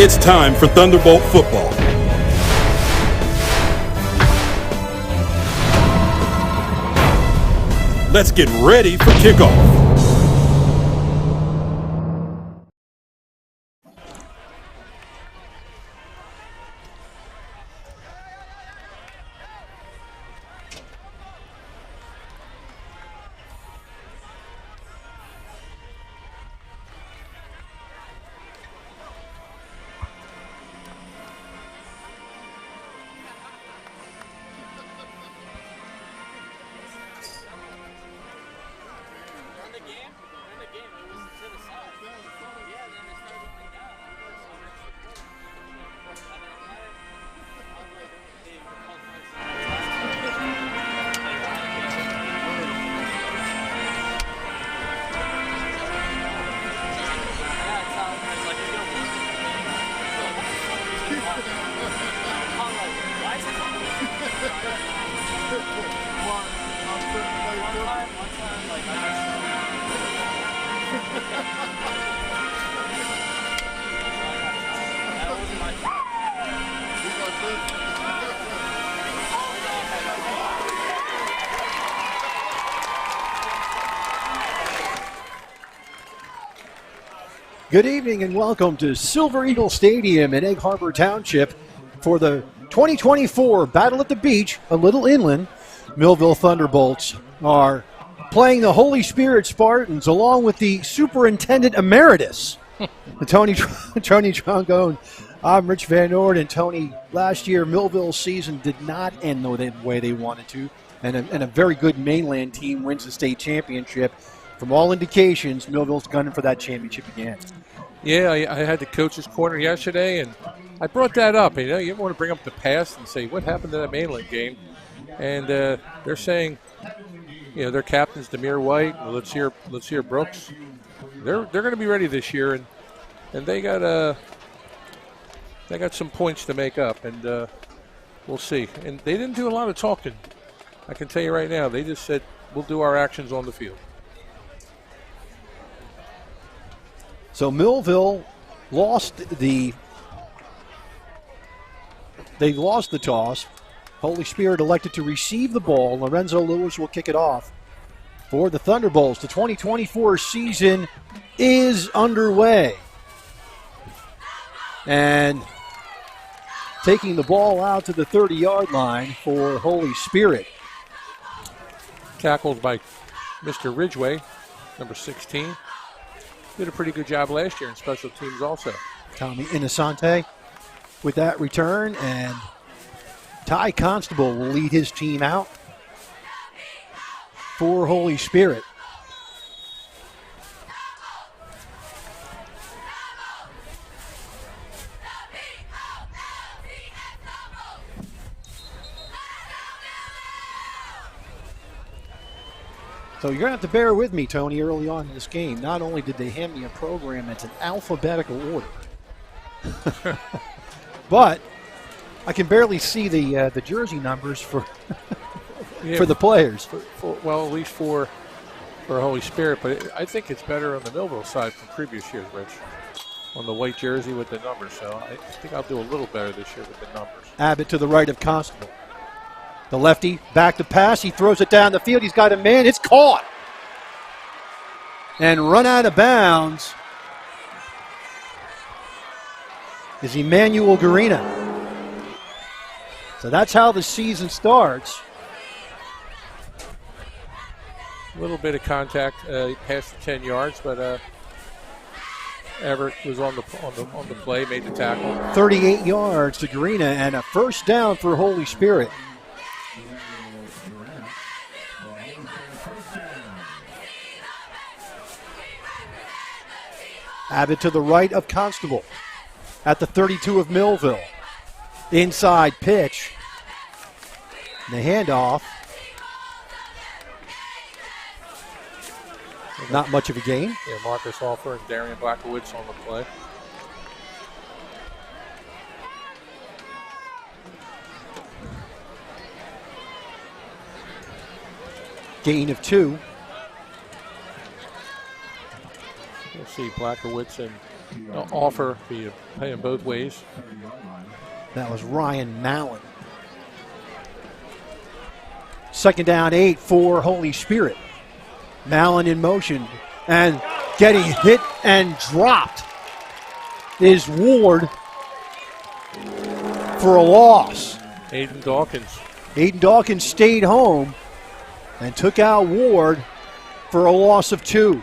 It's time for Thunderbolt football. Let's get ready for kickoff. Good evening and welcome to Silver Eagle Stadium in Egg Harbor Township for the 2024 Battle at the Beach, a little inland. Millville Thunderbolts are playing the Holy Spirit Spartans along with the Superintendent Emeritus, Tony Trongone. I'm Rich Van Ord, and Tony, last year Millville's season did not end the way they wanted to, and a very good mainland team wins the state championship. From all indications, Millville's gunning for that championship again. Yeah, I had the coach's corner yesterday, and I brought that up. You know, you want to bring up the past and say, what happened to that mainland game? And they're saying, you know, their captains, Demir White, Lotzier Brooks, they're going to be ready this year, and they got some points to make up, and we'll see. And they didn't do a lot of talking. I can tell you right now, they just said, we'll do our actions on the field. So Millville lost the toss. Holy Spirit elected to receive the ball. Lorenzo Lewis will kick it off for the Thunderbolts. The 2024 season is underway. And taking the ball out to the 30-yard line for Holy Spirit. Tackled by Mr. Ridgway, number 16. Did a pretty good job last year in special teams also. Tommy Innocente with that return, and Ty Constable will lead his team out for Holy Spirit. So you're going to have to bear with me, Tony, early on in this game. Not only did they hand me a program that's in alphabetical order, but I can barely see the jersey numbers for for the players. Well, at least for Holy Spirit, but I think it's better on the Millville side from previous years, Rich, on the white jersey with the numbers. So I think I'll do a little better this year with the numbers. Abbott to the right of Constable. The lefty back to pass. He throws it down the field. He's got a man. It's caught. And run out of bounds is Emmanuel Garina. So that's how the season starts. A little bit of contact past the 10 yards, but Everett was on the play, made the tackle. 38 yards to Garina and a first down for Holy Spirit. Abbott to the right of Constable at the 32 of Millville. Inside pitch. And the handoff. Not much of a gain. Yeah, Marcus Hoffer and Darian Blackowitz on the play. Gain of 2. We'll see Blackowitz and offer be paying both ways. That was Ryan Mallon. 2nd down 8 for Holy Spirit. Mallon in motion and getting hit and dropped is Ward for a loss. Aiden Dawkins. Aiden Dawkins stayed home and took out Ward for a loss of 2.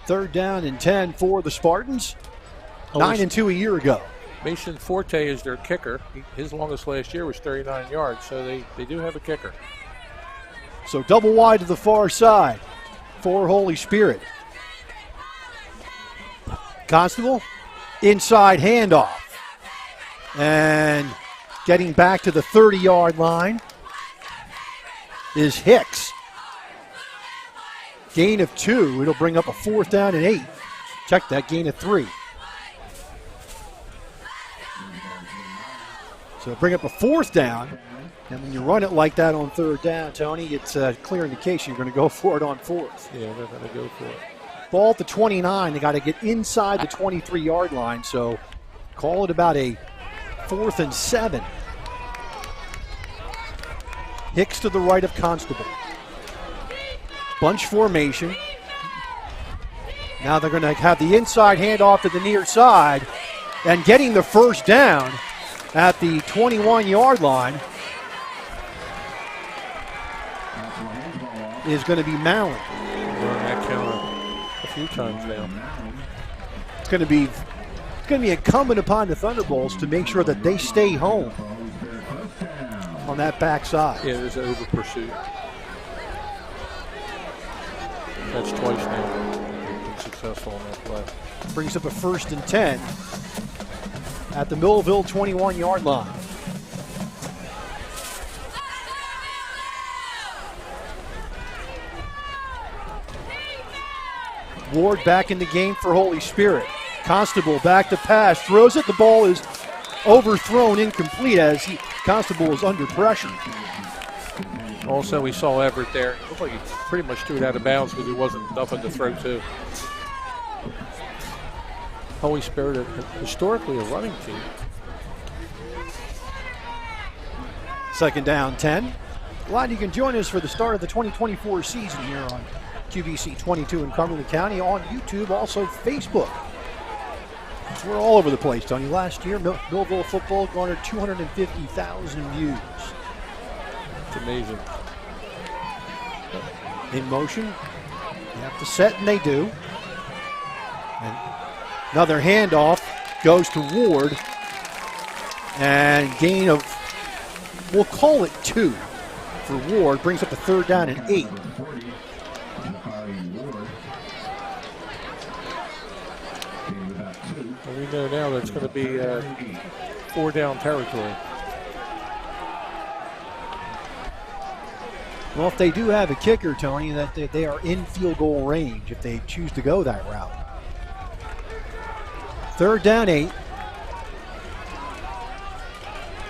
Third down and 10 for the Spartans. 9-2 a year ago. Mason Forte is their kicker. His longest last year was 39 yards, so they do have a kicker. So double wide to the far side for Holy Spirit. Constable, inside handoff. And getting back to the 30-yard line is Hicks. Gain of 2. It'll bring up a 4th down and 8. Check that, gain of 3. So bring up a 4th down. And when you run it like that on 3rd down, Tony, it's a clear indication you're going to go for it on 4th. Yeah, they're going to go for it. Ball at the 29. They got to get inside the 23-yard line. So call it about a 4th and 7. Hicks to the right of Constable. Bunch formation. Now they're going to have the inside handoff to the near side. And getting the 1st down at the 21-yard line is going to be Mallon. Run that counter a few times now. It's going to be incumbent upon the Thunderbolts to make sure that they stay home on that backside. Yeah, there's an over pursuit. That's twice now. They've been successful on that play. Brings up a 1st and 10 at the Millville 21-yard line. Ward back in the game for Holy Spirit. Constable back to pass, throws it. The ball is overthrown, incomplete as Constable is under pressure. Also, we saw Everett there. Looked like he pretty much threw it out of bounds because he wasn't nothing to throw to. Holy Spirit, historically a running team. 2nd down 10. Glad you can join us for the start of the 2024 season here on QBC 22 in Cumberland County, on YouTube, also Facebook. So we're all over the place, Tony. Last year, Millville football garnered 250,000 views. It's amazing. In motion, they have to set, and they do. And another handoff goes to Ward, and gain of, we'll call it 2 for Ward, brings up a 3rd down and 8. Well, we know now that's going to be 4-down territory. Well, if they do have a kicker, Tony, that they are in field goal range if they choose to go that route. 3rd down 8.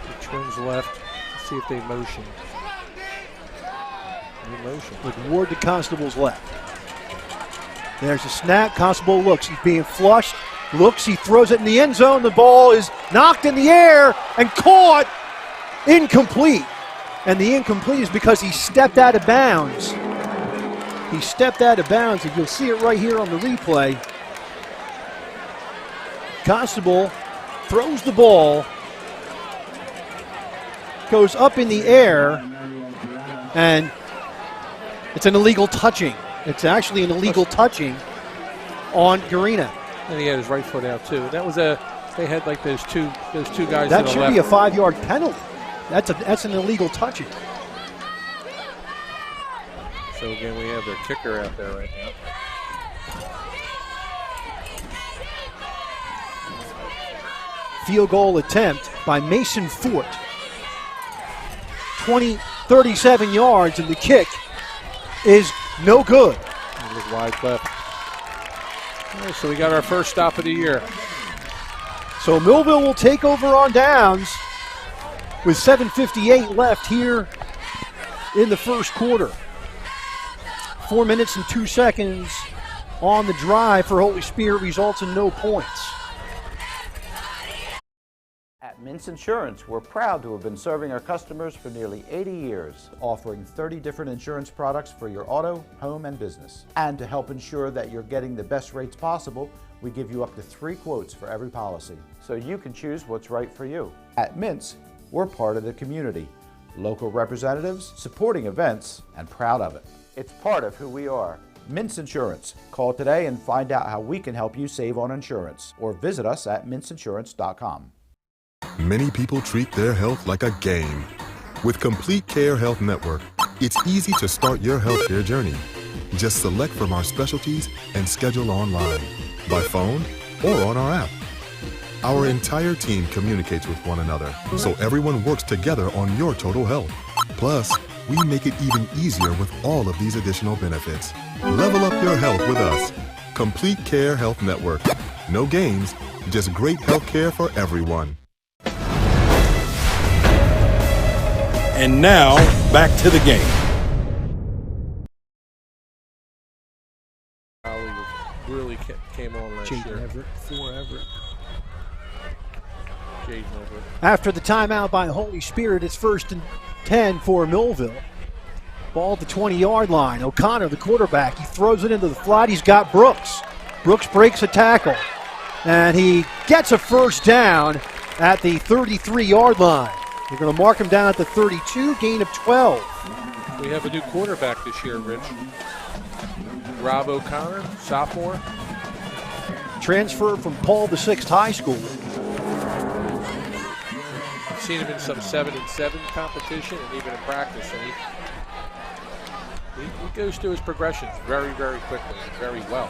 The Twins left. Let's see if they motion. No motion. With Ward to Constable's left. There's a snap. Constable looks. He's being flushed. Looks. He throws it in the end zone. The ball is knocked in the air and caught. Incomplete. And the incomplete is because he stepped out of bounds. He stepped out of bounds, and you'll see it right here on the replay. Constable throws the ball, goes up in the air, and it's an illegal touching. It's actually an illegal touching on Garina. And he had his right foot out too. That was they had like those two guys. That to the should left. be a 5-yard penalty. That's an illegal touching. So again, we have their kicker out there right now. Field goal attempt by Mason Fort. 37 yards, and the kick is no good. It was wide left. All right, so we got our first stop of the year. So Millville will take over on downs with 7:58 left here in the first quarter. 4 minutes and 2 seconds on the drive for Holy Spirit results in no points. At Mintz Insurance, we're proud to have been serving our customers for nearly 80 years, offering 30 different insurance products for your auto, home, and business. And to help ensure that you're getting the best rates possible, we give you up to 3 quotes for every policy, so you can choose what's right for you. At Mintz, we're part of the community, local representatives, supporting events, and proud of it. It's part of who we are. Mintz Insurance. Call today and find out how we can help you save on insurance, or visit us at mintzinsurance.com. Many people treat their health like a game. With Complete Care Health Network, it's easy to start your healthcare journey. Just select from our specialties and schedule online, by phone, or on our app. Our entire team communicates with one another, so everyone works together on your total health. Plus, we make it even easier with all of these additional benefits. Level up your health with us. Complete Care Health Network. No games, just great health care for everyone. And now, back to the game. Really came on last Jaden year. Everett for Everett. Jaden Everett. After the timeout by Holy Spirit, it's 1st and 10 for Millville. Ball at the 20-yard line. O'Connor, the quarterback, he throws it into the flat. He's got Brooks. Brooks breaks a tackle, and he gets a first down at the 33-yard line. They're going to mark him down at the 32, gain of 12. We have a new quarterback this year, Rich. Rob O'Connor, sophomore. Transferred from Paul VI High School. I've seen him in some 7-and-7 competition and even in practice. And he goes through his progressions very, very quickly and very well.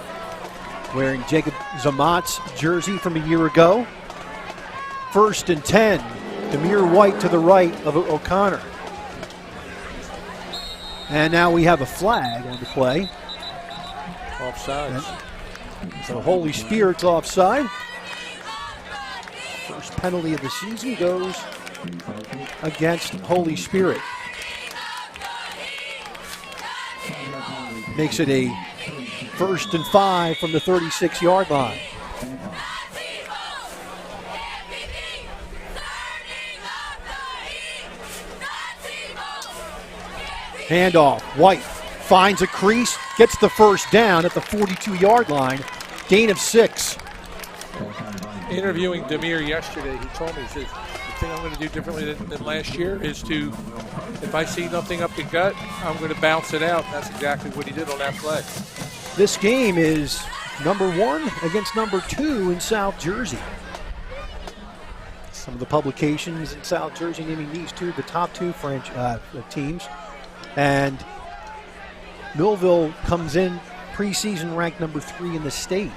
Wearing Jacob Zamat's jersey from a year ago. 1st and 10. Demir White to the right of O'Connor. And now we have a flag on the play. Offsides. So Holy Spirit's offside. First penalty of the season goes against Holy Spirit. Makes it a 1st and 5 from the 36-yard line. Handoff. White finds a crease, gets the first down at the 42-yard line. Gain of 6. Interviewing Demir yesterday, he told me, he says, the thing I'm going to do differently than last year is to, if I see nothing up the gut, I'm going to bounce it out. That's exactly what he did on that play. This game is number 1 against number 2 in South Jersey. Some of the publications in South Jersey naming these two the top 2 teams. And Millville comes in preseason ranked number 3 in the state.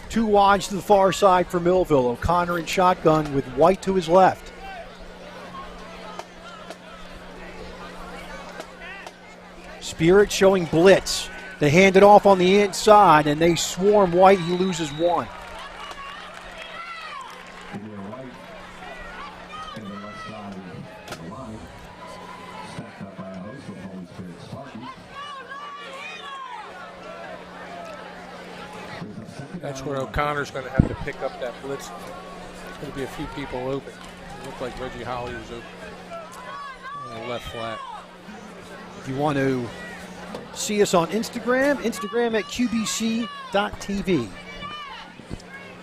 2 wides to the far side for Millville. O'Connor in shotgun with White to his left. Spirit showing blitz. They hand it off on the inside and they swarm White. He loses 1. That's where O'Connor's going to have to pick up that blitz. There's going to be a few people open. It looked like Reggie Holly was open. On the left flat. If you want to see us on Instagram at qbc.tv.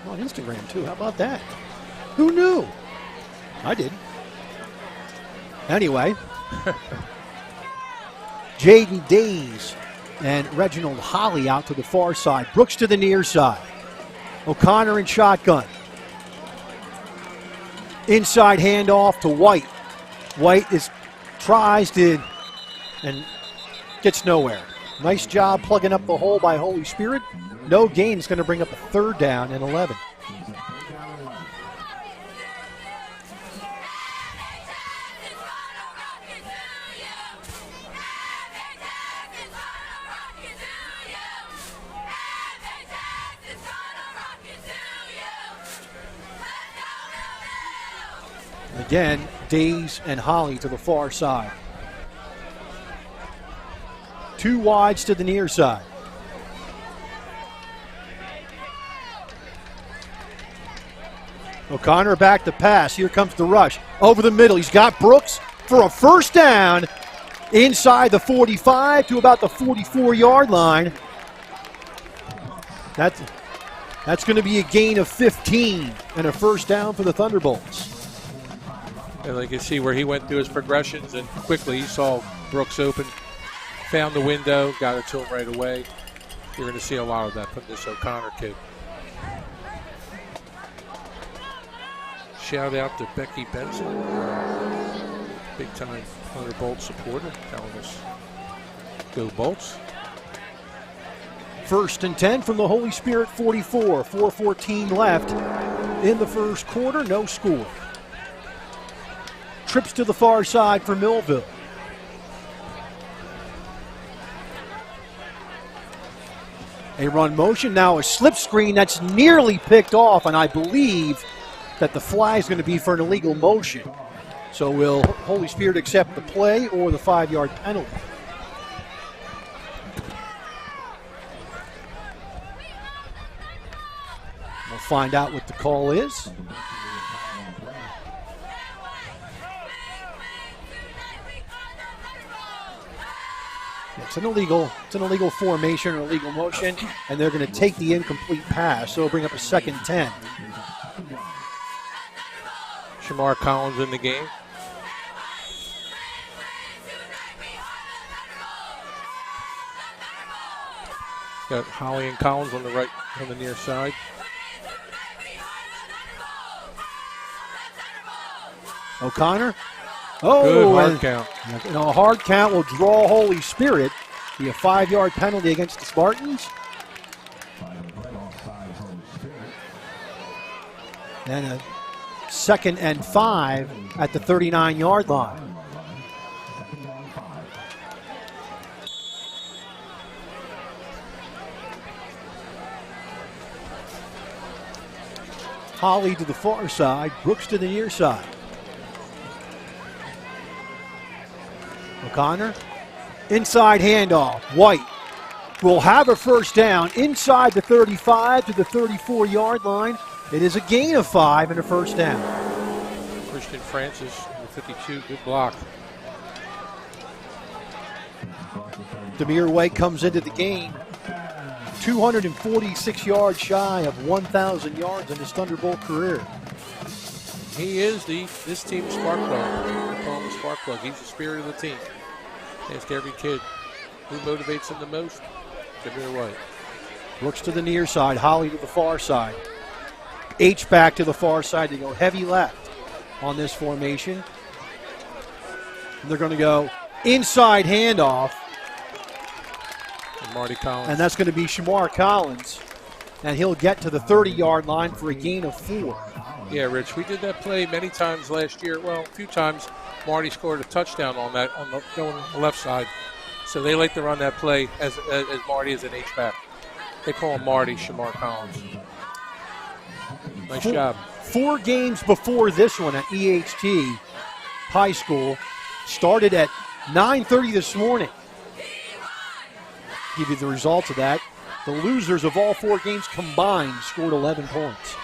On Instagram too, how about that? Who knew? I did. Anyway, Jaden Days and Reginald Holly out to the far side. Brooks to the near side. O'Connor in shotgun. Inside handoff to White. White tries to and gets nowhere. Nice job plugging up the hole by Holy Spirit. No gain. It's going to bring up a 3rd down and 11. Again, Days and Holly to the far side. 2 wides to the near side. O'Connor back to pass. Here comes the rush. Over the middle. He's got Brooks for a first down inside the 45 to about the 44-yard line. That's going to be a gain of 15 and a first down for the Thunderbolts. And you can see where he went through his progressions, and quickly he saw Brooks open, found the window, got it to him right away. You're going to see a lot of that from this O'Connor kid. Shout out to Becky Benson, big time Thunderbolt supporter, telling us go Bolts. 1st and 10 from the Holy Spirit 44. 4:14 left in the first quarter. No score. Trips to the far side for Millville. A run motion, now a slip screen that's nearly picked off, and I believe that the flag is going to be for an illegal motion. So will Holy Spirit accept the play or the 5-yard penalty? We'll find out what the call is. It's an illegal formation or illegal motion, and they're going to take the incomplete pass. So it'll bring up a 2nd and 10. Shamar Collins in the game. Got Holly and Collins on the right, on the near side. O'Connor. Good hard count. A hard count will draw Holy Spirit. Be a 5-yard penalty against the Spartans. And a 2nd and 5 at the 39-yard line. Holly to the far side, Brooks to the near side. O'Connor, inside handoff. White will have a first down inside the 35 to the 34-yard line. It is a gain of 5 and a first down. Christian Francis, the 52, good block. Demir White comes into the game 246 yards shy of 1,000 yards in his Thunderbolt career. He is this team's spark plug. They call him the spark plug. He's the spirit of the team. Ask every kid who motivates him the most. Demir White. Brooks to the near side, Holly to the far side. H back to the far side to go heavy left on this formation. And they're going to go inside handoff. And Marty Collins. And that's going to be Shamar Collins. And he'll get to the 30-yard line for a gain of 4. Yeah, Rich, we did that play many times last year. Well, a few times Marty scored a touchdown on that, going on the left side. So they like to run that play as Marty is an H-back. They call him Marty, Shamar Collins. Nice job. 4 games before this one at EHT High School. Started at 9:30 this morning. Give you the results of that. The losers of all 4 games combined scored 11 points.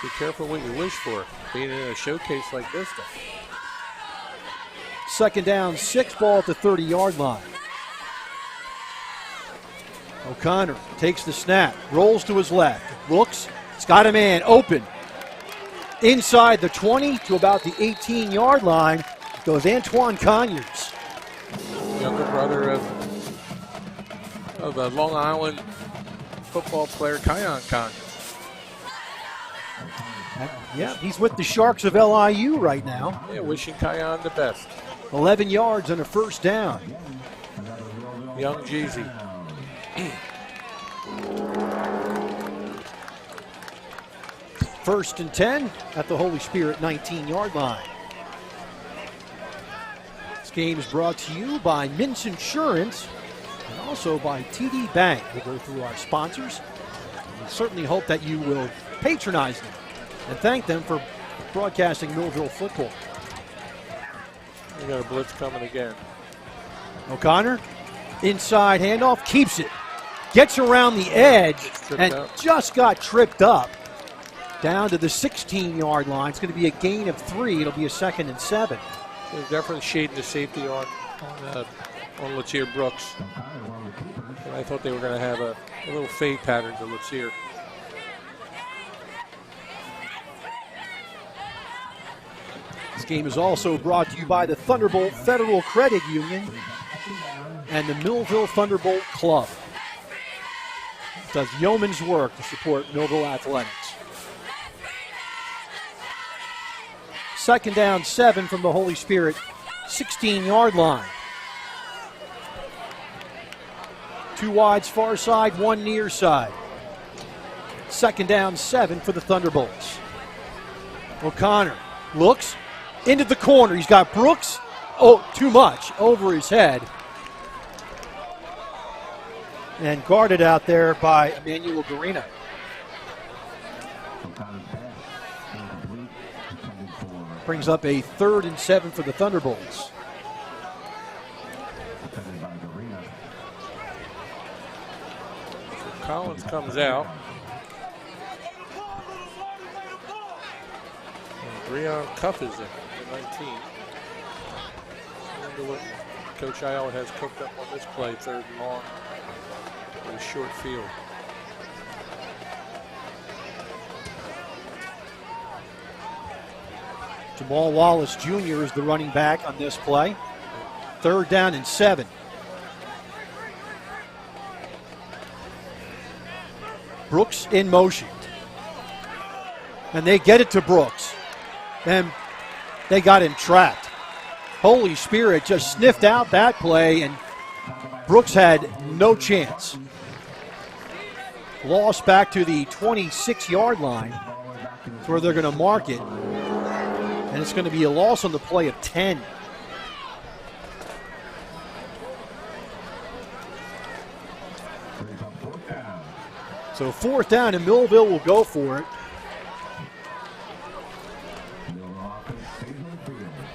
Be careful what you wish for, being in a showcase like this. 2nd down, 6, ball at the 30-yard line. O'Connor takes the snap, rolls to his left, looks, he's got a man open. Inside the 20 to about the 18-yard line goes Antoine Conyers. Younger brother of a Long Island football player, Kion Conyers. Yeah, he's with the Sharks of LIU right now. Yeah, wishing Kion the best. 11 yards and a first down. Young Jeezy. 1st and 10 at the Holy Spirit 19-yard line. This game is brought to you by Mintz Insurance and also by TD Bank. We'll go through our sponsors. We certainly hope that you will patronize them and thank them for broadcasting Millville football. We got a blitz coming again. O'Connor, inside handoff, keeps it. Gets around the edge and just got tripped up. Down to the 16-yard line. It's going to be a gain of 3. It'll be a 2nd and 7. So definitely shading the safety on Lotzier Brooks. And I thought they were going to have a little fade pattern to Lotzier. This game is also brought to you by the Thunderbolt Federal Credit Union and the Millville Thunderbolt Club. It does yeoman's work to support Millville athletics. 2nd down 7 from the Holy Spirit 16-yard line. 2 wides far side, 1 near side. 2nd down 7 for the Thunderbolts. O'Connor looks into the corner. He's got Brooks, too much, over his head. And guarded out there by Emmanuel Garina. Brings up a 3rd and 7 for the Thunderbolts. So Collins comes out. And Breon Cuff is in, 19. I wonder what Coach Iowa has cooked up on this play, 3rd and long. A short field. Jamal Wallace Jr. is the running back on this play. 3rd down and 7. Brooks in motion. And they get it to Brooks. And they got him trapped. Holy Spirit just sniffed out that play, and Brooks had no chance. Lost back to the 26-yard line. That's where they're going to mark it. And it's going to be a loss on the play of 10. So 4th down, and Millville will go for it.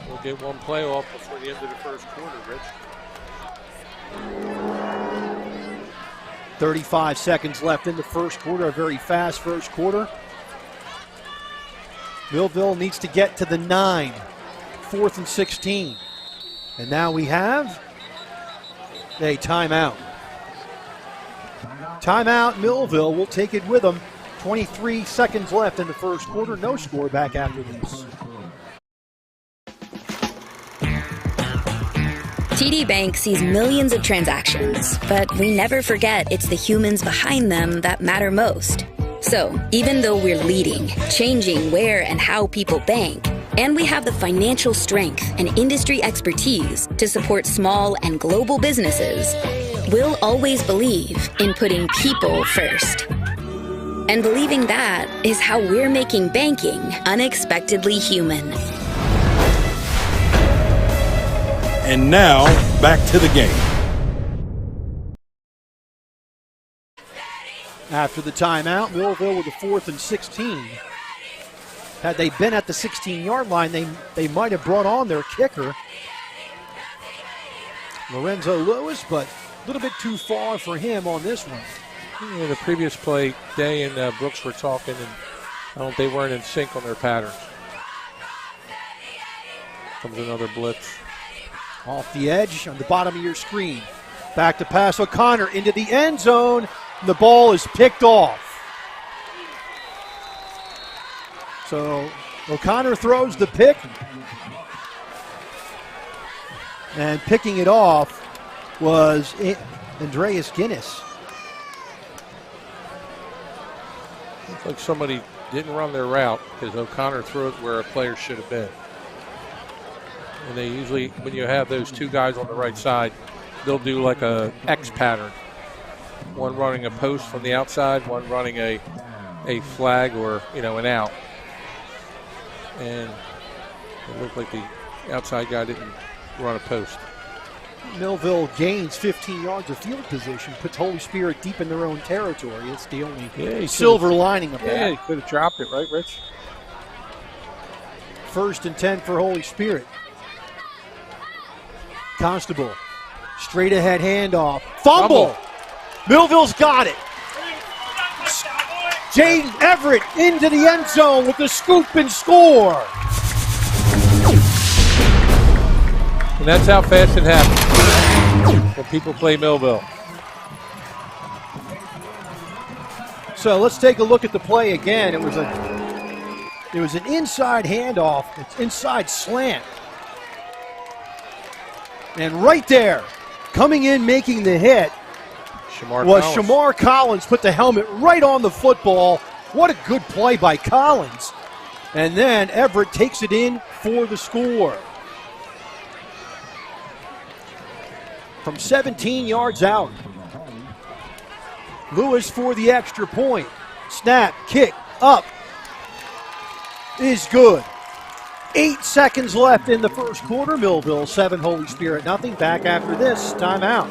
We'll get one play off before the end of the 1st quarter, Rich. 35 seconds left in the 1st quarter, a very fast 1st quarter. Millville needs to get to the 9, 4th and 16. And now we have a timeout. Timeout, Millville will take it with them. 23 seconds left in the 1st quarter, no score back after this. TD Bank sees millions of transactions, but we never forget it's the humans behind them that matter most. So, even though we're leading, changing where and how people bank, and we have the financial strength and industry expertise to support small and global businesses, we'll always believe in putting people first. And believing that is how we're making banking unexpectedly human. And now, back to the game. After the timeout, Millville with a 4th and 16. Had they been at the 16-yard line, they might have brought on their kicker, Lorenzo Lewis, but a little bit too far for him on this one. Yeah, the previous play, Day and Brooks were talking, and they weren't in sync on their patterns. Comes another blitz. Off the edge on the bottom of your screen. Back to pass O'Connor into the end zone. The ball is picked off. So O'Connor throws the pick. And picking it off was Andreas Guinness. Looks like somebody didn't run their route because O'Connor threw it where a player should have been. And they usually, when you have those 2 guys on the right side, they'll do like a X pattern. One running a post from the outside, one running a flag or, an out. And it looked like the outside guy didn't run a post. Millville gains 15 yards of field position, puts Holy Spirit deep in their own territory. It's the only silver lining of that. Yeah, he could have dropped it, right, Rich? First and 10 for Holy Spirit. Constable, straight ahead handoff. Fumble! Millville's got it. Jaden Everett into the end zone with the scoop and score. And that's how fast it happens when people play Millville. So let's take a look at the play again. It was an inside handoff. It's inside slant. And right there, coming in, making the hit, was Shamar Collins. Put the helmet right on the football. What a good play by Collins. And then Everett takes it in for the score. From 17 yards out. Lewis for the extra point. Snap, kick, up. Is good. 8 seconds left in the first quarter. Millville 7, Holy Spirit nothing. Back after this timeout.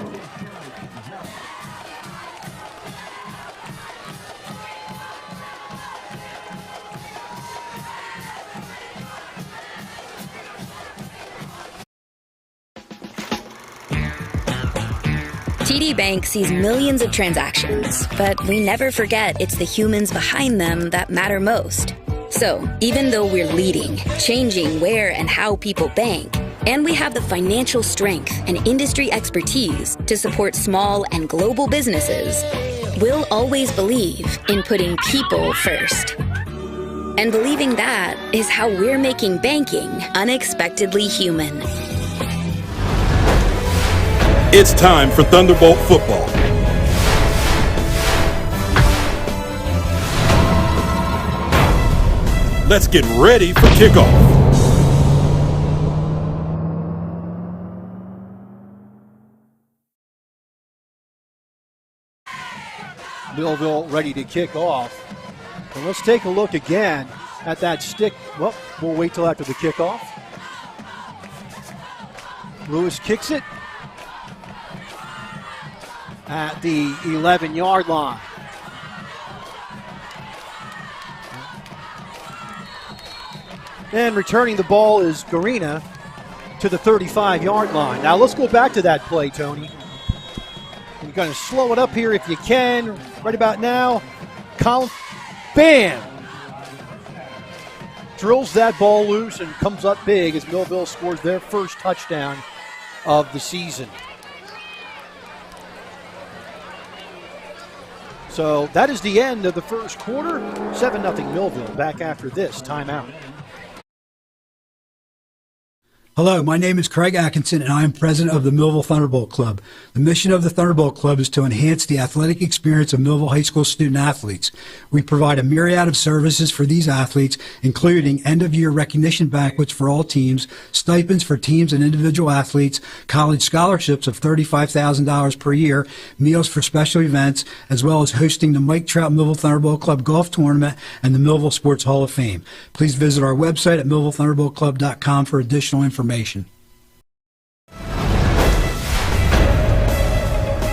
TD Bank sees millions of transactions, but we never forget it's the humans behind them that matter most. So, even though we're leading, changing where and how people bank, and we have the financial strength and industry expertise to support small and global businesses, we'll always believe in putting people first. And believing that is how we're making banking unexpectedly human. It's time for Thunderbolt football. Let's get ready for kickoff. Millville ready to kick off. And let's take a look again at that stick. Well, we'll wait till after the kickoff. Lewis kicks it at the 11-yard line. And returning the ball is Garina to the 35-yard line. Now let's go back to that play, Tony. You're going to slow it up here if you can. Right about now, Collins, bam! Drills that ball loose and comes up big as Millville scores their first touchdown of the season. So that is the end of the first quarter. 7-0 Millville. Back after this timeout. Hello, my name is Craig Atkinson, and I am president of the Millville Thunderbolt Club. The mission of the Thunderbolt Club is to enhance the athletic experience of Millville High School student-athletes. We provide a myriad of services for these athletes, including end-of-year recognition banquets for all teams, stipends for teams and individual athletes, college scholarships of $35,000 per year, meals for special events, as well as hosting the Mike Trout Millville Thunderbolt Club Golf Tournament and the Millville Sports Hall of Fame. Please visit our website at millvillethunderboltclub.com for additional information.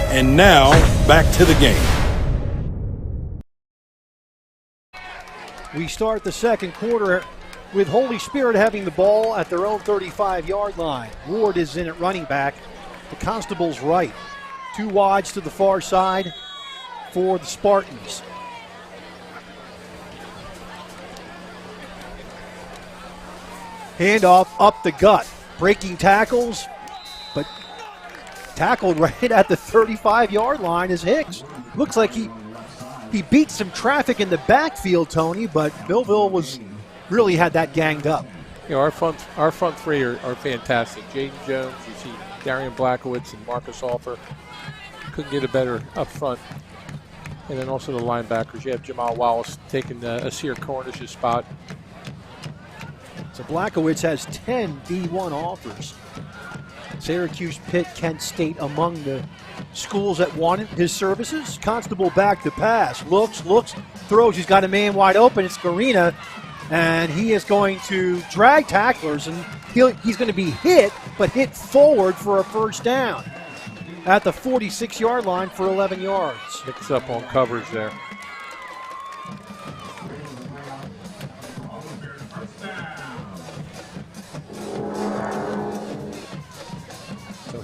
And now, back to the game. We start the second quarter with Holy Spirit having the ball at their own 35-yard line. Ward is in at running back. The Constable's right. 2 wides to the far side for the Spartans. Handoff up the gut. Breaking tackles, but tackled right at the 35-yard line is Hicks. Looks like he beat some traffic in the backfield, Tony, but Millville really had that ganged up. You know, our front three are fantastic. Jaden Jones, you see Darian Blackowitz and Marcus Alfer. Couldn't get a better up front. And then also the linebackers. You have Jamal Wallace taking Asir Cornish's spot. So Blackowitz has 10 D1 offers. Syracuse, Pitt, Kent State among the schools that wanted his services. Constable back to pass. Looks, throws. He's got a man wide open. It's Garina. And he is going to drag tacklers. And he's going to be hit, but hit forward for a first down at the 46-yard line for 11 yards. Mixed up on coverage there.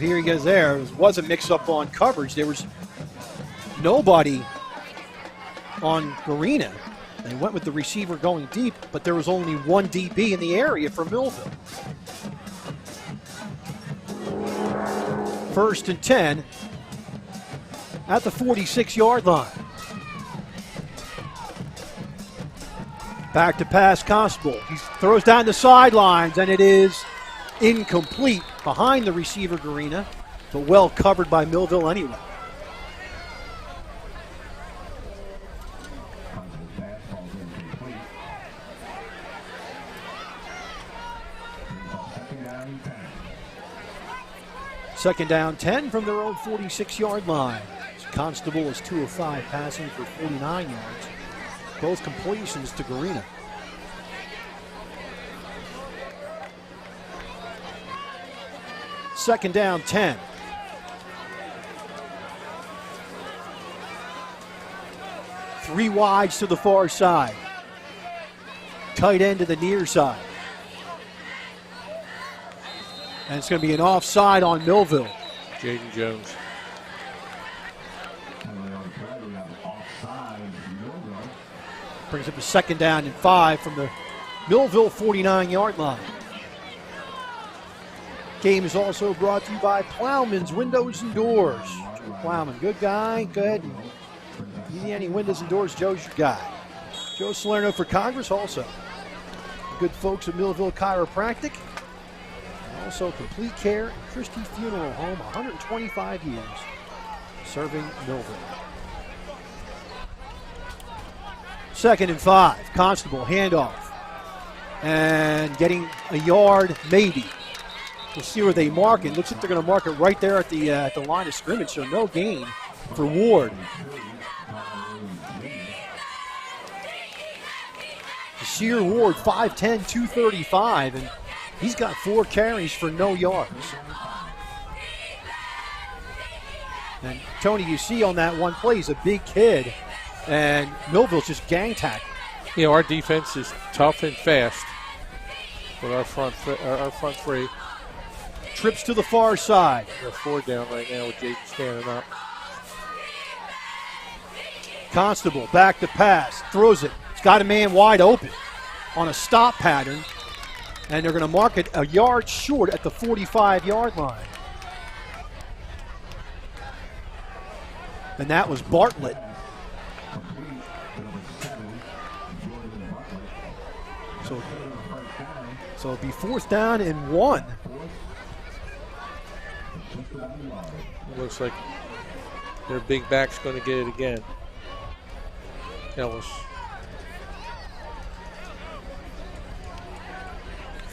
here he goes there. It was a mix-up on coverage. There was nobody on Garina. They went with the receiver going deep, but there was only one DB in the area for Millville. 1st and 10 at the 46-yard line. Back to pass, Constable. He throws down the sidelines, and it is incomplete behind the receiver, Garina, but well covered by Millville anyway. Second down 10 from their own 46-yard line. Constable is 2 of 5 passing for 49 yards. Both completions to Garina. Second down 10. Three wides to the far side. Tight end to the near side. And it's going to be an offside on Millville. Jaden Jones. Brings up a second down and 5 from the Millville 49-yard line. Game is also brought to you by Plowman's Windows and Doors. Joe Plowman, good guy, good. You need any windows and doors, Joe's your guy. Joe Salerno for Congress also. Good folks at Millville Chiropractic. And also Complete Care and Christie Funeral Home, 125 years serving Millville. Second and 5, Constable, handoff. And getting a yard, maybe. We'll see where they mark it. Looks like they're going to mark it right there at the line of scrimmage, so no gain for Ward. Sear Ward, 5'10", 235, and he's got 4 carries for no yards. And Tony, you see on that one play, he's a big kid, and Millville's just gang tackling. You know, our defense is tough and fast with our front three. Trips to the far side. They're 4 down right now with Jaden standing up. Constable, back to pass, throws it. He's got a man wide open on a stop pattern, and they're going to mark it a yard short at the 45-yard line. And that was Bartlett. So it'll be 4th down and 1. Looks like their big back's going to get it again. Ellis.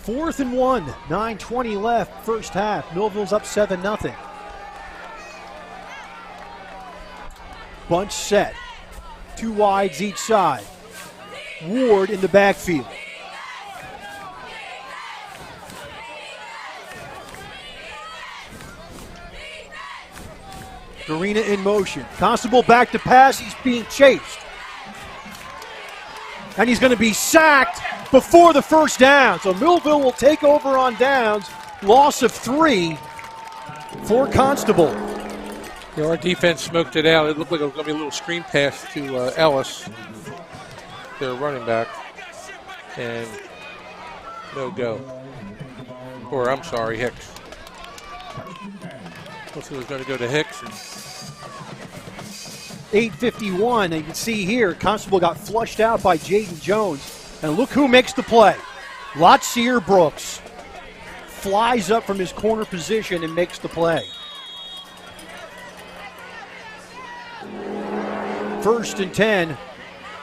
4th and 1, 9:20 left, first half. Millville's up 7-0. Bunch set. 2 wides each side. Ward in the backfield. Garina in motion. Constable back to pass. He's being chased. And he's going to be sacked before the first down. So Millville will take over on downs. Loss of 3 for Constable. You know, our defense smoked it out. It looked like it was going to be a little screen pass to Ellis, their running back. And no go. Or, I'm sorry, Hicks. Looks like it was going to go to Hicks. 8:51, and you can see here, Constable got flushed out by Jaden Jones. And look who makes the play. Lotzier Brooks flies up from his corner position and makes the play. 1st and 10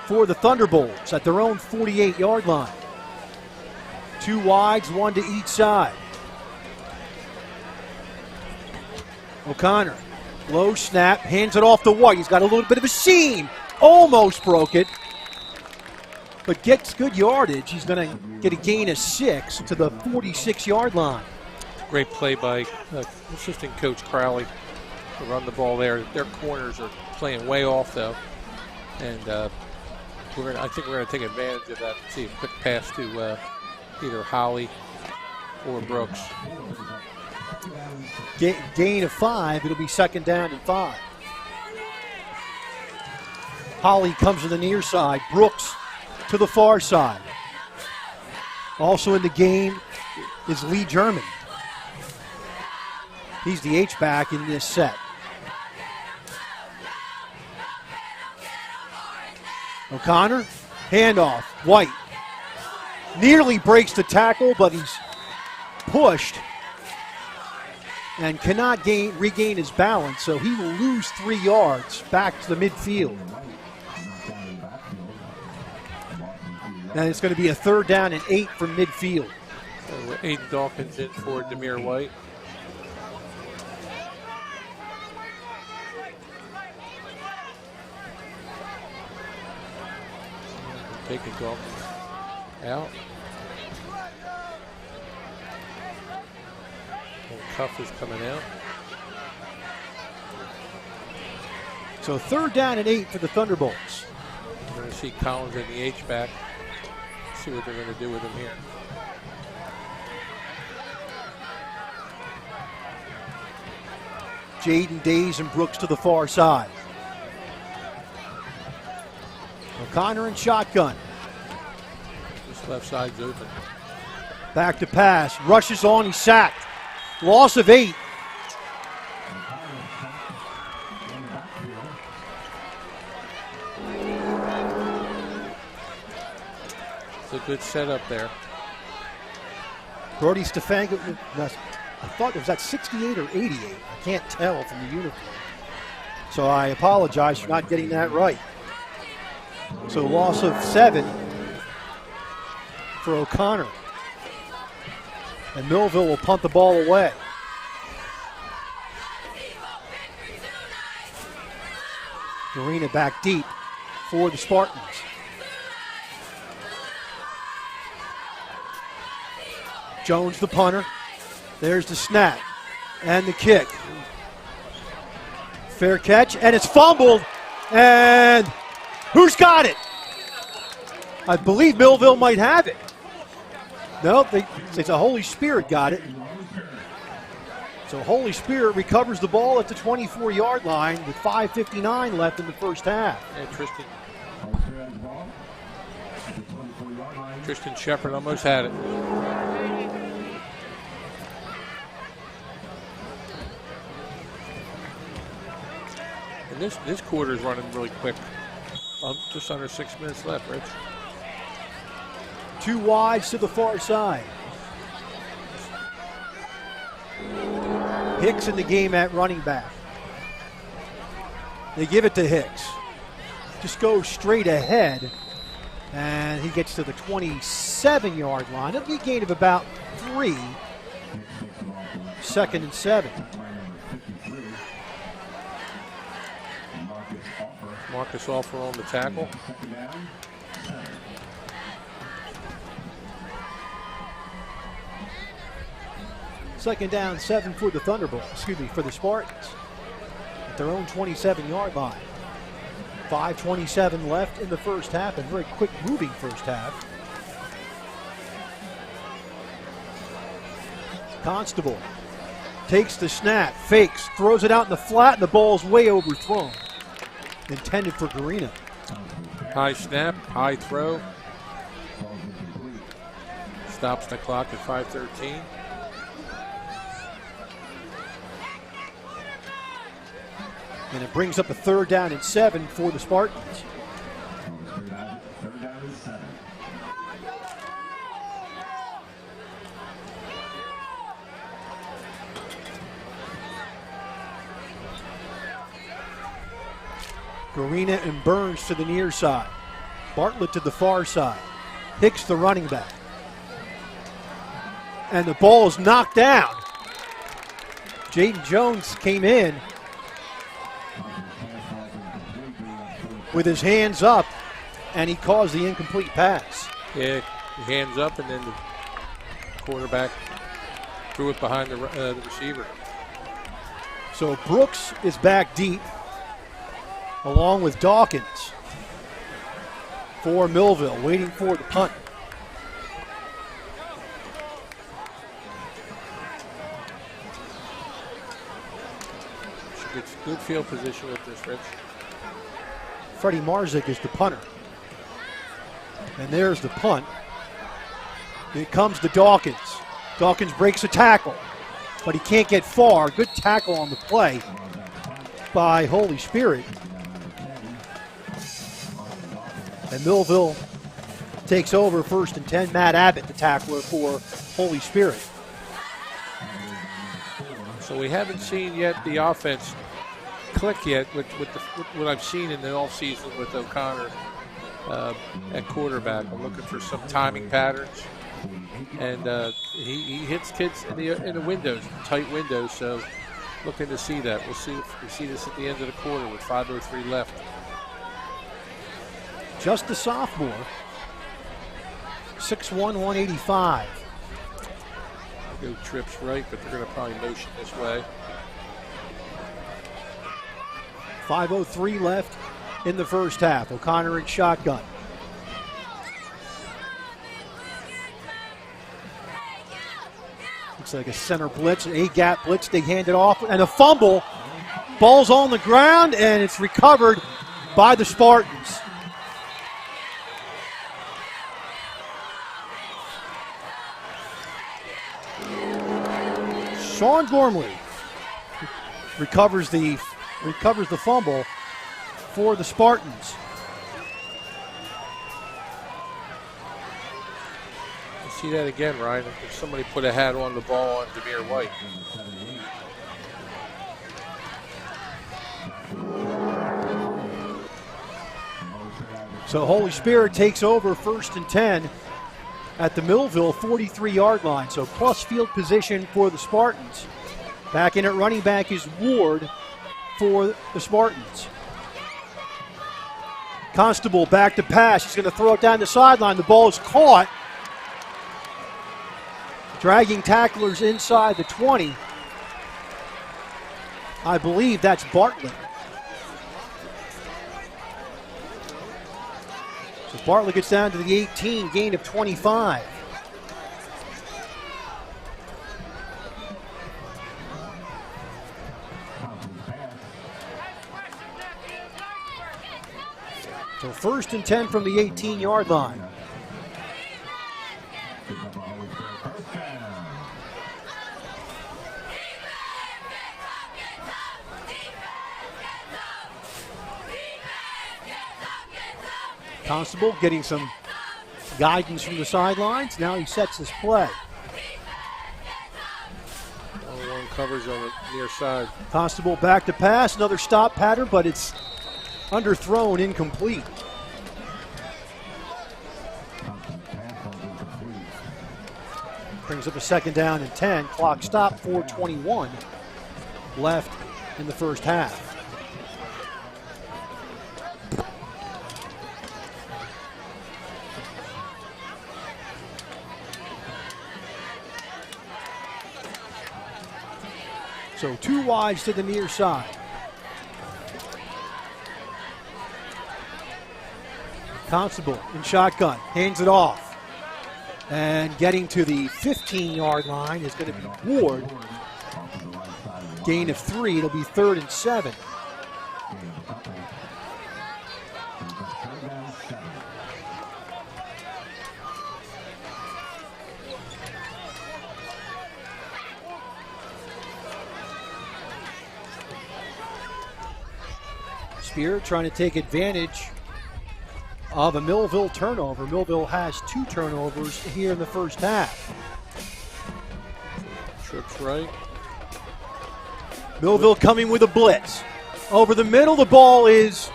for the Thunderbolts at their own 48-yard line. 2 wides, 1 to each side. O'Connor, low snap, hands it off to White. He's got a little bit of a seam. Almost broke it, but gets good yardage. He's going to get a gain of 6 to the 46-yard line. Great play by assistant coach Crowley to run the ball there. Their corners are playing way off, though. And I think we're going to take advantage of that. See a quick pass to either Holly or Brooks. gain of 5. It'll be second down and 5. Holly comes to the near side. Brooks to the far side. Also in the game is Lee German. He's the H-back in this set. O'Connor, handoff, White. Nearly breaks the tackle, but he's pushed and cannot regain his balance, so he will lose 3 yards back to the midfield. And it's going to be a third down and 8 from midfield. So Aiden Dawkins in for Demir White. Taking Dawkins out. And Cuff is coming out. So third down and 8 for the Thunderbolts. We're going to see Collins in the H-back. See what they're going to do with him here. Jaden Days and Brooks to the far side. O'Connor in shotgun. This left side's open. Back to pass. Rushes on. He's sacked. Loss of 8. It's a good setup there. Brody Stefanko. I thought it was at 68 or 88. I can't tell from the uniform. So I apologize for not getting that right. So loss of 7 for O'Connor. And Millville will punt the ball away. Arena back deep for the Spartans. Jones the punter. There's the snap and the kick. Fair catch, and it's fumbled. And who's got it? I believe Millville might have it. No, it's a Holy Spirit got it. So Holy Spirit recovers the ball at the 24-yard line with 5:59 left in the first half. Yeah, Tristan Shepard almost had it. And this quarter is running really quick. Just under 6 minutes left, Rich. 2 wides to the far side. Hicks in the game at running back. They give it to Hicks. Just goes straight ahead. And he gets to the 27-yard line. It'll be a gain of about 3. Second and 7. Marcus Offer on the tackle. Second down, 7 for the Thunderbolts, for the Spartans. At their own 27-yard line. 5:27 left in the first half, a very quick moving first half. Constable takes the snap, fakes, throws it out in the flat, and the ball's way overthrown. Intended for Garina. High snap, high throw. Stops the clock at 5:13. And it brings up a third down and 7 for the Spartans. Garina and Burns to the near side. Bartlett to the far side. Hicks the running back. And the ball is knocked down. Jaden Jones came in with his hands up, and he caused the incomplete pass. Yeah, hands up, and then the quarterback threw it behind the receiver. So Brooks is back deep, along with Dawkins for Millville, waiting for the punt. Good field position with this, Rich. Freddie Marzik is the punter. And there's the punt. Here comes to Dawkins. Dawkins breaks a tackle, but he can't get far. Good tackle on the play by Holy Spirit. And Millville takes over 1st and 10. Matt Abbott, the tackler for Holy Spirit. So we haven't seen yet the offense click yet with what I've seen in the offseason with O'Connor at quarterback. I'm looking for some timing patterns. And he hits kids in the windows, tight windows, so looking to see that. We'll see if we see this at the end of the quarter with 5:03 left. Just a sophomore, 6'1", 185. Go trips right, but they're going to probably motion this way. 5:03 left in the first half. O'Connor in shotgun. Looks like a center blitz, an A-gap blitz. They hand it off, and a fumble. Ball's on the ground, and it's recovered by the Spartans. Sean Gormley recovers the fumble for the Spartans. See that again, Ryan. If somebody put a hat on the ball on Demir White. So Holy Spirit takes over 1st and 10 at the Millville 43-yard line. So plus field position for the Spartans. Back in at running back is Ward for the Spartans. Constable back to pass. He's going to throw it down the sideline. The ball is caught. Dragging tacklers inside the 20. I believe that's Bartlett. So Bartlett gets down to the 18, gain of 25. So 1st and 10 from the 18-yard line. Constable getting some guidance from the sidelines. Now he sets his play. One covers on the near side. Constable back to pass. Another stop pattern, but it's underthrown, incomplete. Brings up a 2nd down and 10. Clock stop, 4:21 left in the first half. So 2 wides to the near side. Constable in shotgun, hands it off. And getting to the 15-yard line is going to be Ward. Gain of 3, it'll be 3rd and 7. Spear trying to take advantage of a Millville turnover. Millville has 2 turnovers here in the first half. Trips right. Millville coming with a blitz. Over the middle, the ball it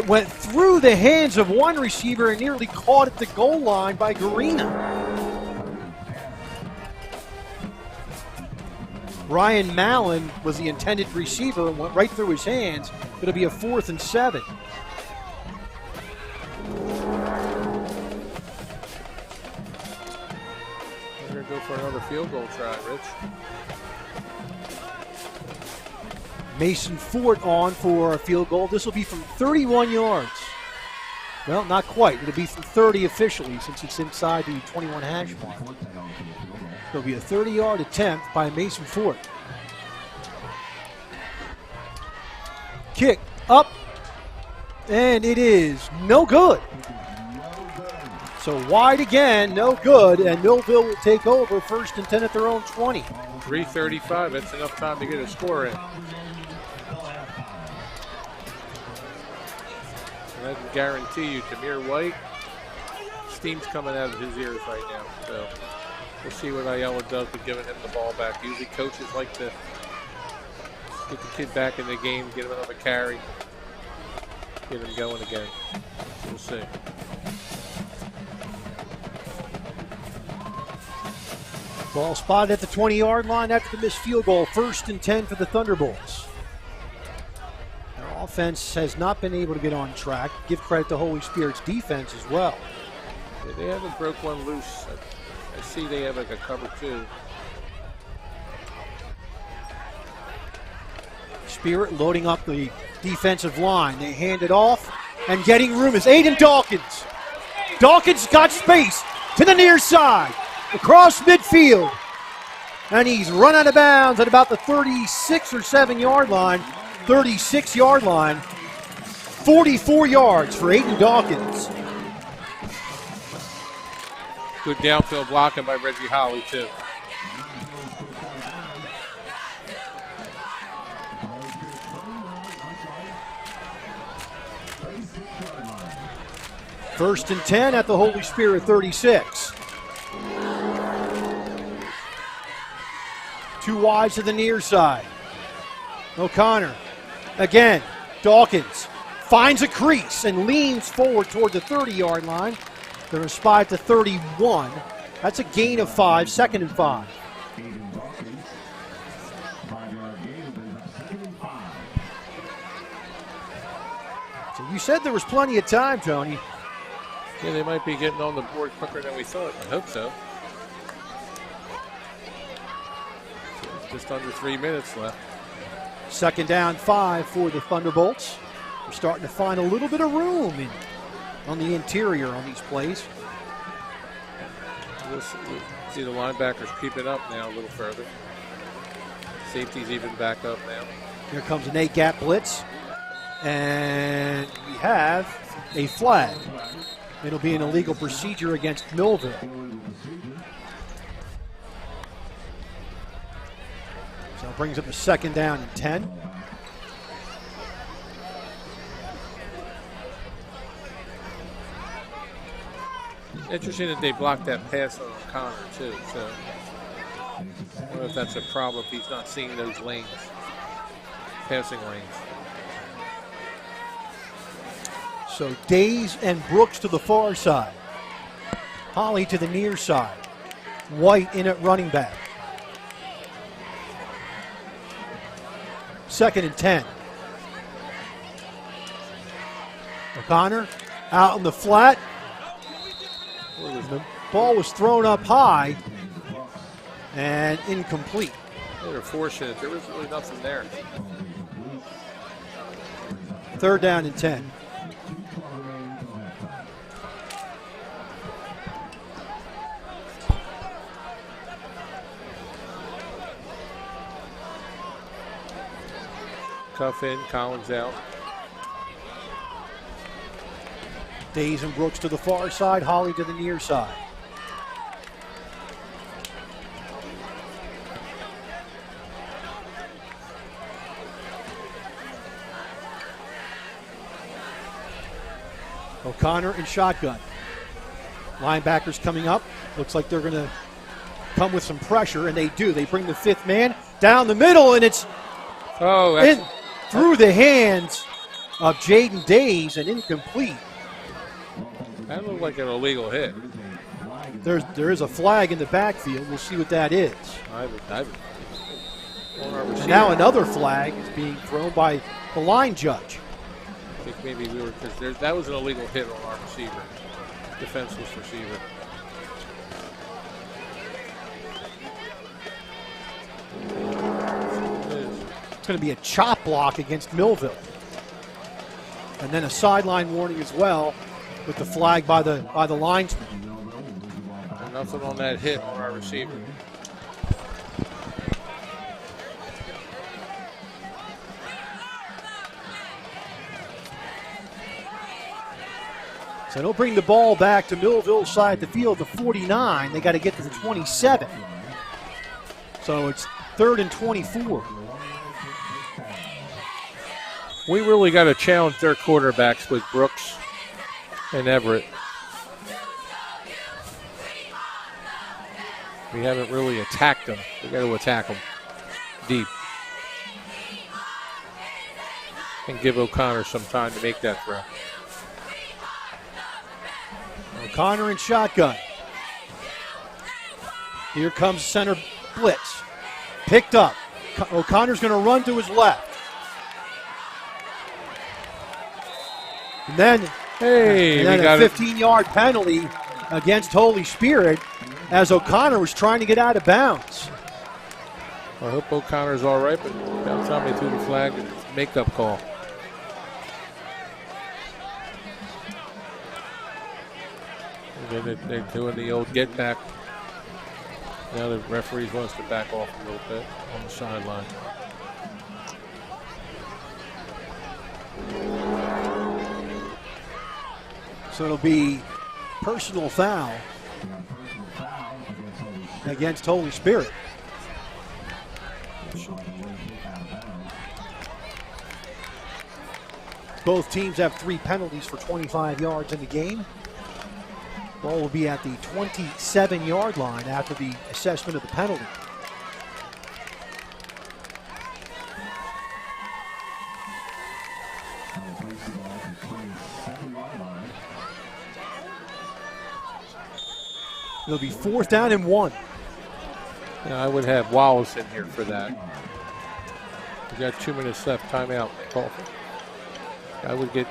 went through the hands of one receiver and nearly caught at the goal line by Garina. Ryan Mallon was the intended receiver and went right through his hands. It'll be a 4th and 7. We're going to go for another field goal try, Rich. Mason Fort on for a field goal. This will be from 31 yards. Well, not quite. It'll be from 30 officially since it's inside the 21 hash mark. It'll be a 30-yard attempt by Mason Fort. kick up, and it is no good. So wide again, no good, and Millville will take over 1st and 10 at their own 20. 3:35, that's enough time to get a score in. And I can guarantee you, Tamir White, steam's coming out of his ears right now. So we'll see what Ayala does with giving him the ball back. Usually coaches like to get the kid back in the game, get him another carry, get him going again. So we'll see. Ball spotted at the 20-yard line after the missed field goal. 1st and 10 for the Thunderbolts. Their offense has not been able to get on track. Give credit to Holy Spirit's defense as well. Yeah, they haven't broke one loose. I see they have like a cover 2. Spirit loading up the defensive line. They hand it off, and getting room is Aiden Dawkins. Dawkins got space to the near side, across midfield, and he's run out of bounds at about the 36 or 7-yard line, 36-yard line, 44 yards for Aiden Dawkins. Good downfield blocking by Reggie Holly, too. First and 10 at the Holy Spirit 36. 2 wides to the near side. O'Connor again. Dawkins finds a crease and leans forward toward the 30-yard line. They're going to spy at the 31. That's a gain of 5, 2nd and 5. So you said there was plenty of time, Tony. Yeah, they might be getting on the board quicker than we thought. I hope so. Just under 3 minutes left. 2nd down, 5 for the Thunderbolts. We're starting to find a little bit of room on the interior on these plays. We'll see the linebackers creeping up now a little further. Safety's even back up now. Here comes an 8-gap blitz. And we have a flag. It'll be an illegal procedure against Millville. So it brings up a 2nd down and 10. Interesting that they blocked that pass on O'Connor, too. So I don't know if that's a problem if he's not seeing those lanes, passing lanes. So Days and Brooks to the far side. Holly to the near side. White in at running back. 2nd and 10. O'Connor out in the flat. The ball was thrown up high and incomplete. They were fortunate. There was really nothing there. 3rd down and 10. Cuff in, Collins out. Days and Brooks to the far side, Holly to the near side. O'Connor in shotgun. Linebackers coming up. Looks like they're going to come with some pressure, and they do. They bring the 5th man down the middle, and it's through the hands of Jaden Days and incomplete. That looked like an illegal hit. There is a flag in the backfield. We'll see what that is. And now another flag is being thrown by the line judge. I think maybe because that was an illegal hit on our receiver, defenseless receiver. It's going to be a chop block against Millville. And then a sideline warning as well with the flag by the linesman. And nothing on that hit on our receiver. So they'll bring the ball back to Millville side the field, the 49. They got to get to the 27. So it's 3rd and 24. We really got to challenge their quarterbacks with Brooks and Everett. We haven't really attacked them. We got to attack them deep and give O'Connor some time to make that throw. O'Connor in shotgun. Here comes center blitz. Picked up. O'Connor's going to run to his left. And then, we a got 15-yard penalty against Holy Spirit as O'Connor was trying to get out of bounds. I hope O'Connor's all right, but about time they threw the flag, it's a make-up call. And then they're doing the old get back. Now the referees wants to back off a little bit on the sideline. So it'll be personal foul against Holy Spirit. Both teams have 3 penalties for 25 yards in the game. Ball will be at the 27-yard line after the assessment of the penalty. It'll be 4th down and 1. Yeah, I would have Wallace in here for that. We got 2 minutes left. Timeout. I would get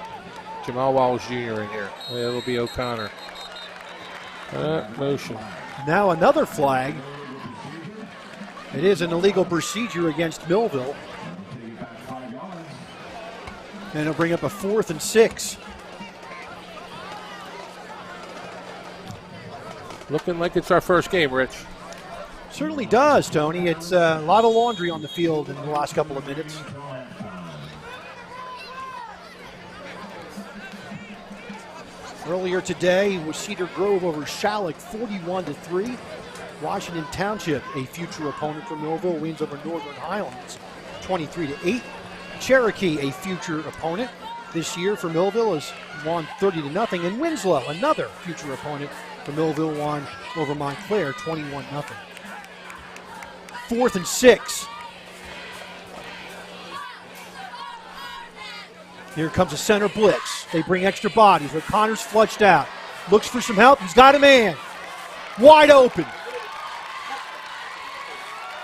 Jamal Wallace Jr. in here. It'll be O'Connor. Motion. Now another flag. It is an illegal procedure against Millville. And it'll bring up a 4th and 6. Looking like it's our first game, Rich. Certainly does, Tony. It's a lot of laundry on the field in the last couple of minutes. Earlier today was Cedar Grove over Shalleck 41-3. Washington Township, a future opponent for Millville, wins over Northern Highlands 23-8. Cherokee, a future opponent this year for Millville, has won 30-0. And Winslow, another future opponent for Millville, won over Montclair 21-0. 4th and 6. Here comes a center blitz. They bring extra bodies. O'Connor's flushed out. Looks for some help. He's got a man. Wide open.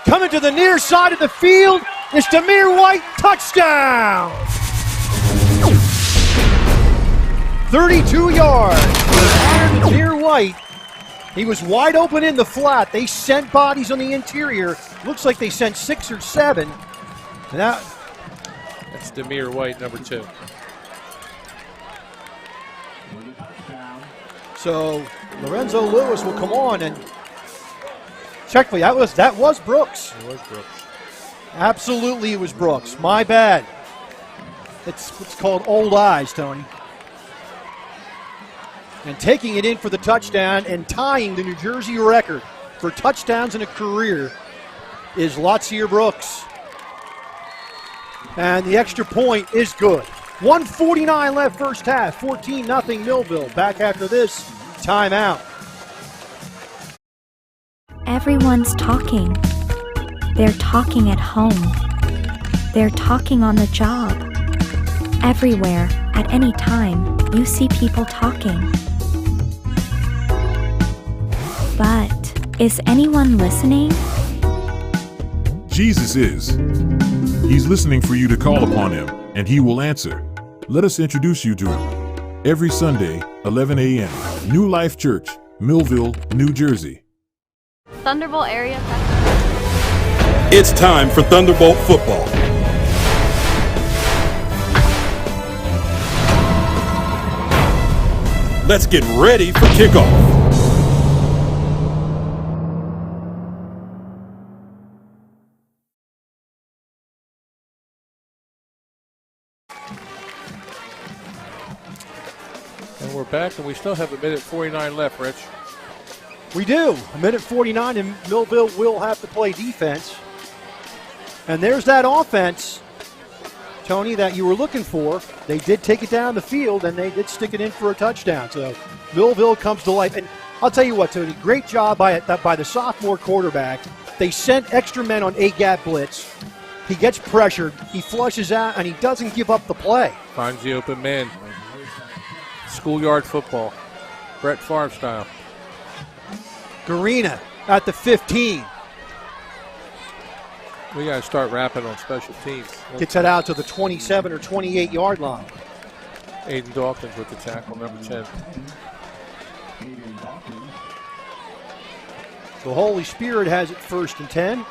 Coming to the near side of the field. It's Demir White. Touchdown. 32 yards. Demir White. He was wide open in the flat. They sent bodies on the interior. Looks like they sent 6 or 7. And that's Demir White, number 2. So Lorenzo Lewis will come on and check me. That was Brooks. It was Brooks. Absolutely, it was Brooks. My bad. It's what's called old eyes, Tony. And taking it in for the touchdown and tying the New Jersey record for touchdowns in a career is Lotzier Brooks. And the extra point is good. 1:49 left first half. 14-0 Millville. Back after this timeout. Everyone's talking. They're talking at home. They're talking on the job. Everywhere, at any time, you see people talking. But is anyone listening? Jesus is. He's listening for you to call upon him, and he will answer. Let us introduce you to him. Every Sunday, 11 a.m., New Life Church, Millville, New Jersey. Thunderbolt area. It's time for Thunderbolt football. Let's get ready for kickoff. We're back, and we still have 1:49 left, Rich. We do. 1:49, and Millville will have to play defense. And there's that offense, Tony, that you were looking for. They did take it down the field, and they did stick it in for a touchdown. So Millville comes to life. And I'll tell you what, Tony, great job by the sophomore quarterback. They sent extra men on A-gap blitz. He gets pressured, he flushes out, and he doesn't give up the play. Finds the open man. Schoolyard football. Brett Favre style. Garina at the 15. We got to start rapping on special teams. Gets it out to the 27 or 28-yard line. Aiden Dawkins with the tackle, number 10. The Holy Spirit has it 1st and 10.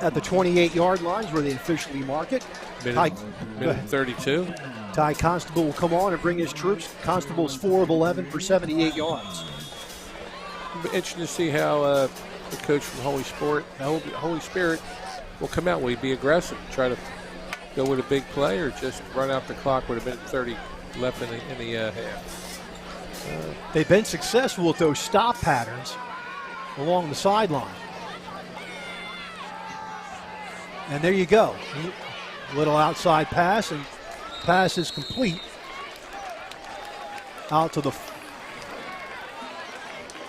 At the 28-yard lines where they officially mark it. Minute 32. Ty Constable will come on and bring his troops. Constable's 4 of 11 for 78 yards. It'll be interesting to see how the coach from Holy Spirit will come out. Will he be aggressive, try to go with a big play, or just run out the clock with 1:30 left in the half? They've been successful with those stop patterns along the sideline. And there you go. Little outside pass, and pass is complete. Out to the...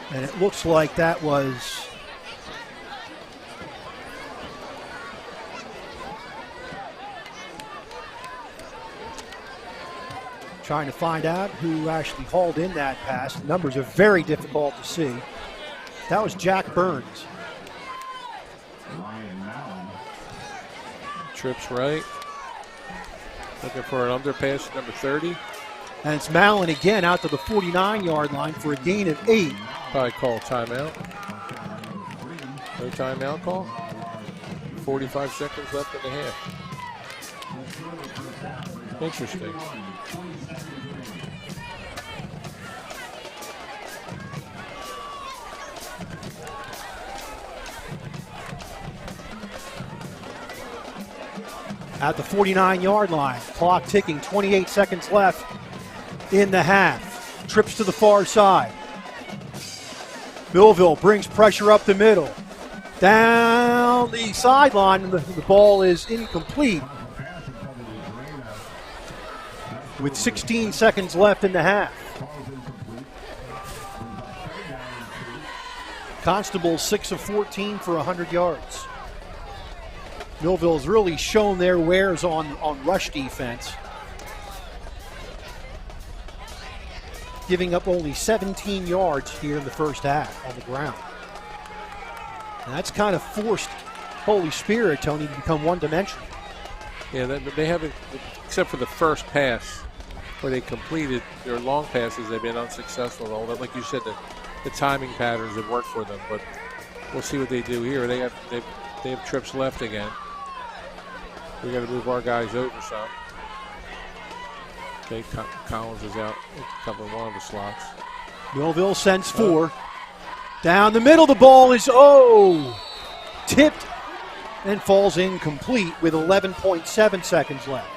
And it looks like that was... Trying to find out who actually hauled in that pass. The numbers are very difficult to see. That was Jack Burns. Trips right. Looking for an underpass, number 30. And it's Mallon again out to the 49-yard line for a gain of 8. Probably call timeout. No timeout call. 45 seconds left in the half. Interesting. At the 49-yard line, clock ticking, 28 seconds left in the half. Trips to the far side. Millville brings pressure up the middle. Down the sideline, and the ball is incomplete. With 16 seconds left in the half. Constable 6 of 14 for 100 yards. Millville's really shown their wares on rush defense. Giving up only 17 yards here in the first half on the ground. And that's kind of forced Holy Spirit, Tony, to become one-dimensional. Yeah, they haven't, except for the first pass where they completed their long passes, they've been unsuccessful. Although, like you said, the timing patterns have worked for them. But we'll see what they do here. They have trips left again. We got to move our guys over some. Okay, Collins is out covering one of the slots. Millville sends 4. Down the middle, the ball is, tipped and falls incomplete with 11.7 seconds left.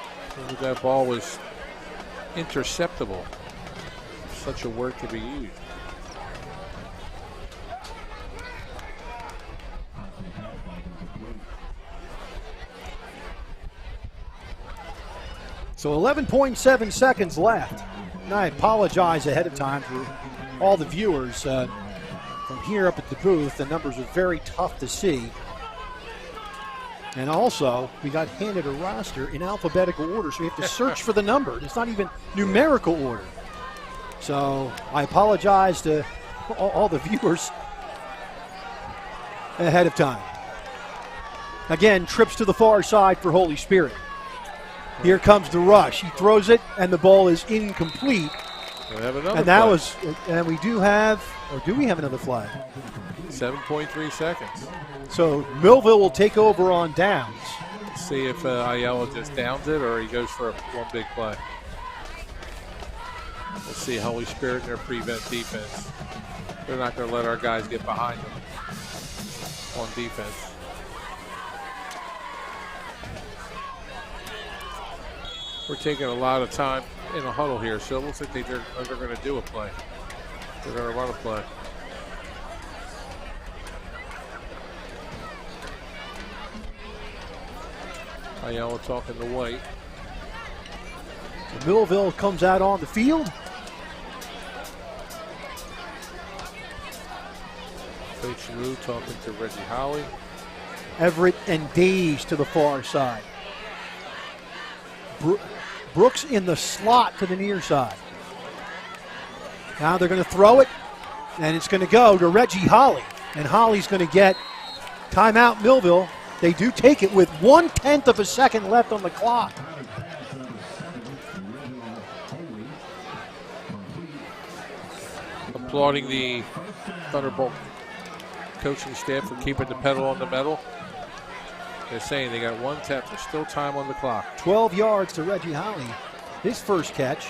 That ball was interceptable. Such a word to be used. So 11.7 seconds left. And I apologize ahead of time for all the viewers. From here up at the booth, the numbers are very tough to see. And also, we got handed a roster in alphabetical order, so we have to search for the number. It's not even numerical order. So I apologize to all the viewers ahead of time. Again, trips to the far side for Holy Spirit. Here comes the rush. He throws it, and the ball is incomplete. We have another and that flag. was, and we do have, or do we have another flag? 7.3 seconds. So Millville will take over on downs. See if Ayala just downs it or he goes for one big play. We'll see Holy Spirit in their prevent defense. They're not going to let our guys get behind them on defense. We're taking a lot of time in a huddle here, so it looks like they're going to do a play. They're going to run a play. Ayala talking to White. Millville comes out on the field. Coach Lou talking to Reggie Holly. Everett and Days to the far side. Brooks in the slot to the near side. Now they're going to throw it, and it's going to go to Reggie Holly. And Holly's going to get timeout Millville. They do take it with 1/10 of a second left on the clock. Applauding the Thunderbolt coaching staff for keeping the pedal on the metal. They're saying they got 1/10. There's still time on the clock. 12 yards to Reggie Holly. His first catch.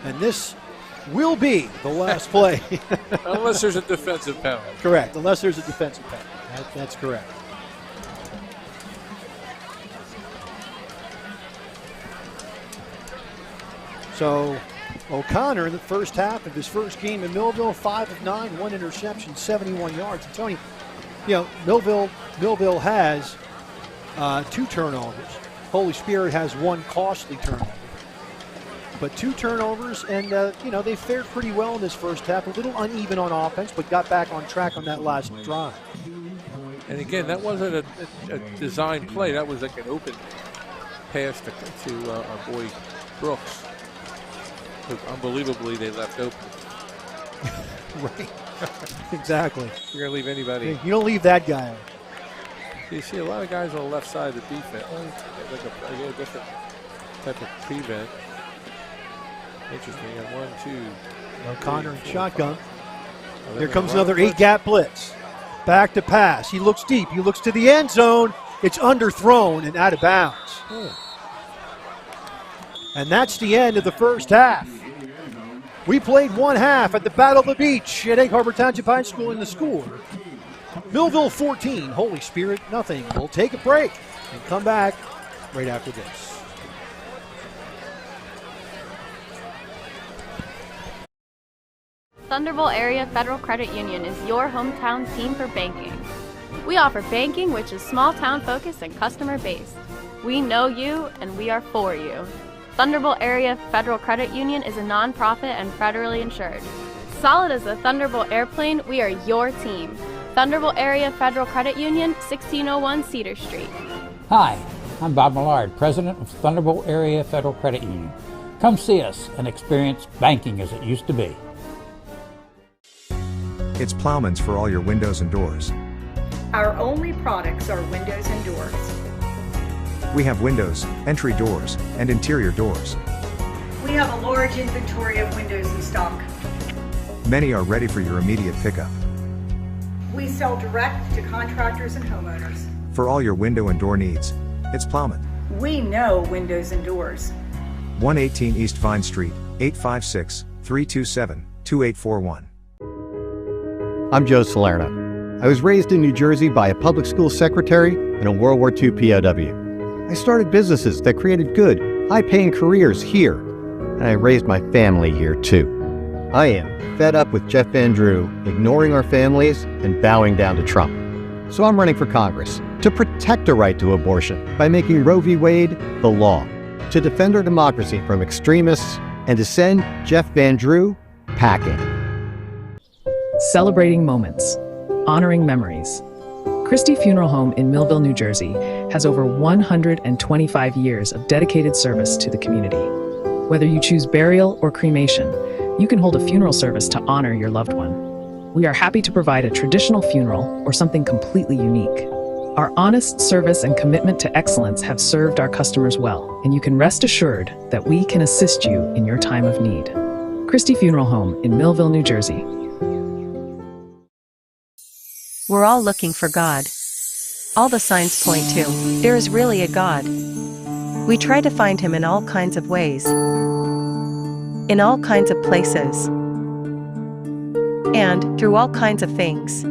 And this will be the last play. Unless there's a defensive penalty. Correct, unless there's a defensive penalty. That's correct. So O'Connor in the first half of his first game in Millville, 5 of 9, 1 interception, 71 yards. And Tony, Millville has 2 turnovers. Holy Spirit has 1 costly turnover. But 2 turnovers, and they fared pretty well in this first half. A little uneven on offense, but got back on track on that last drive. And again, that wasn't a design play. That was like an open pass to our boy Brooks. But unbelievably, they left open. Right. Exactly. You're going to leave anybody. You don't leave that guy out. You see a lot of guys on the left side of the defense. Like a different type of prevent. Interesting. You got 1, 2. O'Connor in shotgun. Oh, Here comes another 8-gap blitz. Back to pass. He looks deep. He looks to the end zone. It's underthrown and out of bounds. And that's the end of the first half. We played 1 half at the Battle of the Beach at Egg Harbor Township High School in the score. Millville 14, Holy Spirit nothing. We'll take a break and come back right after this. Thunderbolt Area Federal Credit Union is your hometown team for banking. We offer banking which is small town focused and customer based. We know you and we are for you. Thunderbolt Area Federal Credit Union is a nonprofit and federally insured. Solid as a Thunderbolt airplane, we are your team. Thunderbolt Area Federal Credit Union, 1601 Cedar Street. Hi, I'm Bob Millard, President of Thunderbolt Area Federal Credit Union. Come see us and experience banking as it used to be. It's Plowman's for all your windows and doors. Our only products are windows and doors. We have windows, entry doors, and interior doors. We have a large inventory of windows in stock. Many are ready for your immediate pickup. We sell direct to contractors and homeowners. For all your window and door needs, it's Plowman. We know windows and doors. 118 East Vine Street, 856-327-2841. I'm Joe Salerno. I was raised in New Jersey by a public school secretary and a World War II POW. I started businesses that created good, high-paying careers here, and I raised my family here too. I am fed up with Jeff Van Drew ignoring our families and bowing down to Trump. So I'm running for Congress to protect the right to abortion by making Roe v. Wade the law, to defend our democracy from extremists, and to send Jeff Van Drew packing. Celebrating moments, honoring memories. Christie Funeral Home in Millville, New Jersey has over 125 years of dedicated service to the community. Whether you choose burial or cremation, you can hold a funeral service to honor your loved one. We are happy to provide a traditional funeral or something completely unique. Our honest service and commitment to excellence have served our customers well, and you can rest assured that we can assist you in your time of need. Christie Funeral Home in Millville, New Jersey. We're all looking for God. All the signs point to, there is really a God. We try to find Him in all kinds of ways, in all kinds of places, and through all kinds of things.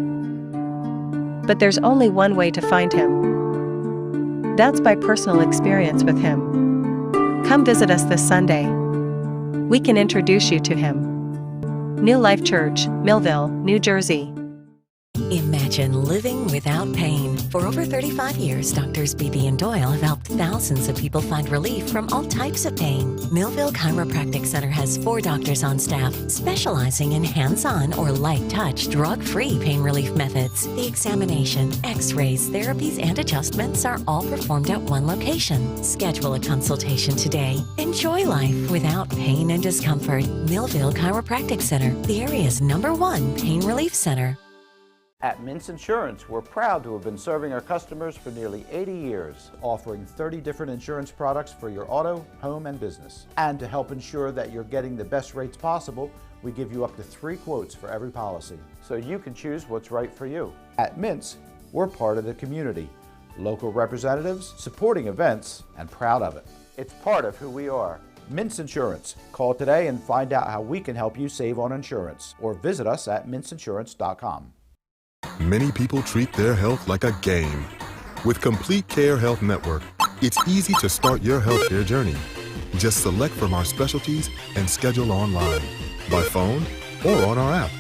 But there's only one way to find him. That's by personal experience with him. Come visit us this Sunday. We can introduce you to him. New Life Church, Millville, New Jersey. Imagine living without pain. For over 35 years, Doctors Beebe and Doyle have helped thousands of people find relief from all types of pain. Millville Chiropractic Center has 4 doctors on staff specializing in hands-on or light-touch, drug-free pain relief methods. The examination, x-rays, therapies, and adjustments are all performed at one location. Schedule a consultation today. Enjoy life without pain and discomfort. Millville Chiropractic Center, the area's #1 pain relief center. At Mintz Insurance, we're proud to have been serving our customers for nearly 80 years, offering 30 different insurance products for your auto, home, and business. And to help ensure that you're getting the best rates possible, we give you up to 3 quotes for every policy, so you can choose what's right for you. At Mintz, we're part of the community, local representatives, supporting events, and proud of it. It's part of who we are. Mintz Insurance. Call today and find out how we can help you save on insurance, or visit us at mintzinsurance.com. Many people treat their health like a game. With Complete Care Health Network, it's easy to start your healthcare journey. Just select from our specialties and schedule online, by phone, or on our app.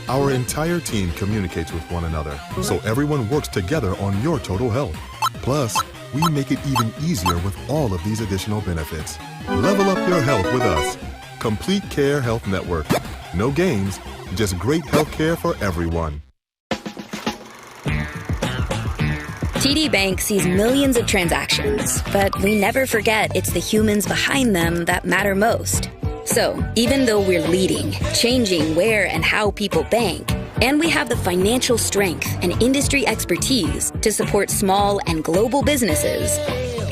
Our entire team communicates with one another, so everyone works together on your total health. Plus, we make it even easier with all of these additional benefits. Level up your health with us. Complete Care Health Network. No games, just great healthcare for everyone. TD Bank sees millions of transactions, but we never forget it's the humans behind them that matter most. So, even though we're leading, changing where and how people bank, and we have the financial strength and industry expertise to support small and global businesses,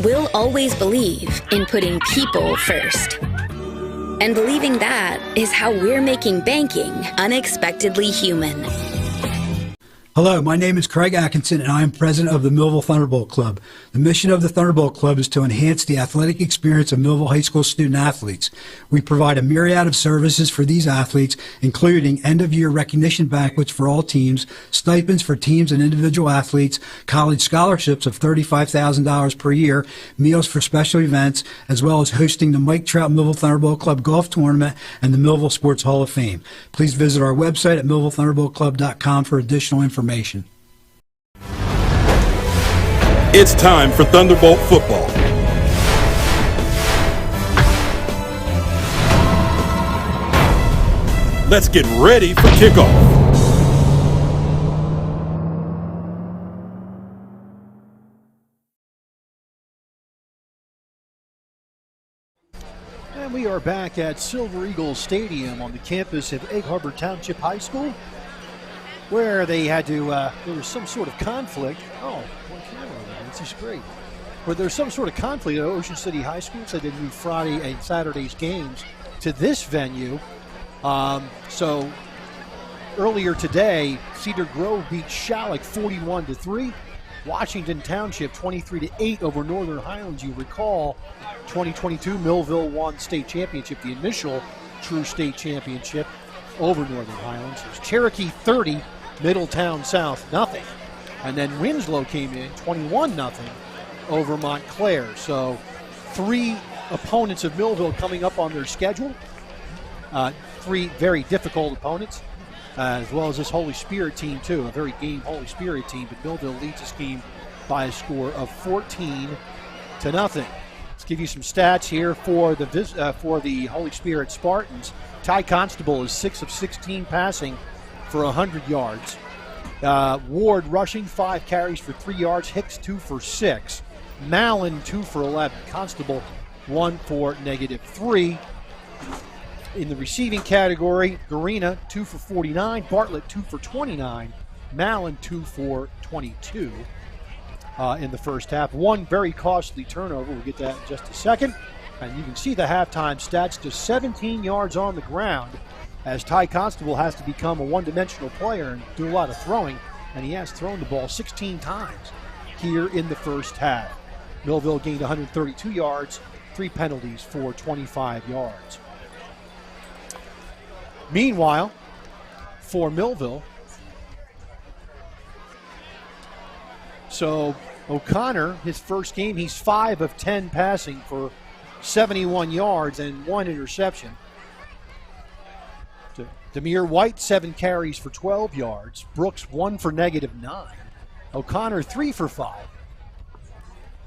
we'll always believe in putting people first. And believing that is how we're making banking unexpectedly human. Hello, my name is Craig Atkinson, and I am president of the Millville Thunderbolt Club. The mission of the Thunderbolt Club is to enhance the athletic experience of Millville High School student athletes. We provide a myriad of services for these athletes, including end-of-year recognition banquets for all teams, stipends for teams and individual athletes, college scholarships of $35,000 per year, meals for special events, as well as hosting the Mike Trout Millville Thunderbolt Club Golf Tournament and the Millville Sports Hall of Fame. Please visit our website at millvillethunderboltclub.com for additional information. It's time for Thunderbolt football. Let's get ready for kickoff. And we are back at Silver Eagle Stadium on the campus of Egg Harbor Township High School, where they had to, there was some sort of conflict. Oh, one camera over there. This is great. Where there's some sort of conflict at Ocean City High School, so they moved Friday and Saturday's games to this venue. So earlier today, Cedar Grove beat Shalleck 41-3. Washington Township 23-8 over Northern Highlands. You recall, 2022 Millville won state championship, the initial true state championship over Northern Highlands. It was Cherokee 30, Middletown South nothing. And then Winslow came in 21-0 over Montclair. So 3 opponents of Millville coming up on their schedule. 3 very difficult opponents, as well as this Holy Spirit team too, a very game Holy Spirit team. But Millville leads this game by a score of 14-0. Let's give you some stats here for the Holy Spirit Spartans. Ty Constable is 6 of 16 passing for 100 yards. Ward rushing, 5 carries for 3 yards. Hicks 2 for 6. Mallon 2 for 11. Constable 1 for -3. In the receiving category, Garina 2 for 49. Bartlett 2 for 29. Mallon 2 for 22 in the first half. 1 very costly turnover. We'll get that in just a second. And you can see the halftime stats, just 17 yards on the ground, as Ty Constable has to become a one-dimensional player and do a lot of throwing, and he has thrown the ball 16 times here in the first half. Millville gained 132 yards, 3 penalties for 25 yards. Meanwhile, for Millville, So O'Connor, his first game, he's 5 of 10 passing for 71 yards and 1 interception. Demir White, 7 carries for 12 yards. Brooks, 1 for -9. O'Connor, 3 for 5.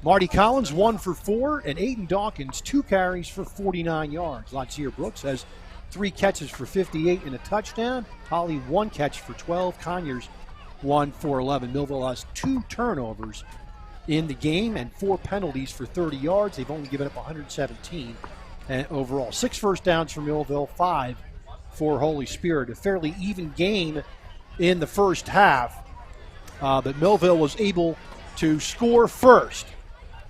Marty Collins, 1 for 4. And Aiden Dawkins, 2 carries for 49 yards. Lotzier Brooks has 3 catches for 58 and a touchdown. Holly, 1 catch for 12. Conyers, 1 for 11. Millville has 2 turnovers in the game and 4 penalties for 30 yards. They've only given up 117 and overall. 6 first downs for Millville, 5 for Holy Spirit. A fairly even game in the first half, but Millville was able to score first.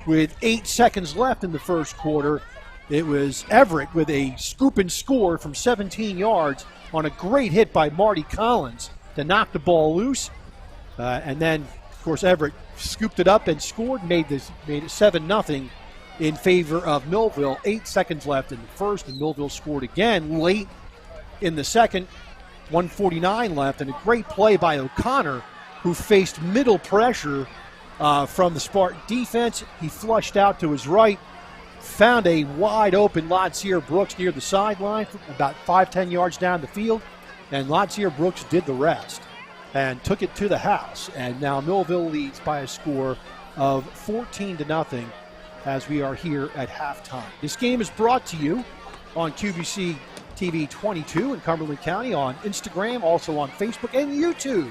With 8 seconds left in the first quarter, it was Everett with a scoop and score from 17 yards on a great hit by Marty Collins to knock the ball loose. And then, of course, Everett scooped it up and scored, made it 7-0 in favor of Millville. 8 seconds left in the first, and Millville scored again late in the second. 1:49 left, and a great play by O'Connor, who faced middle pressure from the Spartan defense. He flushed out to his right, found a wide open Lotzier Brooks near the sideline, about 5-10 yards down the field, and Lotzier Brooks did the rest and took it to the house. And now Millville leads by a score of 14-0 as we are here at halftime. This game is brought to you on QVC TV 22 in Cumberland County, on Instagram, also on Facebook and YouTube,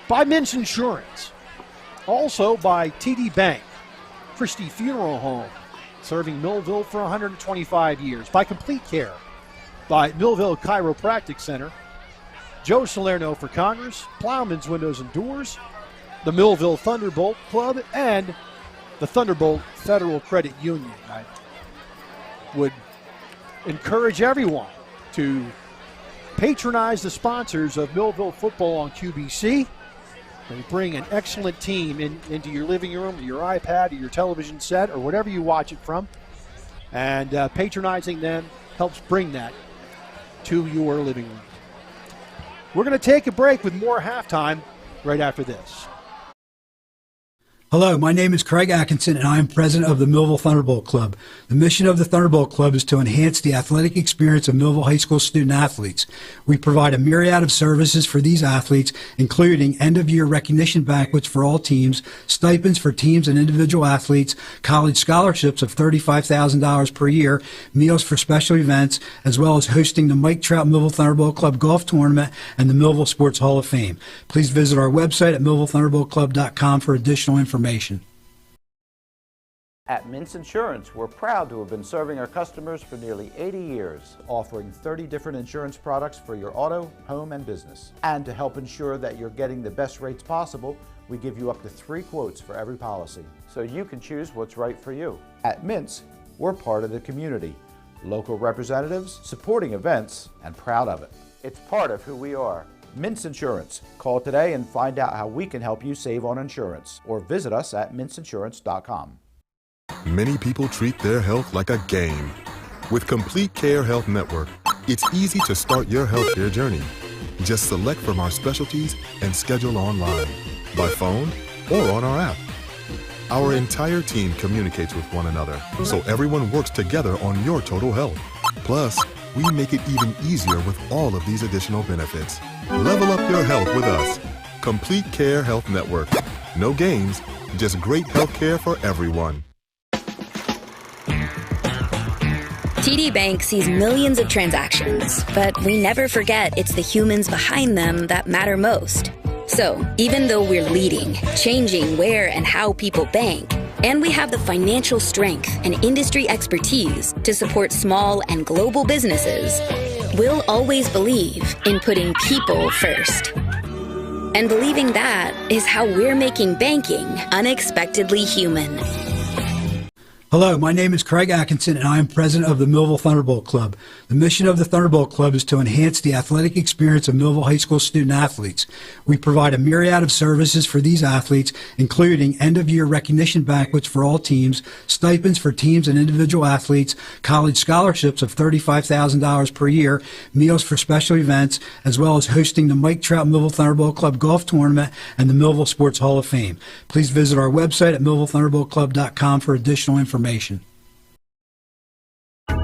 by Mintz Insurance, also by TD Bank, Christie Funeral Home, serving Millville for 125 years, by Complete Care, by Millville Chiropractic Center, Joe Salerno for Congress, Plowman's Windows and Doors, the Millville Thunderbolt Club, and the Thunderbolt Federal Credit Union. I would encourage everyone to patronize the sponsors of Millville football on QVC. They bring an excellent team into your living room, or your iPad, or your television set, or whatever you watch it from. And patronizing them helps bring that to your living room. We're going to take a break with more halftime right after this. Hello, my name is Craig Atkinson, and I am president of the Millville Thunderbolt Club. The mission of the Thunderbolt Club is to enhance the athletic experience of Millville High School student athletes. We provide a myriad of services for these athletes, including end-of-year recognition banquets for all teams, stipends for teams and individual athletes, college scholarships of $35,000 per year, meals for special events, as well as hosting the Mike Trout Millville Thunderbolt Club Golf Tournament and the Millville Sports Hall of Fame. Please visit our website at millvillethunderboltclub.com for additional information. At Mintz Insurance, we're proud to have been serving our customers for nearly 80 years, offering 30 different insurance products for your auto, home, and business. And to help ensure that you're getting the best rates possible, we give you up to 3 quotes for every policy, so you can choose what's right for you. At Mintz, we're part of the community, local representatives, supporting events, and proud of it. It's part of who we are. Mintz Insurance. Call today and find out how we can help you save on insurance, or visit us at mintzinsurance.com. Many people treat their health like a game. With Complete Care Health Network, it's easy to start your healthcare journey. Just select from our specialties and schedule online, by phone, or on our app. Our entire team communicates with one another, so everyone works together on your total health. Plus, we make it even easier with all of these additional benefits. Level up your health with us. Complete Care Health Network. No games, just great health care for everyone. TD Bank sees millions of transactions, but we never forget it's the humans behind them that matter most. So, even though we're leading, changing where and how people bank, and we have the financial strength and industry expertise to support small and global businesses, we'll always believe in putting people first. And believing that is how we're making banking unexpectedly human. Hello, my name is Craig Atkinson, and I am president of the Millville Thunderbolt Club. The mission of the Thunderbolt Club is to enhance the athletic experience of Millville High School student athletes. We provide a myriad of services for these athletes, including end-of-year recognition banquets for all teams, stipends for teams and individual athletes, college scholarships of $35,000 per year, meals for special events, as well as hosting the Mike Trout Millville Thunderbolt Club Golf Tournament and the Millville Sports Hall of Fame. Please visit our website at millvillethunderboltclub.com for additional information.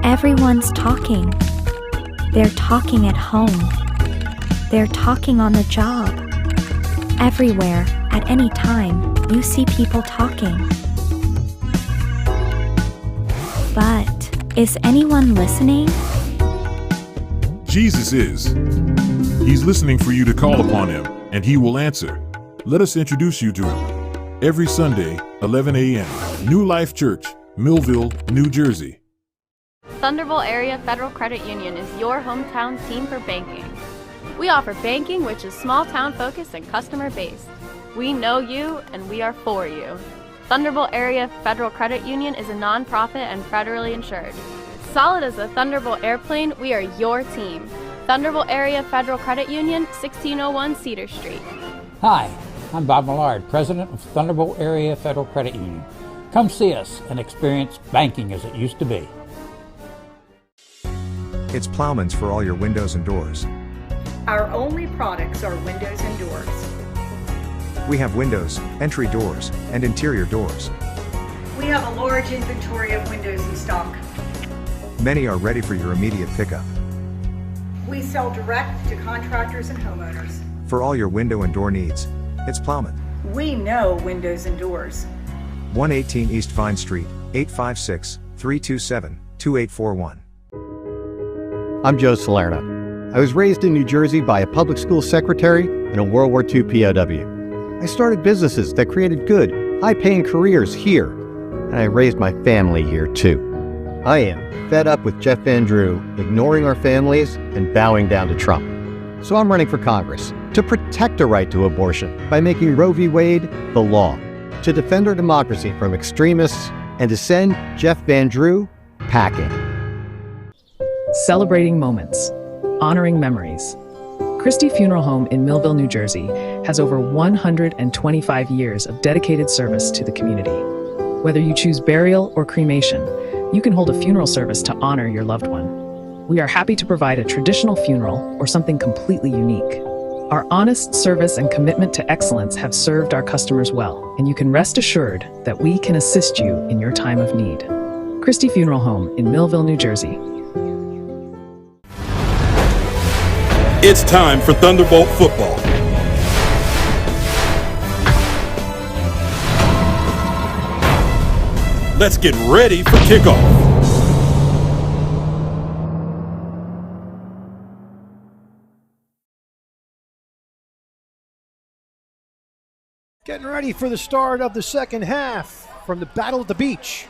Everyone's talking. They're talking at home. They're talking on the job. Everywhere, at any time, you see people talking. But is anyone listening? Jesus is. He's listening for you to call upon him, and he will answer. Let us introduce you to him. Every Sunday, 11 a.m., New Life Church, Millville, New Jersey. Thunderbolt Area Federal Credit Union is your hometown team for banking. We offer banking which is small town focused and customer based. We know you and we are for you. Thunderbolt Area Federal Credit Union is a non-profit and federally insured. Solid as a Thunderbolt airplane, we are your team. Thunderbolt Area Federal Credit Union, 1601 Cedar Street. Hi, I'm Bob Millard, president of Thunderbolt Area Federal Credit Union. Come see us and experience banking as it used to be. It's Plowman's for all your windows and doors. Our only products are windows and doors. We have windows, entry doors, and interior doors. We have a large inventory of windows in stock. Many are ready for your immediate pickup. We sell direct to contractors and homeowners. For all your window and door needs, it's Plowman. We know windows and doors. 118 East Vine Street, 856-327-2841. I'm Joe Salerno. I was raised in New Jersey by a public school secretary and a World War II POW. I started businesses that created good, high-paying careers here, and I raised my family here too. I am fed up with Jeff Van Drew ignoring our families and bowing down to Trump. So I'm running for Congress to protect the right to abortion by making Roe v. Wade the law, to defend our democracy from extremists, and to send Jeff Van Drew packing. Celebrating moments, honoring memories. Christie Funeral Home in Millville, New Jersey has over 125 years of dedicated service to the community. Whether you choose burial or cremation, you can hold a funeral service to honor your loved one. We are happy to provide a traditional funeral or something completely unique. Our honest service and commitment to excellence have served our customers well, and you can rest assured that we can assist you in your time of need. Christie Funeral Home in Millville, New Jersey. It's time for Thunderbolt football. Let's get ready for kickoff. Getting ready for the start of the second half from the Battle at the Beach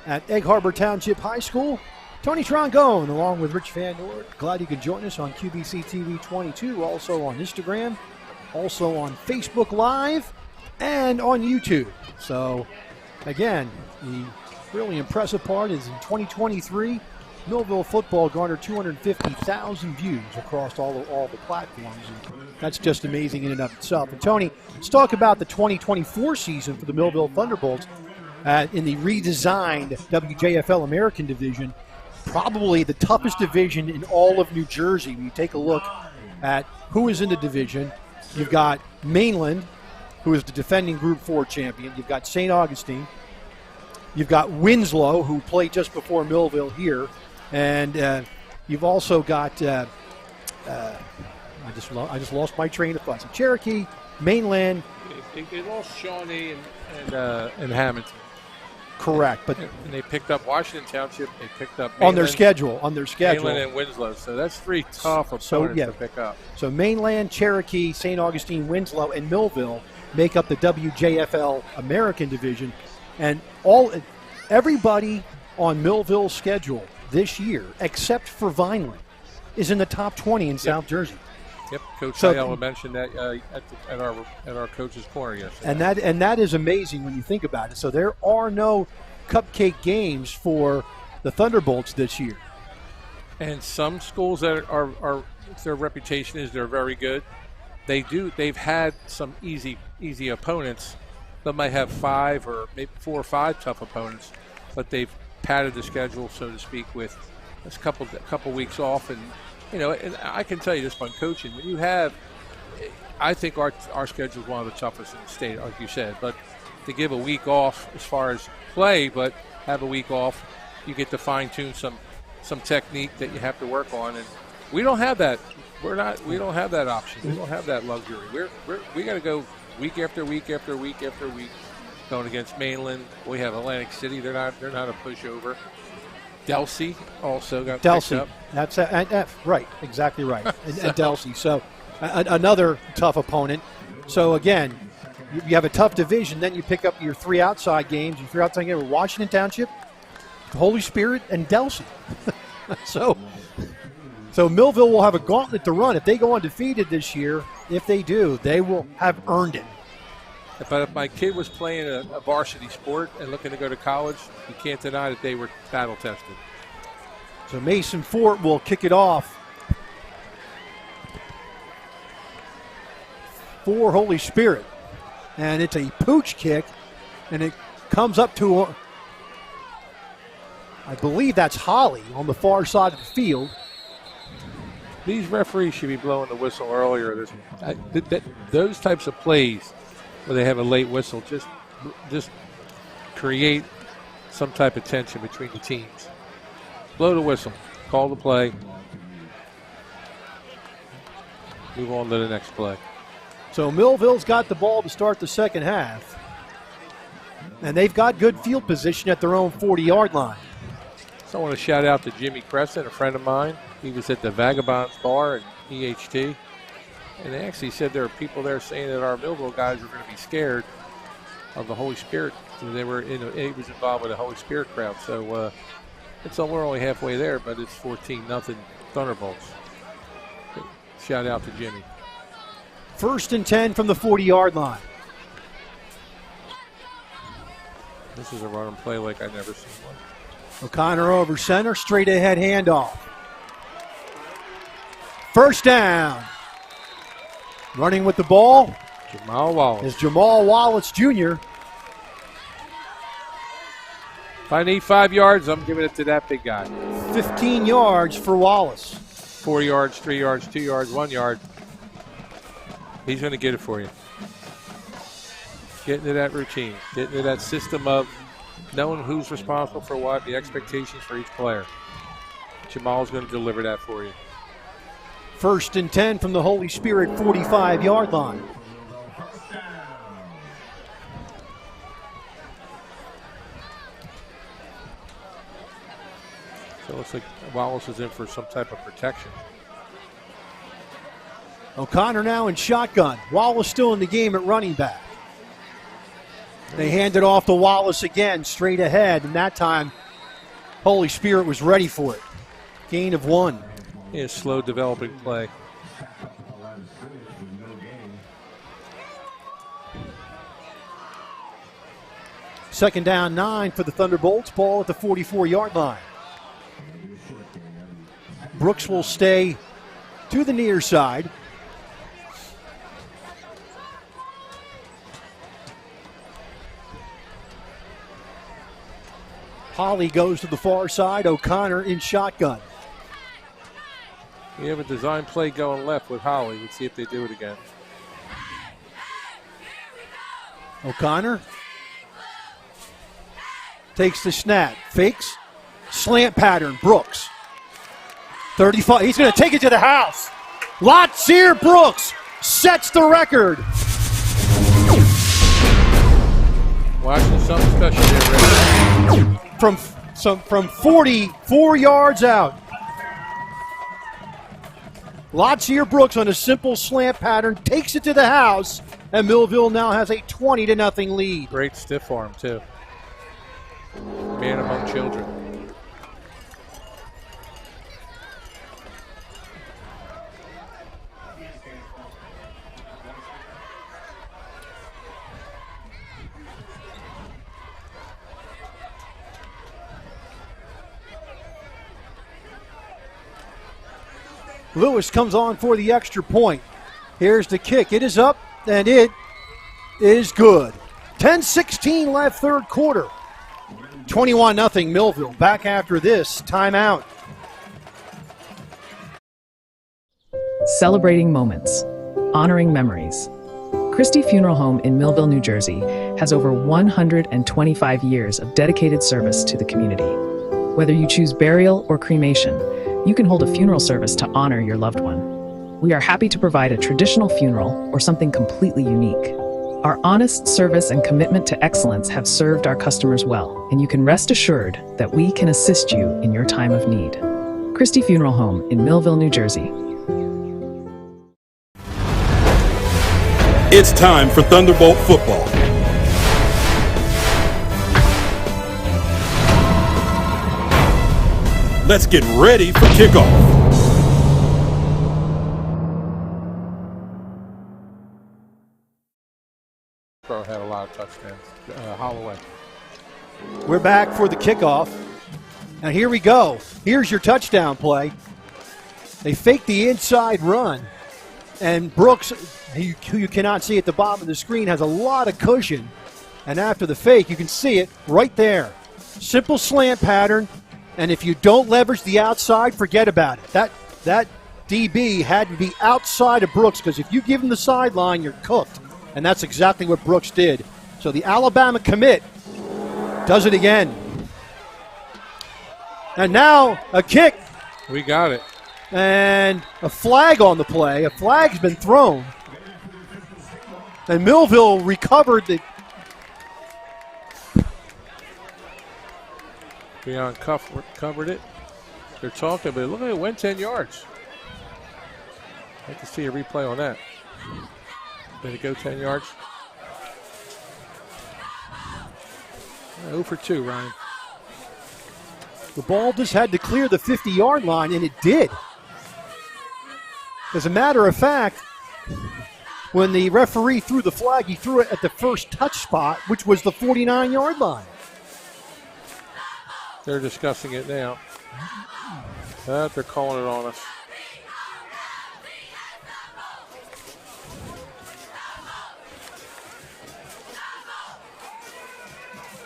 at Egg Harbor Township High School. Tony Trongone along with Rich Van Noord. Glad you could join us on QBC TV 22, also on Instagram, also on Facebook Live, and on YouTube. So, again, the really impressive part is in 2023, Millville football garnered 250,000 views across all the platforms. And that's just amazing in and of itself. And Tony, let's talk about the 2024 season for the Millville Thunderbolts in the redesigned WJFL American Division. Probably the toughest division in all of New Jersey. When you take a look at who is in the division, you've got Mainland, who is the defending Group 4 champion. You've got St. Augustine. You've got Winslow, who played just before Millville here. And you've also got, I just lost my train of thought. So Cherokee, Mainland. They lost Shawnee and Hamilton. Correct, but and they picked up Washington Township. They picked up Mainland, on their schedule. Mainland and Winslow. So that's three tough opponents to pick up. So Mainland, Cherokee, St. Augustine, Winslow, and Millville make up the WJFL American Division, and everybody on Millville's schedule this year, except for Vineland, is in the top 20 in South Jersey. Yep, Coach So- Ayala mentioned that at our coach's corner yesterday. And that is amazing when you think about it. So there are no cupcake games for the Thunderbolts this year. And some schools that are their reputation is they're very good. They've had some easy opponents. They might have 5 or maybe 4 or 5 tough opponents, but they've padded the schedule, so to speak, with a couple weeks off. And and I can tell you this by coaching, when you have, I think our schedule is one of the toughest in the state, like you said. But to give a week off as far as play, but have a week off, you get to fine tune some technique that you have to work on, and we don't have that. We don't have that option. We don't have that luxury. We got to go week after week after week after week, going against Mainland. We have Atlantic City. They're not a pushover. Delsey also got picked up. That's right, exactly right. and Delsey. So another tough opponent. So again, you have a tough division. Then you pick up your 3 outside games. Your 3 outside games with Washington Township, Holy Spirit, and Delsey. So Millville will have a gauntlet to run. If they go undefeated this year, if they do, they will have earned it. But if my kid was playing a varsity sport and looking to go to college, you can't deny that they were battle tested. So Mason Fort will kick it off for Holy Spirit. And it's a pooch kick, and it comes up to, I believe that's Holly on the far side of the field. These referees should be blowing the whistle earlier. Those types of plays where they have a late whistle just create some type of tension between the teams. Blow the whistle, call the play, move on to the next play. So Millville's got the ball to start the second half, and they've got good field position at their own 40-yard line. So I want to shout out to Jimmy Crescent, a friend of mine. He was at the Vagabonds Bar at EHT, and they actually said there are people there saying that our Millville guys are going to be scared of the Holy Spirit. They were he was involved with the Holy Spirit crowd. So we're only halfway there, but it's 14-0 Thunderbolts. Shout out to Jimmy. 1st and 10 from the 40-yard line. This is a run and play like I've never seen one. O'Connor over center, straight ahead handoff. 1st down. Running with the ball Jamal Wallace. is Jamal Wallace Jr. If I need 5 yards, I'm giving it to that big guy. 15 yards for Wallace. 4 yards, 3 yards, 2 yards, 1 yard. He's going to get it for you. Get into that routine. Get into that system of knowing who's responsible for what, the expectations for each player. Jamal's going to deliver that for you. 1st and 10 from the Holy Spirit 45-yard line. So it looks like Wallace is in for some type of protection. O'Connor now in shotgun. Wallace still in the game at running back. They hand it off to Wallace again, straight ahead, and that time Holy Spirit was ready for it. Gain of 1. Yeah, slow developing play. Second down 9 for the Thunderbolts. Ball at the 44-yard line. Brooks will stay to the near side. Holly goes to the far side. O'Connor in shotgun. We have a design play going left with Holly. Let's see if they do it again. O'Connor takes the snap, fakes, slant pattern, Brooks. 35, he's going to take it to the house. Lotzier Brooks sets the record. Watching something special here, Rick. From 44 yards out. Lotzier Brooks on a simple slant pattern takes it to the house, and Millville now has a 20-0 lead. Great stiff arm, too. Man among children. Lewis comes on for the extra point. Here's the kick. It is up, and it is good. 10-16 left, third quarter. 21-0 Millville. Back after this timeout. Celebrating moments, honoring memories. Christie Funeral Home in Millville, New Jersey has over 125 years of dedicated service to the community. Whether you choose burial or cremation, you can hold a funeral service to honor your loved one. We are happy to provide a traditional funeral or something completely unique. Our honest service and commitment to excellence have served our customers well, and you can rest assured that we can assist you in your time of need. Christie Funeral Home in Millville, New Jersey. It's time for Thunderbolt football. Let's get ready for kickoff. Pro had a lot of touchdowns. Holloway. We're back for the kickoff. And here we go. Here's your touchdown play. They fake the inside run. And Brooks, who you cannot see at the bottom of the screen, has a lot of cushion. And after the fake, you can see it right there. Simple slant pattern. And if you don't leverage the outside, forget about it. That DB had to be outside of Brooks, because if you give him the sideline, you're cooked. And that's exactly what Brooks did. So the Alabama commit does it again. And now a kick. We got it. And a flag on the play. A flag's been thrown. And Millville recovered the... Beyond covered it. They're talking, but look at it, went 10 yards. I'd like to see a replay on that. Did it go 10 yards? 0 for 2, Ryan. The ball just had to clear the 50-yard line, and it did. As a matter of fact, when the referee threw the flag, he threw it at the first touch spot, which was the 49-yard line. They're discussing it now. They're calling it on us.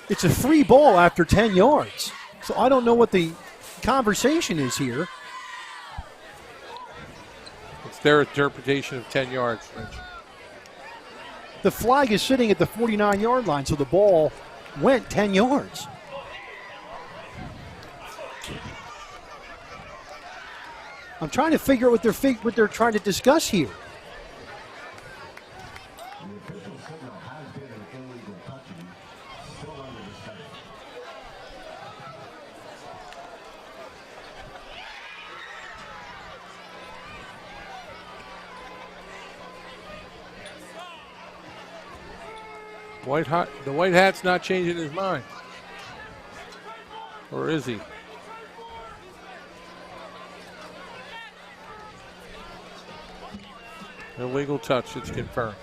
It's a free ball after 10 yards. So I don't know what the conversation is here. It's their interpretation of 10 yards, Rich. The flag is sitting at the 49-yard line, so the ball went 10 yards. I'm trying to figure out what they're trying to discuss here. The white hat's not changing his mind. Or is he? Illegal touch, it's confirmed.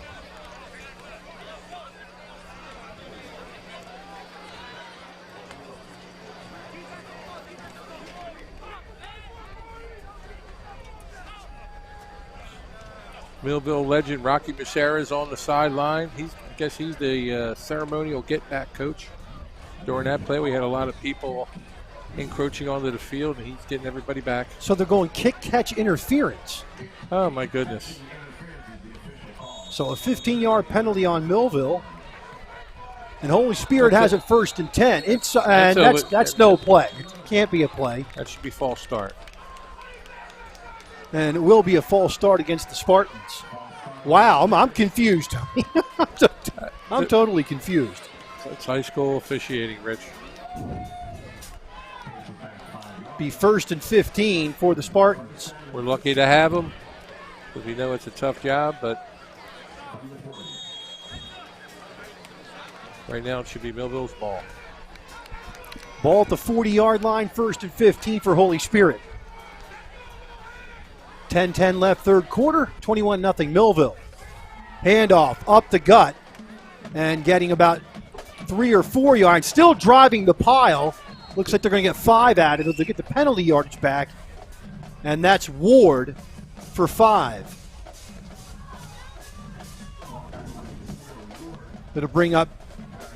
Millville legend Rocky Becerra is on the sideline. I guess he's the ceremonial get-back coach. During that play, we had a lot of people encroaching onto the field, and he's getting everybody back. So they're going kick-catch interference. Oh, my goodness. So a 15-yard penalty on Millville. And Holy Spirit has it 1st and 10. And that's no play. It can't be a play. That should be false start. And it will be a false start against the Spartans. Wow, I'm confused. I'm totally confused. It's high school officiating, Rich. Be 1st and 15 for the Spartans. We're lucky to have them because we know it's a tough job, but right now it should be Millville's ball. Ball at the 40-yard line, 1st and 15 for Holy Spirit. 10-10 left, third quarter, 21-0 Millville. Handoff up the gut and getting about 3 or 4 yards. Still driving the pile. Looks like they're going to get 5 out of it. They get the penalty yardage back. And that's Ward for 5. It'll bring up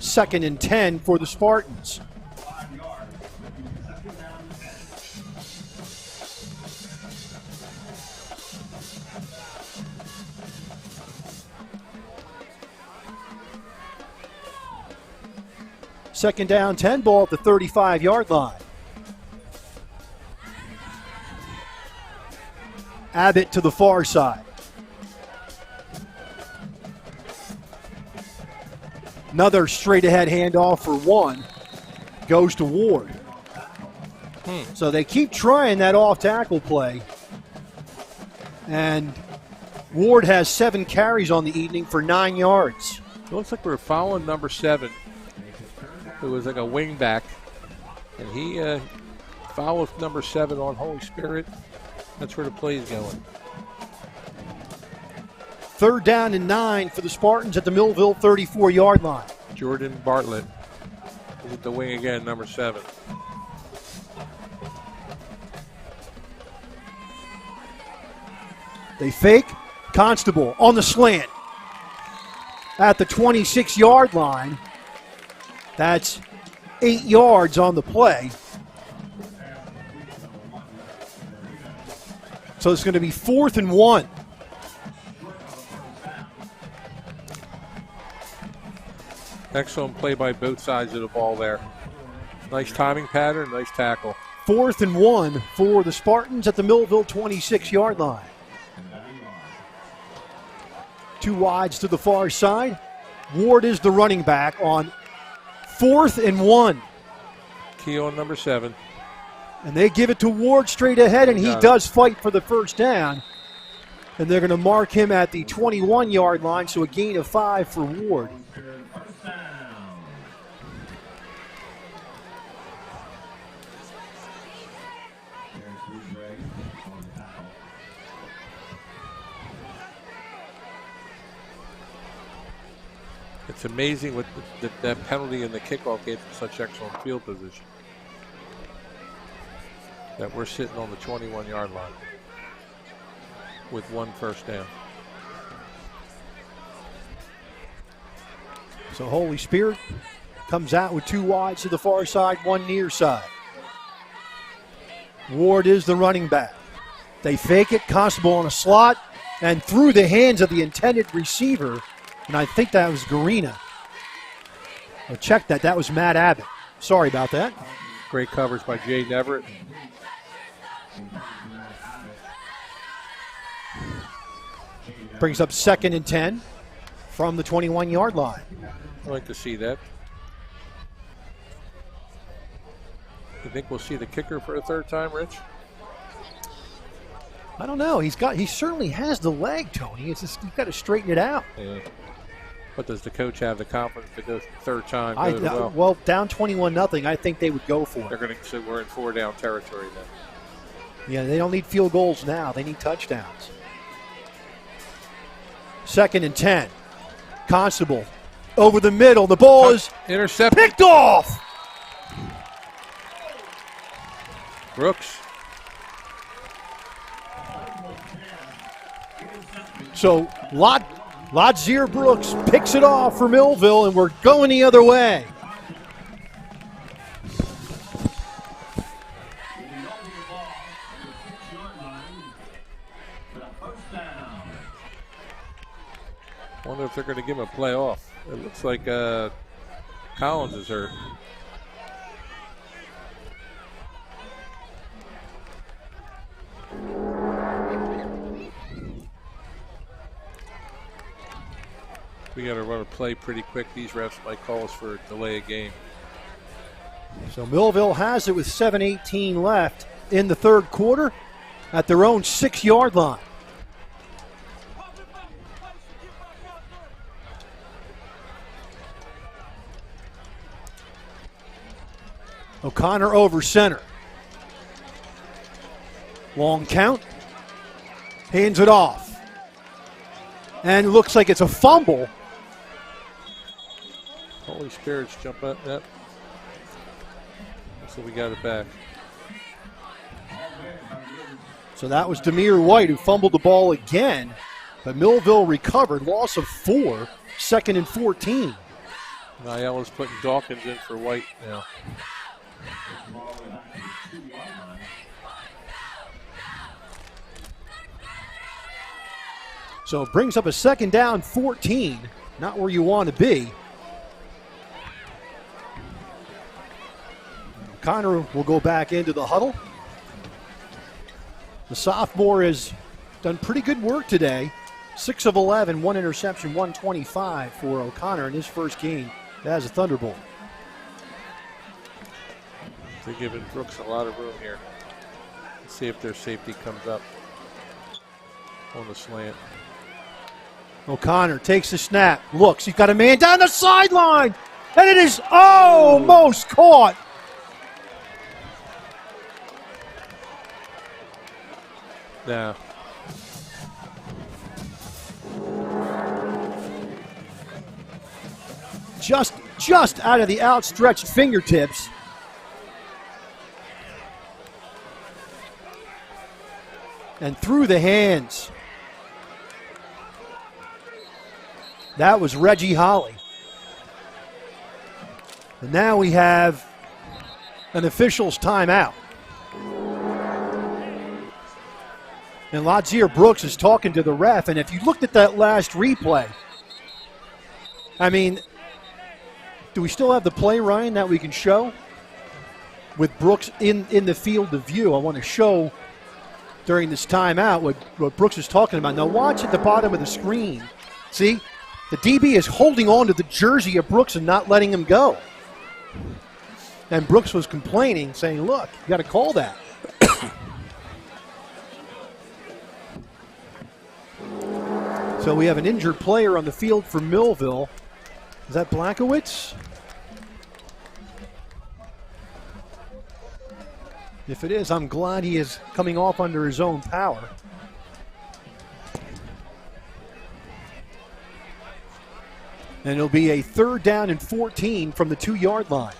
2nd and 10 for the Spartans. Second down, 10 ball at the 35-yard line. Abbott to the far side. Another straight-ahead handoff for 1. Goes to Ward. So they keep trying that off-tackle play. And Ward has 7 carries on the evening for 9 yards. It looks like we're following number 7. It was like a wing back. And he follows number 7 on Holy Spirit. That's where the play is going. 3rd down and 9 for the Spartans at the Millville 34-yard line. Jordan Bartlett is at the wing again, number 7. They fake. Constable on the slant at the 26-yard line. That's 8 yards on the play. So it's going to be 4th and 1. Excellent play by both sides of the ball there. Nice timing pattern, nice tackle. 4th and 1 for the Spartans at the Millville 26-yard line. 2 wides to the far side. Ward is the running back on 4th and 1. Key on number 7. And they give it to Ward straight ahead, and he does fight for the first down. And they're going to mark him at the 21-yard line, so a gain of 5 for Ward. It's amazing what that penalty in the kickoff gave for such excellent field position. That we're sitting on the 21-yard line with 1 first down. So Holy Spirit comes out with 2 wides to the far side, 1 near side. Ward is the running back. They fake it, Constable on a slot, and through the hands of the intended receiver, and I think that was Garina. I'll check that. That was Matt Abbott. Sorry about that. Great coverage by Jay Neverett. Brings up 2nd and 10 from the 21-yard line. I'd like to see that. You think we'll see the kicker for a 3rd time, Rich? I don't know. He certainly has the leg, Tony. It's just you've got to straighten it out. Yeah. But does the coach have the confidence to go 3rd time? Well, down 21-0, I think they would go for it. They're going to say we're in 4-down territory then. Yeah, they don't need field goals now. They need touchdowns. 2nd and 10. Constable over the middle. The ball is intercepted. Picked off. Brooks. So Lotzier Brooks picks it off for Millville, and we're going the other way. Wonder if they're going to give him a play off. It looks like Collins is hurt. We got to run a play pretty quick. These refs might call us for a delay of game. So Millville has it with 7:18 left in the 3rd quarter at their own 6-yard line. O'Connor over center. Long count. Hands it off. And it looks like it's a fumble. Holy Spirit's jump up net. So we got it back. So that was Demir White who fumbled the ball again, but Millville recovered. Loss of 4, 2nd and 14. Niall is putting Dawkins in for White now. So it brings up a 2nd down, 14. Not where you want to be. O'Connor will go back into the huddle. The sophomore has done pretty good work today. 6 of 11, 1 interception, 125 for O'Connor in his first game as a Thunderbolt. They're giving Brooks a lot of room here. Let's see if their safety comes up on the slant. O'Connor takes the snap, looks, he's got a man down the sideline, and it is almost caught. No. Just out of the outstretched fingertips. And through the hands. That was Reggie Holly. And now we have an official's timeout. And Lotzier Brooks is talking to the ref, and if you looked at that last replay, I mean, do we still have the play, Ryan, that we can show? With Brooks in the field of view, I want to show during this timeout what Brooks is talking about. Now watch at the bottom of the screen. See? The DB is holding on to the jersey of Brooks and not letting him go. And Brooks was complaining, saying, look, you got to call that. So we have an injured player on the field for Millville. Is that Blackowitz? If it is, I'm glad he is coming off under his own power. And it'll be a 3rd down and 14 from the 2-yard line.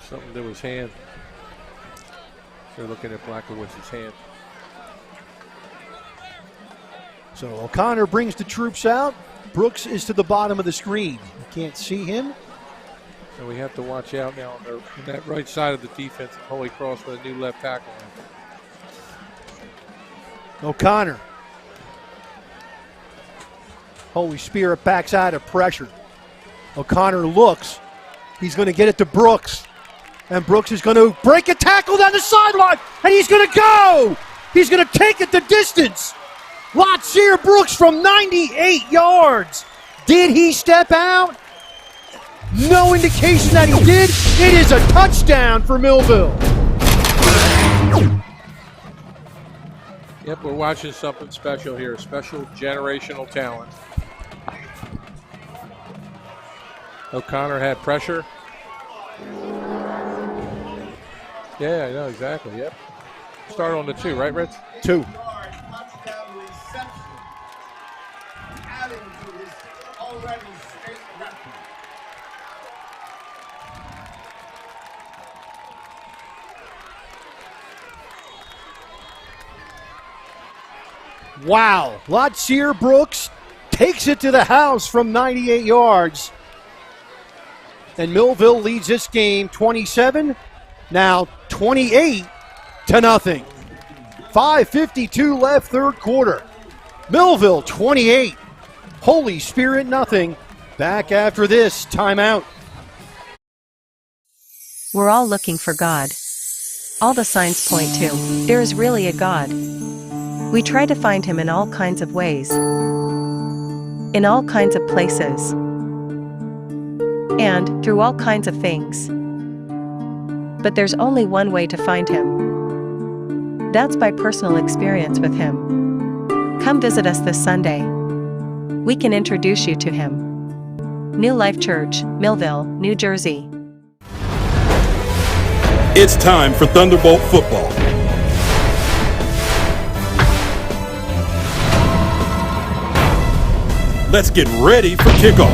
Something to his hand. They're looking at Blackowitz's hand. So O'Connor brings the troops out. Brooks is to the bottom of the screen. You can't see him. So we have to watch out now on that right side of the defense. Holy Cross with a new left tackle. O'Connor. Holy Spirit backs out of pressure. O'Connor looks. He's going to get it to Brooks. And Brooks is going to break a tackle down the sideline. And he's going to go. He's going to take it the distance. Lotzier Brooks from 98 yards. Did he step out? No indication that he did. It is a touchdown for Millville. Yep, we're watching something special here. Special generational talent. O'Connor had pressure. Yeah, I know, exactly, yep. Start on the 2, right, Rich? 2. Wow, Lotzier Brooks takes it to the house from 98 yards. And Millville leads this game 27, now 28-0. 5:52 left, 3rd quarter. Millville 28, Holy Spirit nothing. Back after this timeout. We're all looking for God. All the signs point to, there is really a God. We try to find him in all kinds of ways, in all kinds of places, and through all kinds of things. But there's only one way to find him. That's by personal experience with him. Come visit us this Sunday. We can introduce you to him. New Life Church, Millville, New Jersey. It's time for Thunderbolt football. Let's get ready for kickoff.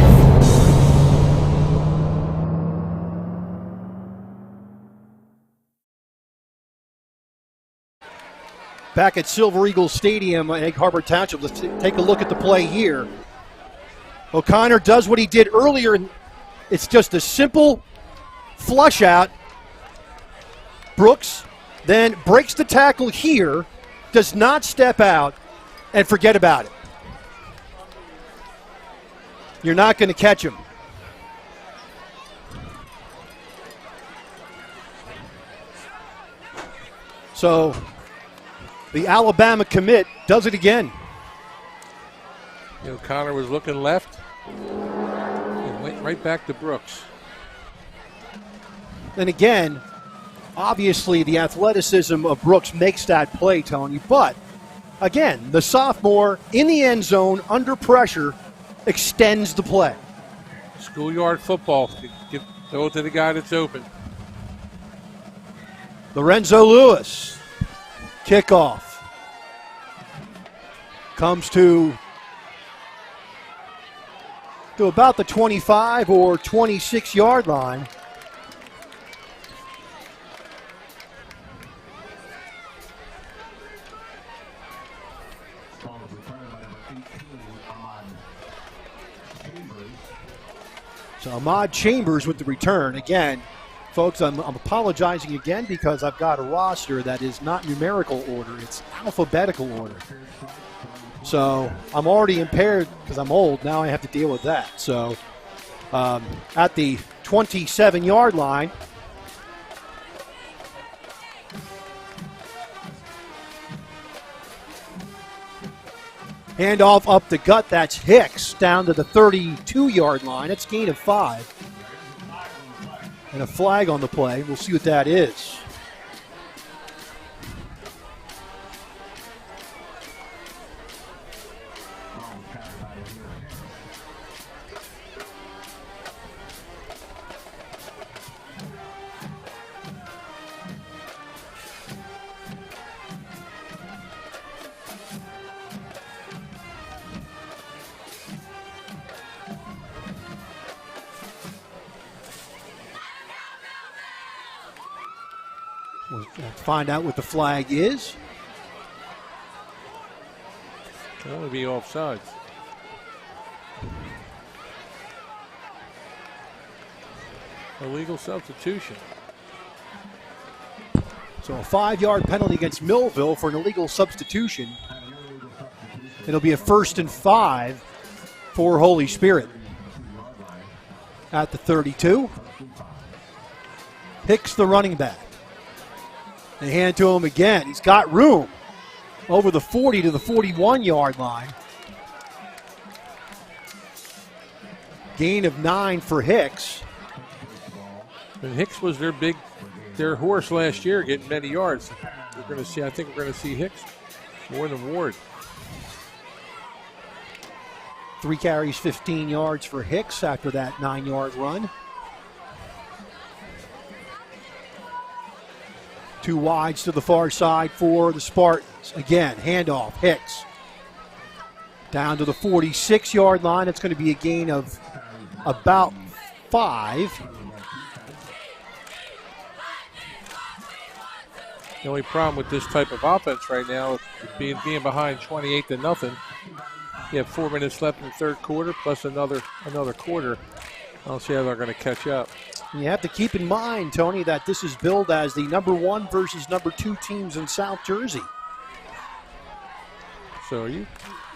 Back at Silver Eagle Stadium in Egg Harbor Township, let's take a look at the play here. O'Connor does what he did earlier, and it's just a simple flush out. Brooks then breaks the tackle here, does not step out, and forget about it. You're not going to catch him. So the Alabama commit does it again. O'Connor was looking left and went right back to Brooks. And again, obviously the athleticism of Brooks makes that play, Tony. But again, the sophomore in the end zone under pressure extends the play. Schoolyard football. Throw it to the guy that's open. Lorenzo Lewis, kickoff. Comes to about the 25 or 26-yard line. So Ahmad Chambers with the return. Again, folks, I'm apologizing again because I've got a roster that is not numerical order. It's alphabetical order. So I'm already impaired because I'm old. Now I have to deal with that. So at the 27-yard line, handoff up the gut. That's Hicks down to the 32-yard line. It's gain of 5. And a flag on the play. We'll see what that is. We'll find out what the flag is. Can only be offsides. Illegal substitution. So a 5-yard penalty against Millville for an illegal substitution. It'll be a 1st and 5 for Holy Spirit. At the 32. Hicks the running back. They hand to him again. He's got room over the 40 to the 41-yard line. Gain of 9 for Hicks. And Hicks was their horse last year, getting many yards. I think we're going to see Hicks more than Ward. 3 carries, 15 yards for Hicks after that 9-yard run. 2 wides to the far side for the Spartans. Again, handoff, Hicks. Down to the 46-yard line. It's going to be a gain of about 5. The only problem with this type of offense right now, being behind 28-0, you have 4 minutes left in the third quarter, plus another quarter. I don't see how they're going to catch up. You have to keep in mind, Tony, that this is billed as the number 1 versus number 2 teams in South Jersey. So are you